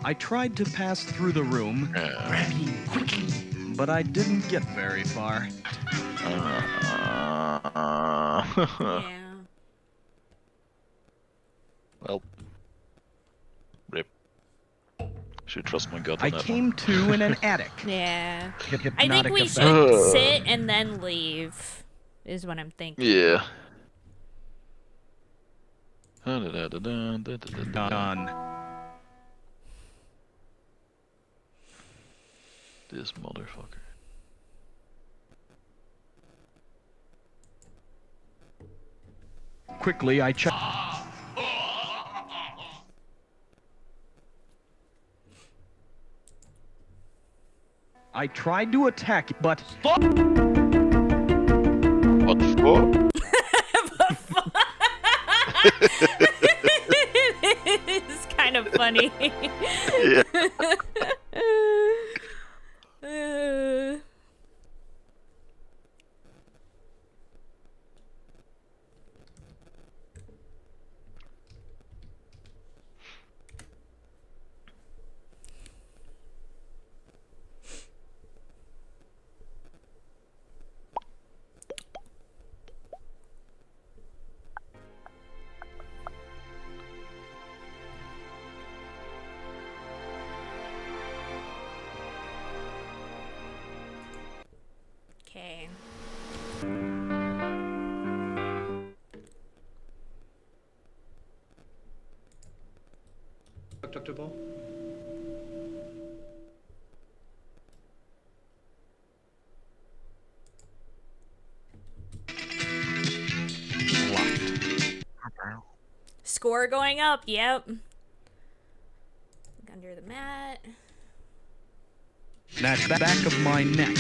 Speaker 3: I tried to pass through the room, but I didn't get very far.
Speaker 1: Yeah.
Speaker 2: Well, rip. Should trust my gut on
Speaker 3: I
Speaker 2: that
Speaker 3: came to in an attic.
Speaker 1: Yeah. I
Speaker 3: Hypnotic
Speaker 1: think we
Speaker 3: effect.
Speaker 1: should sit and then leave, is what I'm thinking.
Speaker 2: Yeah.
Speaker 3: Done.
Speaker 2: This motherfucker.
Speaker 3: Quickly, I checked. I tried to attack, but
Speaker 2: What for?
Speaker 1: It's kind of funny.
Speaker 2: Yeah.
Speaker 1: Okay.
Speaker 5: Deductible?
Speaker 1: Score going up, yep. Under the mat.
Speaker 3: that back of my neck.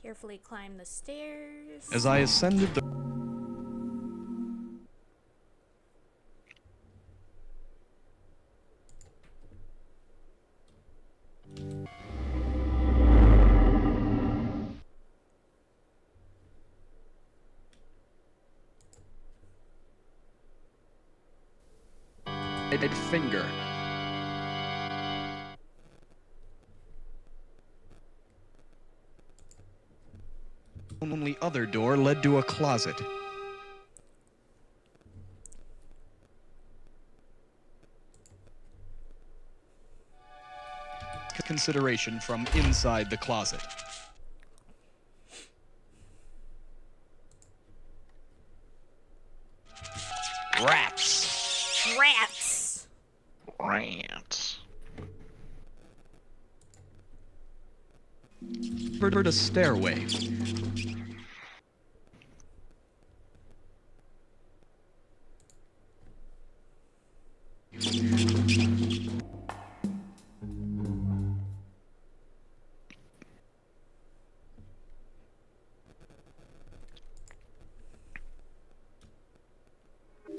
Speaker 1: Carefully climb the stairs.
Speaker 3: As I ascended the finger. Only other door led to a closet. Consideration from inside the closet. Rats.
Speaker 1: Rats.
Speaker 2: Rats.
Speaker 3: Heard a stairway.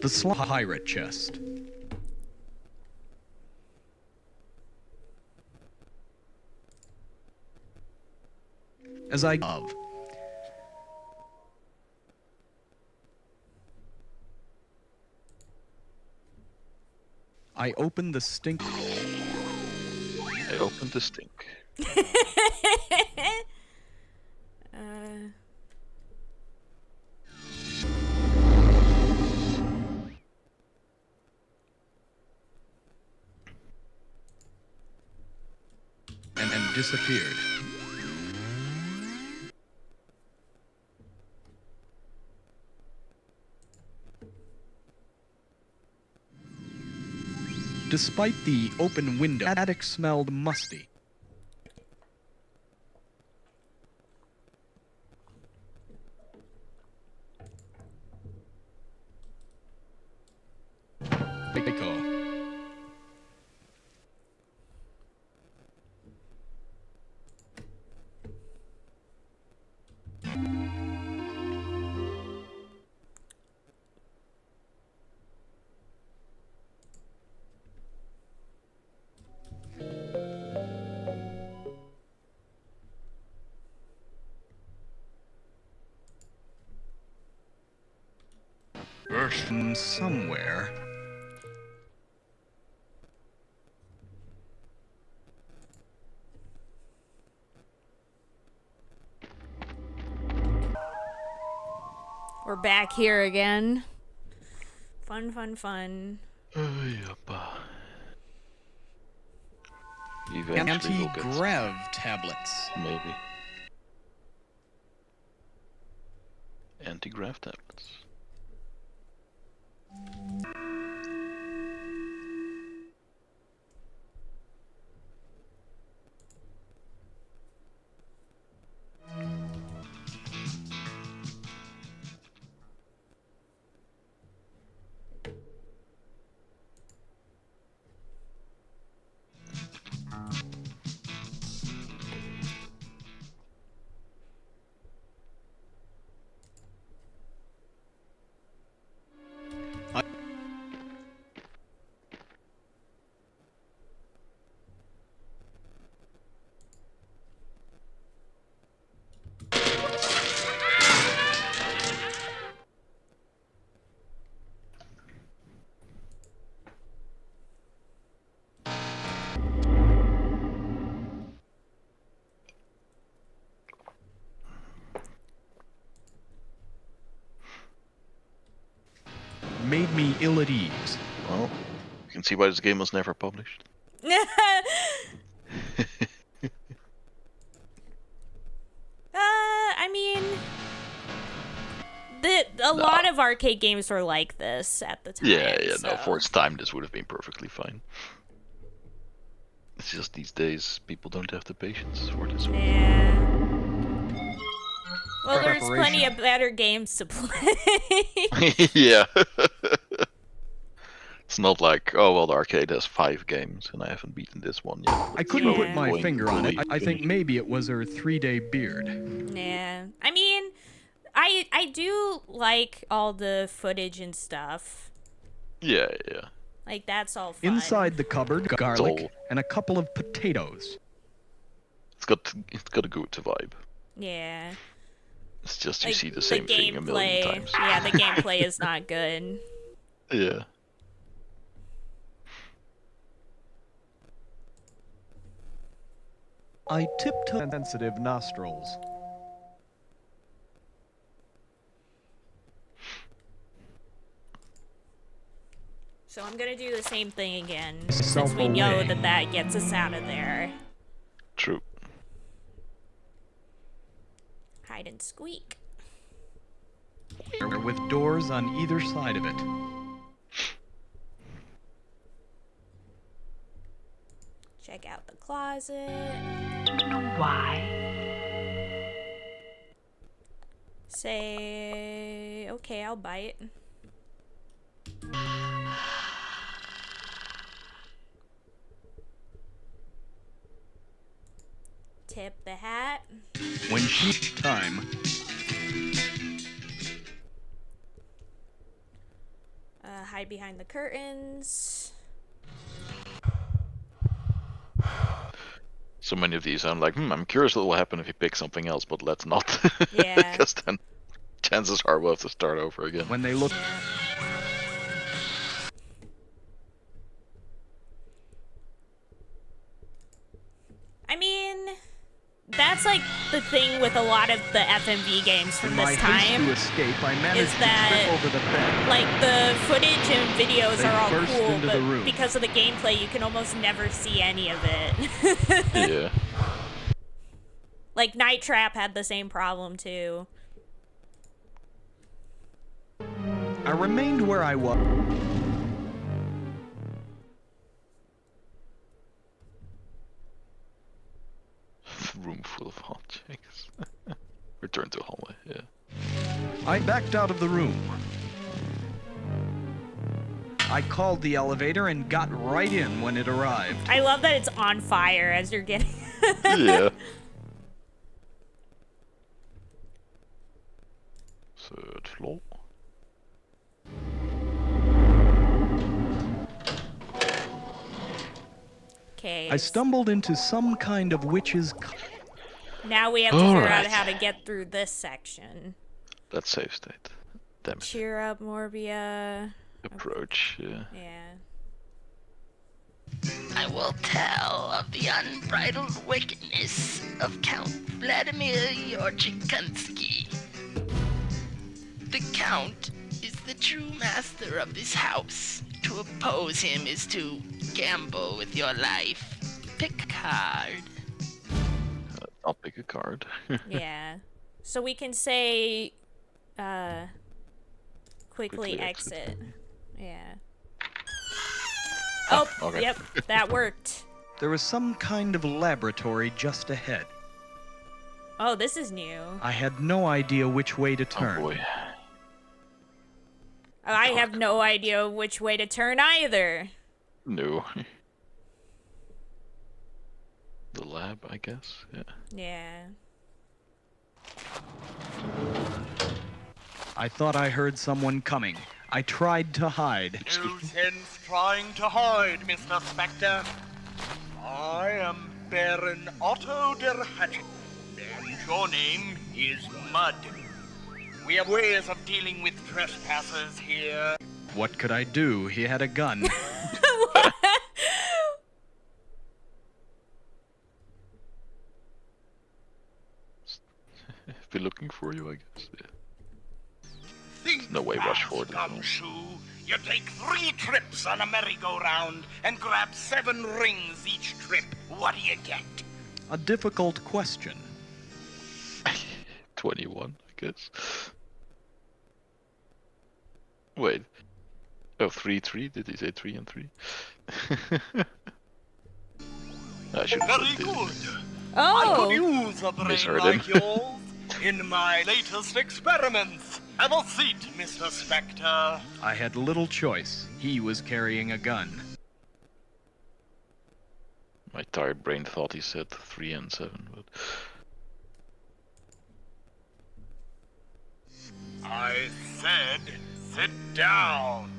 Speaker 3: The pirate chest. As I of. I opened the stink.
Speaker 2: I opened the stink.
Speaker 3: And disappeared. Despite the open window, the attic smelled musty. From somewhere.
Speaker 1: We're back here again. Fun, fun, fun.
Speaker 3: Anti-grav tablets.
Speaker 2: Maybe. Anti-grav tablets.
Speaker 3: Made me ill at ease.
Speaker 2: Well, you can see why this game was never published.
Speaker 1: I mean, a lot of arcade games were like this at the time.
Speaker 2: Yeah,
Speaker 1: so.
Speaker 2: no, for its time this would have been perfectly fine. It's just these days people don't have the patience for this.
Speaker 1: Yeah. Well, there's plenty of better games to play.
Speaker 2: Yeah. It's not like, oh well, the arcade has 5 games and I haven't beaten this one yet.
Speaker 3: I couldn't put my finger on it. I think maybe it was her 3-day beard.
Speaker 1: Yeah. I mean, I do like all the footage and stuff.
Speaker 2: Yeah.
Speaker 1: Like, that's all fun.
Speaker 3: Inside the cupboard, garlic and a couple of potatoes.
Speaker 2: It's got a good vibe.
Speaker 1: Yeah.
Speaker 2: It's just you
Speaker 1: like,
Speaker 2: see the same thing a million times.
Speaker 1: Yeah, the gameplay is not good.
Speaker 2: Yeah.
Speaker 3: I tiptoe sensitive nostrils.
Speaker 1: So I'm gonna do the same thing again, since
Speaker 3: Self
Speaker 1: we know
Speaker 3: away.
Speaker 1: that gets us out of there.
Speaker 2: True.
Speaker 1: Hide and squeak.
Speaker 3: With doors on either side of it.
Speaker 1: Check out the closet.
Speaker 14: Why?
Speaker 1: Say, okay, I'll bite. Tip the hat.
Speaker 3: When she time.
Speaker 1: Hide behind the curtains.
Speaker 2: So many of these, I'm like, I'm curious what will happen if you pick something else, but let's not.
Speaker 1: Yeah.
Speaker 2: Because then chances are we'll have to start over again.
Speaker 3: When they look.
Speaker 1: I mean, that's like the thing with a lot of the FMV games from this time.
Speaker 3: To escape, I managed
Speaker 1: is that
Speaker 3: to trip over the bed.
Speaker 1: like the footage and videos
Speaker 3: They
Speaker 1: are all
Speaker 3: burst
Speaker 1: cool,
Speaker 3: into the
Speaker 1: but
Speaker 3: room.
Speaker 1: because of the gameplay, you can almost never see any of it.
Speaker 2: Yeah.
Speaker 1: Like Night Trap had the same problem too.
Speaker 3: I remained where I was.
Speaker 2: Room full of hot chicks. Return to hallway, yeah.
Speaker 3: I backed out of the room. I called the elevator and got right in when it arrived.
Speaker 1: I love that it's on fire as you're getting.
Speaker 2: Yeah. Third floor.
Speaker 1: Okay.
Speaker 3: I stumbled into some kind of witch's.
Speaker 1: Now we have to figure out how to get through this section.
Speaker 2: That's save state. Damn it.
Speaker 1: Cheer up, Morbia.
Speaker 2: Approach, yeah.
Speaker 1: Yeah.
Speaker 13: I will tell of the unbridled wickedness of Count Vladimir Yorchikunsky. The Count is the true master of this house. To oppose him is to gamble with your life. Pick a card.
Speaker 2: I'll pick a card.
Speaker 1: Yeah. So we can say, quickly exit. Yeah. Oh,
Speaker 3: okay.
Speaker 1: Yep, that worked.
Speaker 3: There was some kind of laboratory just ahead.
Speaker 1: Oh, this is new.
Speaker 3: I had no idea which way to turn.
Speaker 2: Oh boy.
Speaker 1: I have no idea which way to turn either.
Speaker 2: No. The lab, I guess, yeah.
Speaker 1: Yeah.
Speaker 3: I thought I heard someone coming. I tried to hide.
Speaker 10: No sense trying to hide, Mr. Spectre. I am Baron Otto der Hatchet, and your name is Mud. We have ways of dealing with trespassers here.
Speaker 3: What could I do? He had a gun.
Speaker 2: Be looking for you, I guess, yeah.
Speaker 10: Think
Speaker 2: No way rush forward.
Speaker 10: Gumshoe. You take 3 trips on a merry-go-round and grab 7 rings each trip. What do you get?
Speaker 3: A difficult question.
Speaker 2: 21, I guess. Wait. Oh, 3-3? Did he say 3 and 3? I should have
Speaker 10: Very good.
Speaker 1: Oh!
Speaker 10: I could use a brain
Speaker 2: Misheard
Speaker 10: like
Speaker 2: him.
Speaker 10: yours in my latest experiments. Have a seat, Mr. Spectre.
Speaker 3: I had little choice. He was carrying a gun.
Speaker 2: My tired brain thought he said 3 and 7, but...
Speaker 10: I said, sit down.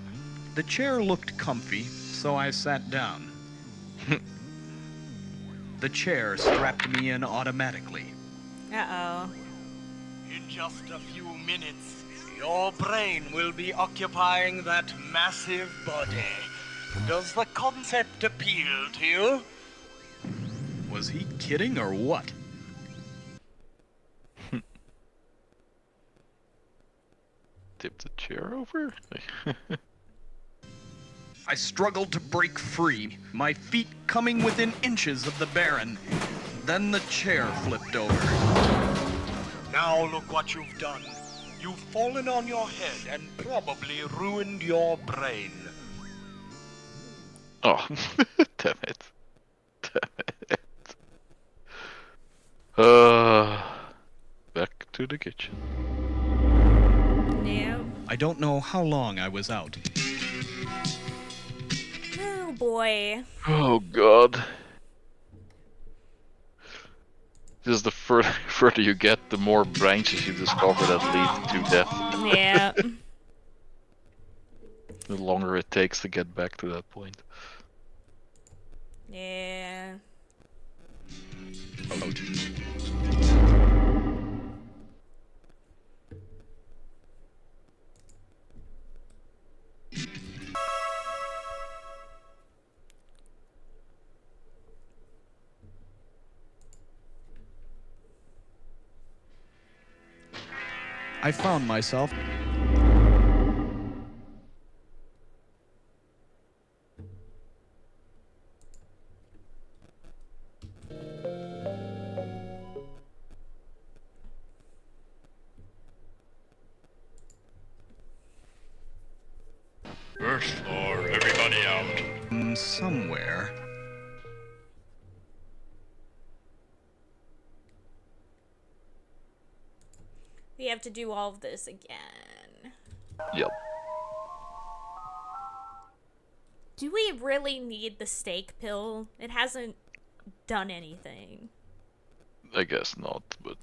Speaker 3: The chair looked comfy, so I sat down. The chair strapped me in automatically.
Speaker 1: Uh-oh.
Speaker 10: In just a few minutes, your brain will be occupying that massive body. Does the concept appeal to you?
Speaker 3: Was he kidding or what?
Speaker 2: Tip the chair over?
Speaker 3: I struggled to break free, my feet coming within inches of the Baron. Then the chair flipped over.
Speaker 15: Now look what you've done. You've fallen on your head and probably ruined your brain.
Speaker 2: Oh, damn it. Damn it. Back to the kitchen.
Speaker 1: No.
Speaker 3: I don't know how long I was out.
Speaker 1: Oh boy.
Speaker 2: Oh god. This is the further you get, the more branches you discover that lead to death.
Speaker 1: Yeah.
Speaker 2: The longer it takes to get back to that point.
Speaker 1: Yeah.
Speaker 3: I found myself
Speaker 7: First floor, everybody out.
Speaker 3: Somewhere.
Speaker 1: We have to do all of this again.
Speaker 2: Yep.
Speaker 1: Do we really need the steak pill? It hasn't done anything.
Speaker 2: I guess not, but...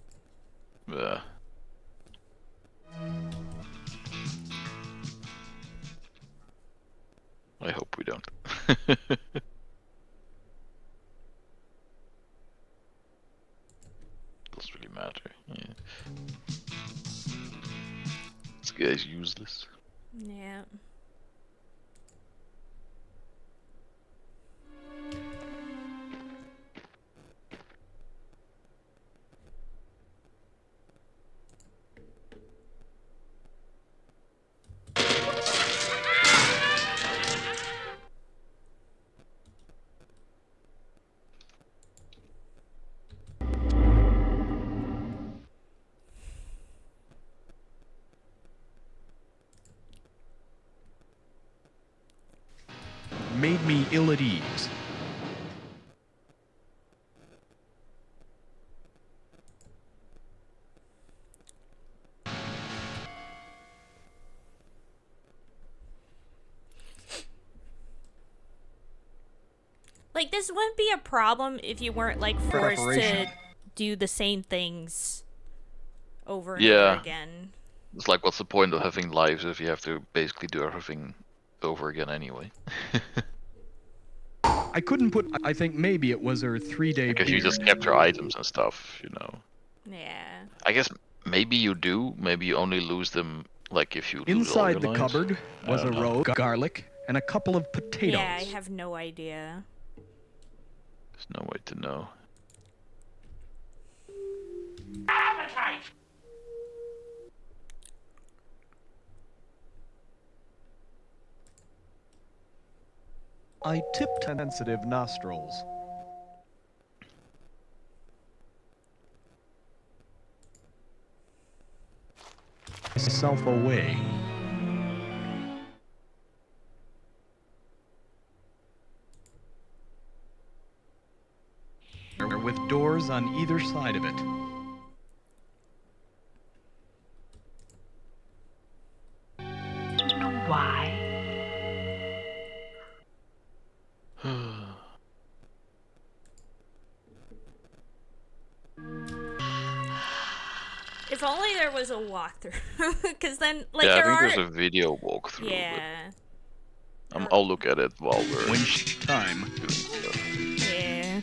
Speaker 2: I hope we don't. Doesn't really matter. Yeah. This guy's useless.
Speaker 1: Yeah.
Speaker 3: Made me ill at ease.
Speaker 1: Like, this wouldn't be a problem if you weren't, like, forced to
Speaker 3: Preparation.
Speaker 1: do the same things over and
Speaker 2: Yeah.
Speaker 1: over again.
Speaker 2: It's like, what's the point of having lives if you have to basically do everything over again anyway?
Speaker 3: I couldn't put. I think maybe it was her 3-day
Speaker 2: Because you just capture items and stuff, you know.
Speaker 1: Yeah.
Speaker 2: I guess maybe you do. Maybe you only lose them, like, if you lose all
Speaker 3: Inside
Speaker 2: your
Speaker 3: the
Speaker 2: lives.
Speaker 3: cupboard
Speaker 2: I
Speaker 3: was a
Speaker 2: don't know.
Speaker 3: row of garlic and a couple of potatoes.
Speaker 1: Yeah, I have no idea.
Speaker 2: There's no way to know.
Speaker 9: Appetite!
Speaker 16: I tipped sensitive nostrils.
Speaker 3: Myself away. With doors on either side of it.
Speaker 14: Do you know why?
Speaker 1: If only there was a walkthrough, because then, like,
Speaker 2: yeah, I
Speaker 1: there
Speaker 2: think
Speaker 1: are.
Speaker 2: there's a video walkthrough.
Speaker 1: Yeah.
Speaker 2: But I'll look at it while we're
Speaker 3: Winch time.
Speaker 2: doing stuff.
Speaker 1: Yeah.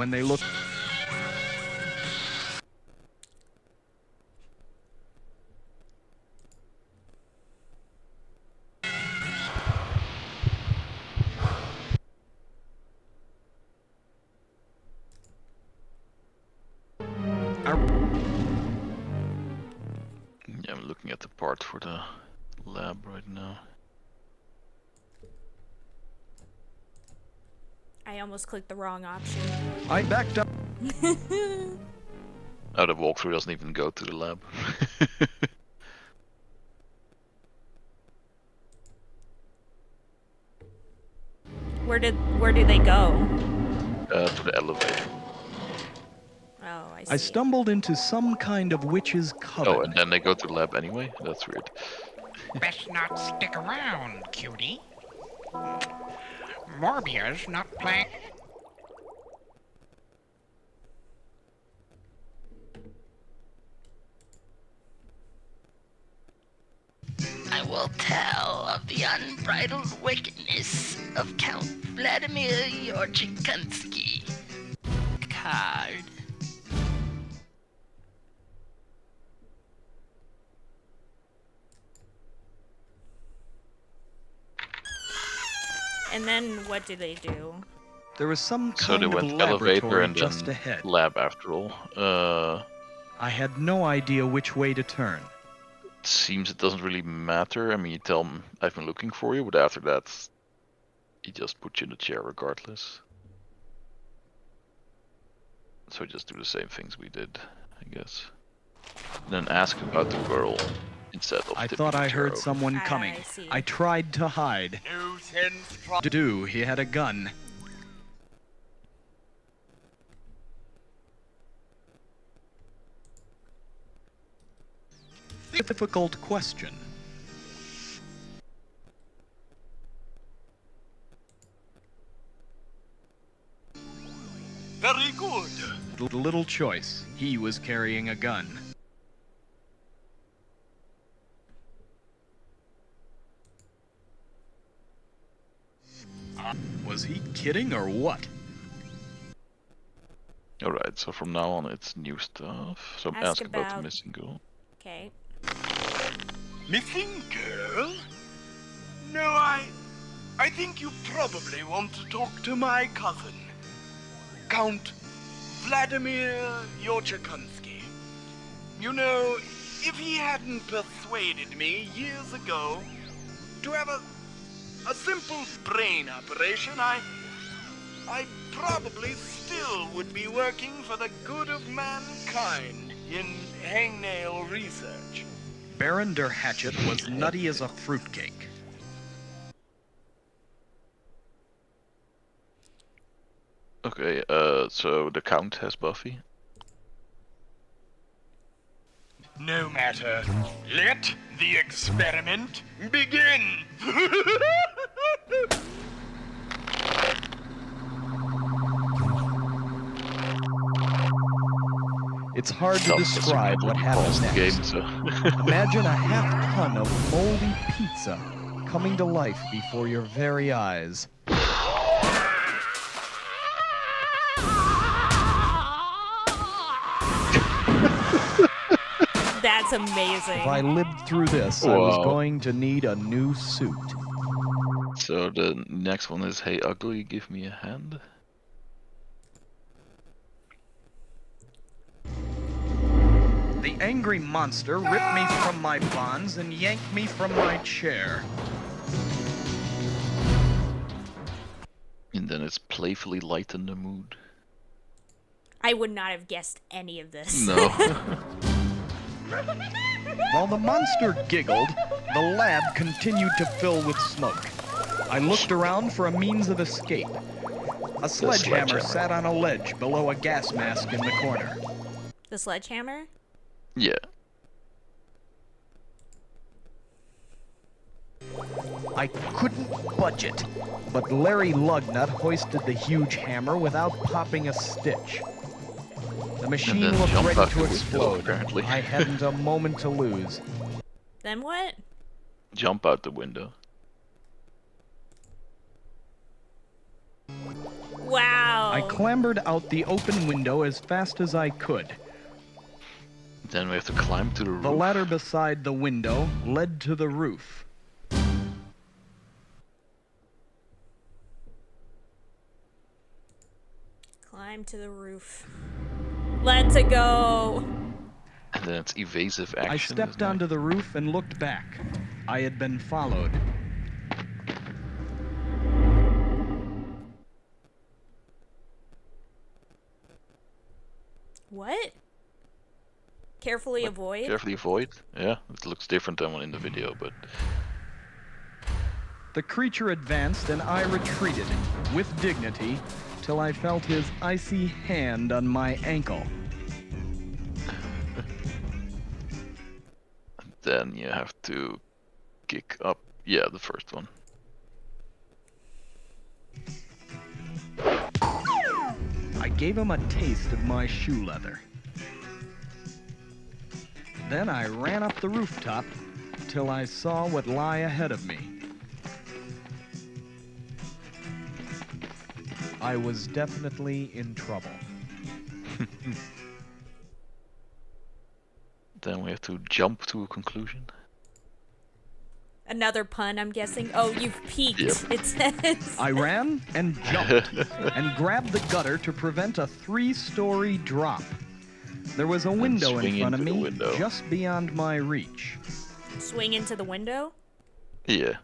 Speaker 3: when they look...
Speaker 2: Yeah, I'm looking at the part for the lab right now.
Speaker 1: I almost clicked the wrong option.
Speaker 3: I backed up.
Speaker 2: Oh, the walkthrough doesn't even go to the lab.
Speaker 1: Where do they go?
Speaker 2: To the elevator.
Speaker 1: Oh, I see.
Speaker 3: I stumbled into some kind of witch's coven.
Speaker 2: Oh, and then they go to the lab anyway? That's weird.
Speaker 9: Best not stick around, cutie. Morbia's not playing.
Speaker 13: I will tell of the unbridled wickedness of Count Vladimir Yorchikunsky. Card.
Speaker 1: And then what do they do?
Speaker 3: There was some
Speaker 2: So they
Speaker 3: kind
Speaker 2: went
Speaker 3: of
Speaker 2: to elevator
Speaker 3: laboratory
Speaker 2: and
Speaker 3: just
Speaker 2: then
Speaker 3: ahead.
Speaker 2: lab after all.
Speaker 3: I had no idea which way to turn.
Speaker 2: Seems it doesn't really matter. I mean, you tell him I've been looking for you, but after that, he just puts you in the chair regardless. So just do the same things we did, I guess. And then ask about the girl instead of
Speaker 3: I
Speaker 2: tipping
Speaker 3: thought
Speaker 2: the
Speaker 3: I
Speaker 2: chair
Speaker 3: heard
Speaker 2: over.
Speaker 3: someone coming.
Speaker 1: see.
Speaker 3: I tried to hide.
Speaker 15: No sense trying.
Speaker 3: He had a gun. Difficult question.
Speaker 15: Very good.
Speaker 3: Little choice. He was carrying a gun. Was he kidding or what?
Speaker 2: Alright, so from now on it's new stuff. So
Speaker 1: Ask
Speaker 2: ask about the
Speaker 1: about-
Speaker 2: missing girl.
Speaker 1: Okay.
Speaker 15: Missing girl? No, I think you probably want to talk to my cousin, Count Vladimir Yorchikunsky. You know, if he hadn't persuaded me years ago to have a simple brain operation, I probably still would be working for the good of mankind in hangnail research.
Speaker 3: Baron der Hatchet was nutty as a fruitcake.
Speaker 2: Okay, so the Count has Buffy.
Speaker 15: No matter. Let the experiment begin!
Speaker 3: It's hard to
Speaker 2: Tough
Speaker 3: describe what happens
Speaker 2: the
Speaker 3: next.
Speaker 2: game, so.
Speaker 3: Imagine a half-ton of moldy pizza coming to life before your very eyes.
Speaker 1: That's amazing.
Speaker 3: If I lived through this, I was
Speaker 2: Wow.
Speaker 3: going to need a new suit.
Speaker 2: So the next one is, hey ugly, give me a hand.
Speaker 3: The angry monster ripped me from my bonds and yanked me from my chair.
Speaker 2: And then it's playfully lighten the mood.
Speaker 1: I would not have guessed any of this.
Speaker 2: No.
Speaker 3: While the monster giggled, the lab continued to fill with smoke. I looked around for a means of escape. A sledgehammer sat on a ledge below a gas mask in the corner.
Speaker 1: The sledgehammer?
Speaker 2: Yeah.
Speaker 3: I couldn't budge it, but Larry Lugnut hoisted the huge hammer without popping a stitch. The machine
Speaker 2: then
Speaker 3: looked
Speaker 2: jumped
Speaker 3: ready
Speaker 2: out
Speaker 3: to
Speaker 2: the window,
Speaker 3: explode.
Speaker 2: apparently.
Speaker 3: I hadn't a moment to lose.
Speaker 1: Then what?
Speaker 2: Jump out the window.
Speaker 1: Wow.
Speaker 3: I clambered out the open window as fast as I could.
Speaker 2: Then we have to climb to the roof.
Speaker 3: The ladder beside the window led to the roof.
Speaker 1: Climb to the roof. Let's go.
Speaker 2: And then it's evasive action.
Speaker 3: I stepped onto the roof and looked back. I had been followed.
Speaker 1: What? Carefully avoid?
Speaker 2: Carefully avoid? Yeah, it looks different than one in the video, but...
Speaker 3: The creature advanced and I retreated, with dignity, till I felt his icy hand on my ankle.
Speaker 2: Then you have to kick up. Yeah, the first one.
Speaker 3: I gave him a taste of my shoe leather. Then I ran up the rooftop till I saw what lay ahead of me. I was definitely in trouble.
Speaker 2: Then we have to jump to a conclusion.
Speaker 1: Another pun, I'm guessing. Oh, you've peaked,
Speaker 2: Yep.
Speaker 1: it says.
Speaker 3: I ran and jumped and grabbed the gutter to prevent a 3-story drop. There was a window in
Speaker 2: swing
Speaker 3: front of
Speaker 2: into the
Speaker 3: me,
Speaker 2: window.
Speaker 3: just beyond my reach.
Speaker 1: Swing into the window?
Speaker 2: Yeah.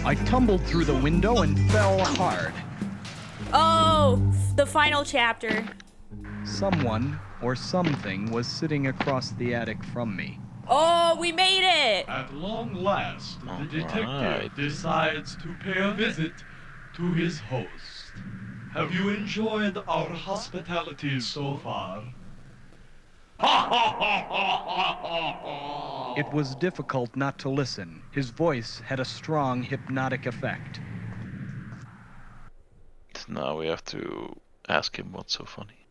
Speaker 3: I tumbled through the window and fell hard.
Speaker 1: Oh, the final chapter.
Speaker 3: Someone or something was sitting across the attic from me.
Speaker 1: Oh, we made it!
Speaker 7: At long last, the detective
Speaker 2: Alright.
Speaker 7: decides to pay a visit to his host. Have you enjoyed our hospitality so far?
Speaker 3: It was difficult not to listen. His voice had a strong hypnotic effect.
Speaker 2: So now we have to ask him what's so funny.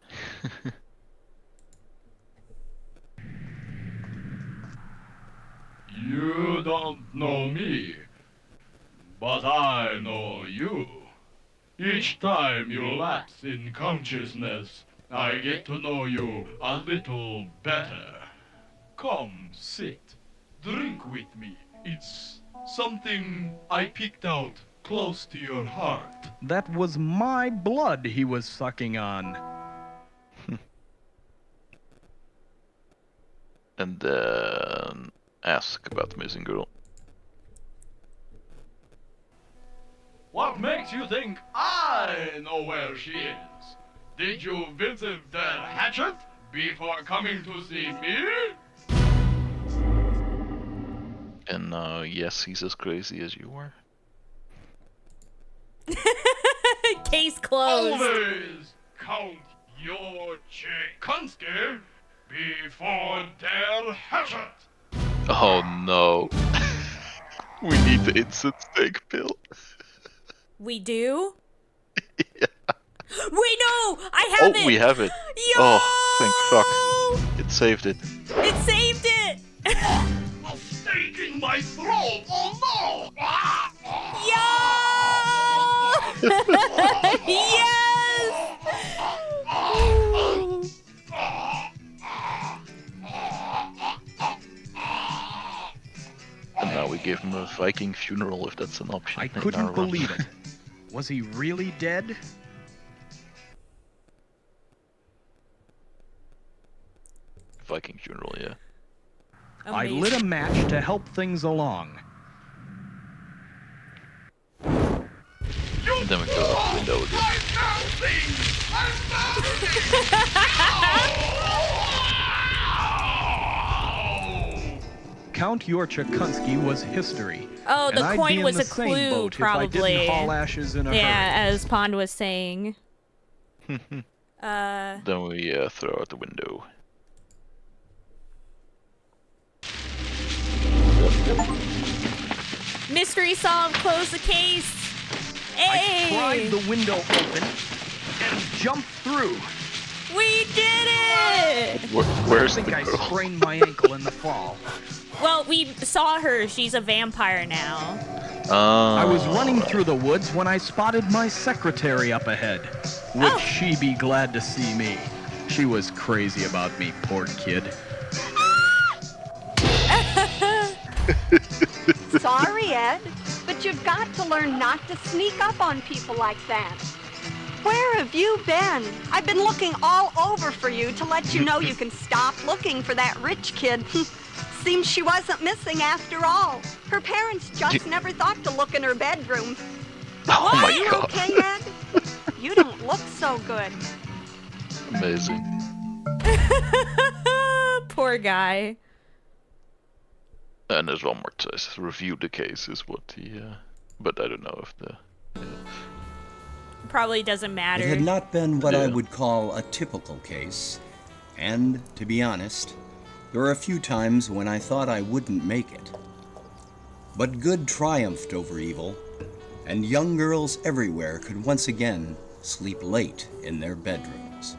Speaker 7: You don't know me, but I know you. Each time you lapse in consciousness, I get to know you a little better. Come, sit. Drink with me. It's something I picked out close to your heart.
Speaker 3: That was my blood he was sucking on.
Speaker 2: And then ask about the missing girl.
Speaker 7: What makes you think I know where she is? Did you visit the hatchet before coming to see me?
Speaker 2: And now, yes, he's as crazy as you are.
Speaker 1: Case closed.
Speaker 7: Always count your chickensky before their hatchet.
Speaker 2: Oh no. We need the instant steak pill.
Speaker 1: We do? Yeah. Wait, no! I have it!
Speaker 2: Oh, we have it.
Speaker 1: Yo!
Speaker 2: Oh, thank fuck. It saved it.
Speaker 1: It saved it!
Speaker 7: A steak in my throat! Oh no!
Speaker 1: Yes!
Speaker 2: And now we give him a Viking funeral if that's an option.
Speaker 3: I
Speaker 2: in our
Speaker 3: couldn't
Speaker 2: run.
Speaker 3: believe it. Was he really dead?
Speaker 2: Viking funeral, yeah.
Speaker 3: I lit a match to help things along.
Speaker 2: And then we go out the window again.
Speaker 3: Count Yorchakunsky was history.
Speaker 1: Oh,
Speaker 3: and
Speaker 1: the
Speaker 3: I'd
Speaker 1: coin
Speaker 3: be in
Speaker 1: was
Speaker 3: the
Speaker 1: a
Speaker 3: same
Speaker 1: clue,
Speaker 3: boat
Speaker 1: probably.
Speaker 3: If I didn't haul ashes in a
Speaker 1: yeah, as Pond was saying.
Speaker 2: Then we throw out the window.
Speaker 1: Mystery solved, close the case. Hey!
Speaker 3: I pried the window open and jumped through.
Speaker 1: We did it!
Speaker 2: Where's
Speaker 11: I think
Speaker 2: the
Speaker 11: I
Speaker 2: girl?
Speaker 11: sprained my ankle in the fall.
Speaker 1: Well, we saw her. She's a vampire now.
Speaker 11: I was running through the woods when I spotted my secretary up ahead. Would she be glad to see me? She was crazy about me, poor kid.
Speaker 4: Sorry, Ed, but you've got to learn not to sneak up on people like that. Where have you been? I've been looking all over for you to let you know you can stop looking for that rich kid. Seems she wasn't missing after all. Her parents just never thought to look in her bedroom.
Speaker 2: Oh my
Speaker 4: Are you
Speaker 2: God.
Speaker 4: okay, Ed? You don't look so good.
Speaker 2: Amazing.
Speaker 1: Poor guy.
Speaker 2: And there's one more choice. Review the case is what he. But I don't know if the.
Speaker 1: Probably doesn't matter.
Speaker 17: It had not been what I
Speaker 2: Yeah.
Speaker 17: would call a typical case, and, to be honest, there were a few times when I thought I wouldn't make it. But good triumphed over evil, and young girls everywhere could once again sleep late in their bedrooms.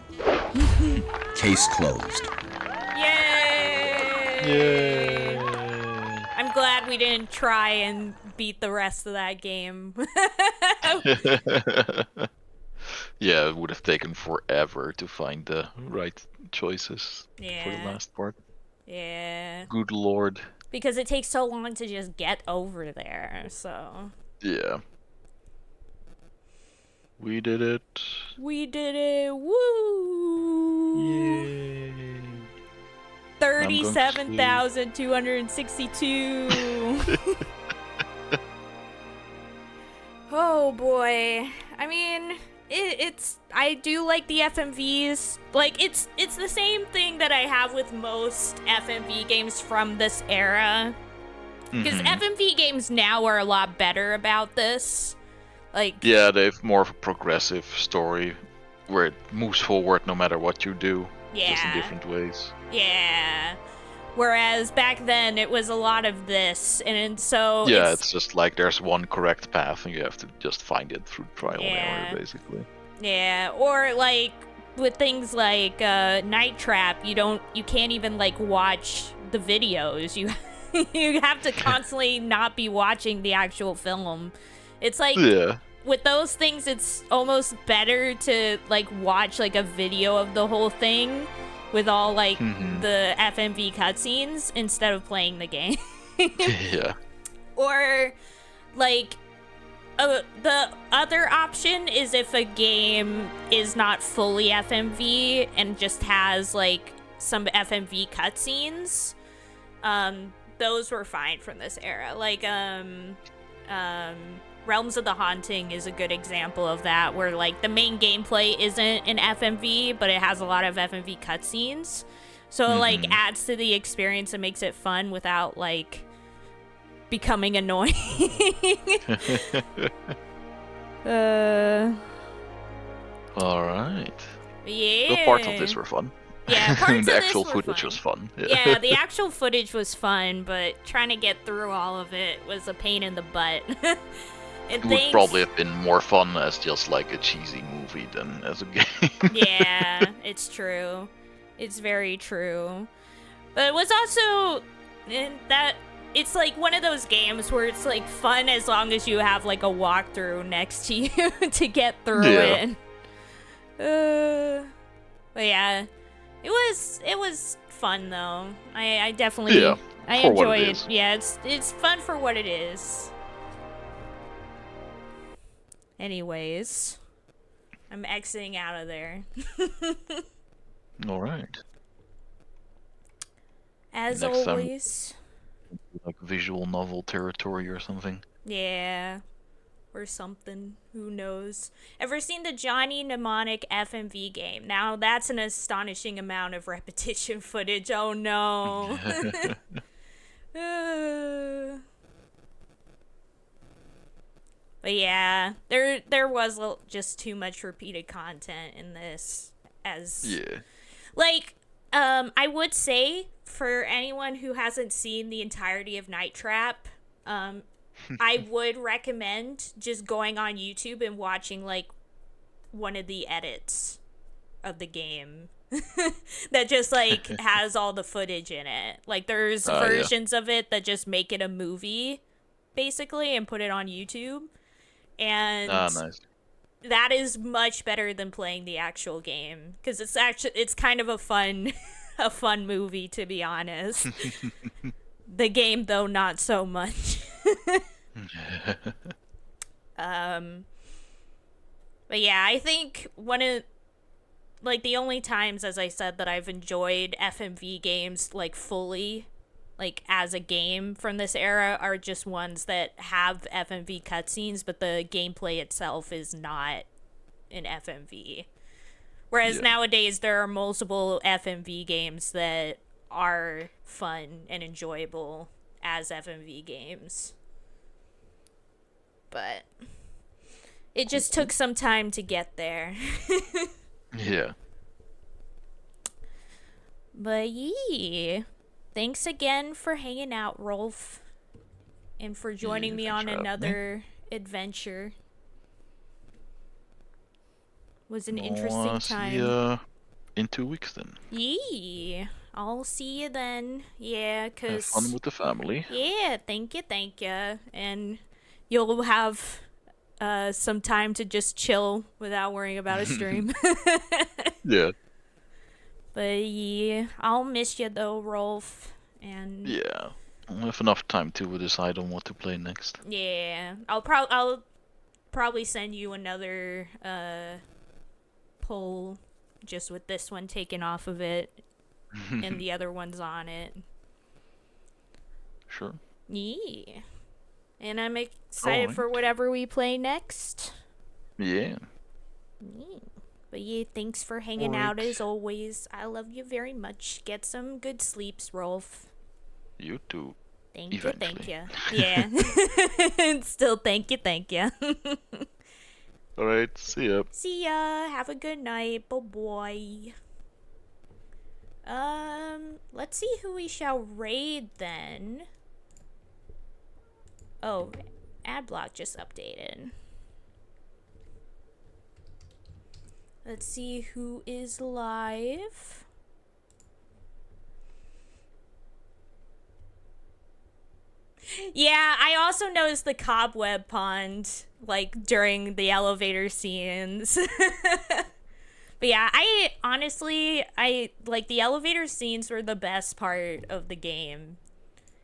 Speaker 17: Case closed.
Speaker 1: Yay! I'm glad we didn't try and beat the rest of that game.
Speaker 2: Yeah, it would have taken forever to find the right choices for the
Speaker 1: Yeah.
Speaker 2: last part.
Speaker 1: Yeah.
Speaker 2: Good lord.
Speaker 1: Because it takes so long to just get over there, so.
Speaker 2: Yeah. We did it.
Speaker 1: We did it! Woo!
Speaker 2: Yay!
Speaker 1: 37,262. Oh boy. I mean, it's I do like the FMVs. Like it's the same thing that I have with most FMV games from this era. Because FMV games now are a lot better about this. Like
Speaker 2: Yeah, they have more of a progressive story where it moves forward no matter what you do. Just in
Speaker 1: Yeah.
Speaker 2: different ways.
Speaker 1: Yeah. Whereas back then it was a lot of this, and so
Speaker 2: Yeah, it's just like there's one correct path and you have to just find it through trial and
Speaker 1: Yeah.
Speaker 2: error, basically.
Speaker 1: yeah, or like with things like Night Trap, you can't even like watch the videos. You you have to constantly not be watching the actual film. It's like
Speaker 2: Yeah.
Speaker 1: with those things, it's almost better to like watch like a video of the whole thing with all like the FMV cutscenes instead of playing the game.
Speaker 2: Yeah.
Speaker 1: Or like the other option is if a game is not fully FMV and just has like some FMV cutscenes. Those were fine from this era. Like Realms of the Haunting is a good example of that, where like the main gameplay isn't an FMV, but it has a lot of FMV cutscenes. So it like adds to the experience and makes it fun without like becoming annoying.
Speaker 2: Alright.
Speaker 1: Yeah.
Speaker 2: The parts of this were fun.
Speaker 1: Yeah, parts of
Speaker 2: the
Speaker 1: this
Speaker 2: actual
Speaker 1: were
Speaker 2: footage
Speaker 1: fun.
Speaker 2: was fun.
Speaker 1: Yeah, the actual footage was fun, but trying to get through all of it was a pain in the butt. And
Speaker 2: It would probably have been more fun as just like a cheesy movie than as a game.
Speaker 1: Yeah, it's true. It's very true. But it was also that it's like one of those games where it's like fun as long as you have like a walkthrough next to you to get through it. But yeah, it was fun though. I definitely I
Speaker 2: for what
Speaker 1: enjoy
Speaker 2: it
Speaker 1: it.
Speaker 2: is.
Speaker 1: Yeah, it's fun for what it is. Anyways, I'm exiting out of there.
Speaker 2: Alright.
Speaker 1: As
Speaker 2: Next time-
Speaker 1: always.
Speaker 2: Like visual novel territory or something.
Speaker 1: Yeah. Or something. Who knows? Ever seen the Johnny Mnemonic FMV game? Now that's an astonishing amount of repetition footage. Oh no. But yeah, there was just too much repeated content in this.
Speaker 2: Yeah.
Speaker 1: Like, I would say for anyone who hasn't seen the entirety of Night Trap, I would recommend just going on YouTube and watching like one of the edits of the game that just like has all the footage in it. Like there's
Speaker 2: Yeah.
Speaker 1: versions of it that just make it a movie basically and put it on YouTube. And
Speaker 2: Nice.
Speaker 1: that is much better than playing the actual game because it's kind of a fun a fun movie, to be honest. The game though, not so much. But yeah, I think one of like the only times, as I said, that I've enjoyed FMV games like fully, like as a game from this era, are just ones that have FMV cutscenes, but the gameplay itself is not an FMV. Whereas nowadays there are multiple FMV games that are fun and enjoyable as FMV games. But it just took some time to get there.
Speaker 2: Yeah.
Speaker 1: But yeah, thanks again for hanging out, Rolf, and for joining me on another adventure. Was an interesting time.
Speaker 2: See ya in 2 weeks then.
Speaker 1: Yeah, I'll see you then. Yeah,
Speaker 2: Have
Speaker 1: cause
Speaker 2: fun with the family.
Speaker 1: yeah, thank you, and you'll have some time to just chill without worrying about a stream.
Speaker 2: Yeah.
Speaker 1: But yeah, I'll miss you though, Rolf. And
Speaker 2: Yeah. I'll have enough time to decide on what to play next.
Speaker 1: yeah, I'll probably send you another poll just with this one taken off of it and the other ones on it.
Speaker 2: Sure.
Speaker 1: Yeah. And I'm excited for whatever we play next.
Speaker 2: Yeah.
Speaker 1: Yeah. But yeah, thanks for hanging out as always. I love you very much. Get some good sleeps, Rolf.
Speaker 2: You too.
Speaker 1: Thank you. Yeah. Still thank you.
Speaker 2: Alright, see ya.
Speaker 1: See ya. Have a good night. Bye-bye. Let's see who we shall raid then. Oh, Adblock just updated. Let's see who is live. Yeah, I also noticed the cobweb pond, like, during the elevator scenes. But yeah, I honestly, like, the elevator scenes were the best part of the game.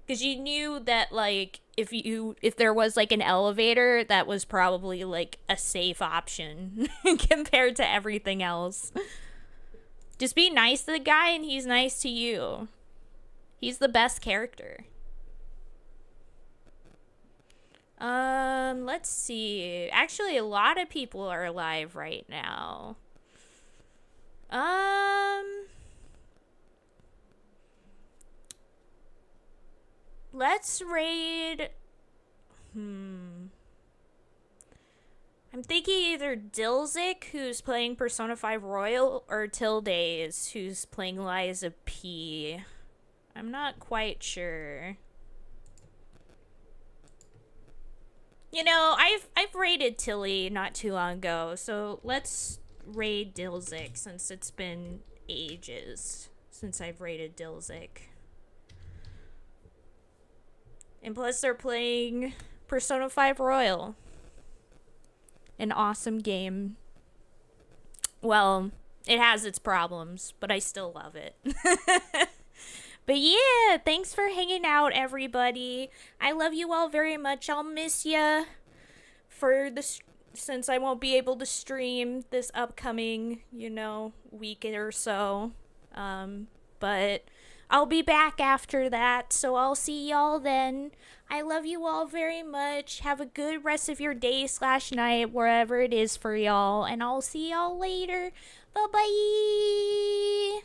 Speaker 1: Because you knew that, like, if there was, like, an elevator, that was probably, like, a safe option compared to everything else. Just be nice to the guy and he's nice to you. He's the best character. Let's see. Actually, a lot of people are alive right now. Let's raid. I'm thinking either Dilzik, who's playing Persona 5 Royal, or Tildays, who's playing Liza P. I'm not quite sure. You know, I've raided Tilly not too long ago, so let's raid Dilzik since it's been ages since I've raided Dilzik. And plus they're playing Persona 5 Royal. An awesome game. Well, it has its problems, but I still love it. But yeah, thanks for hanging out, everybody. I love you all very much. I'll miss ya since I won't be able to stream this upcoming, week or so. But I'll be back after that, so I'll see y'all then. I love you all very much. Have a good rest of your day / night, wherever it is for y'all, and I'll see y'all later. Bye-bye!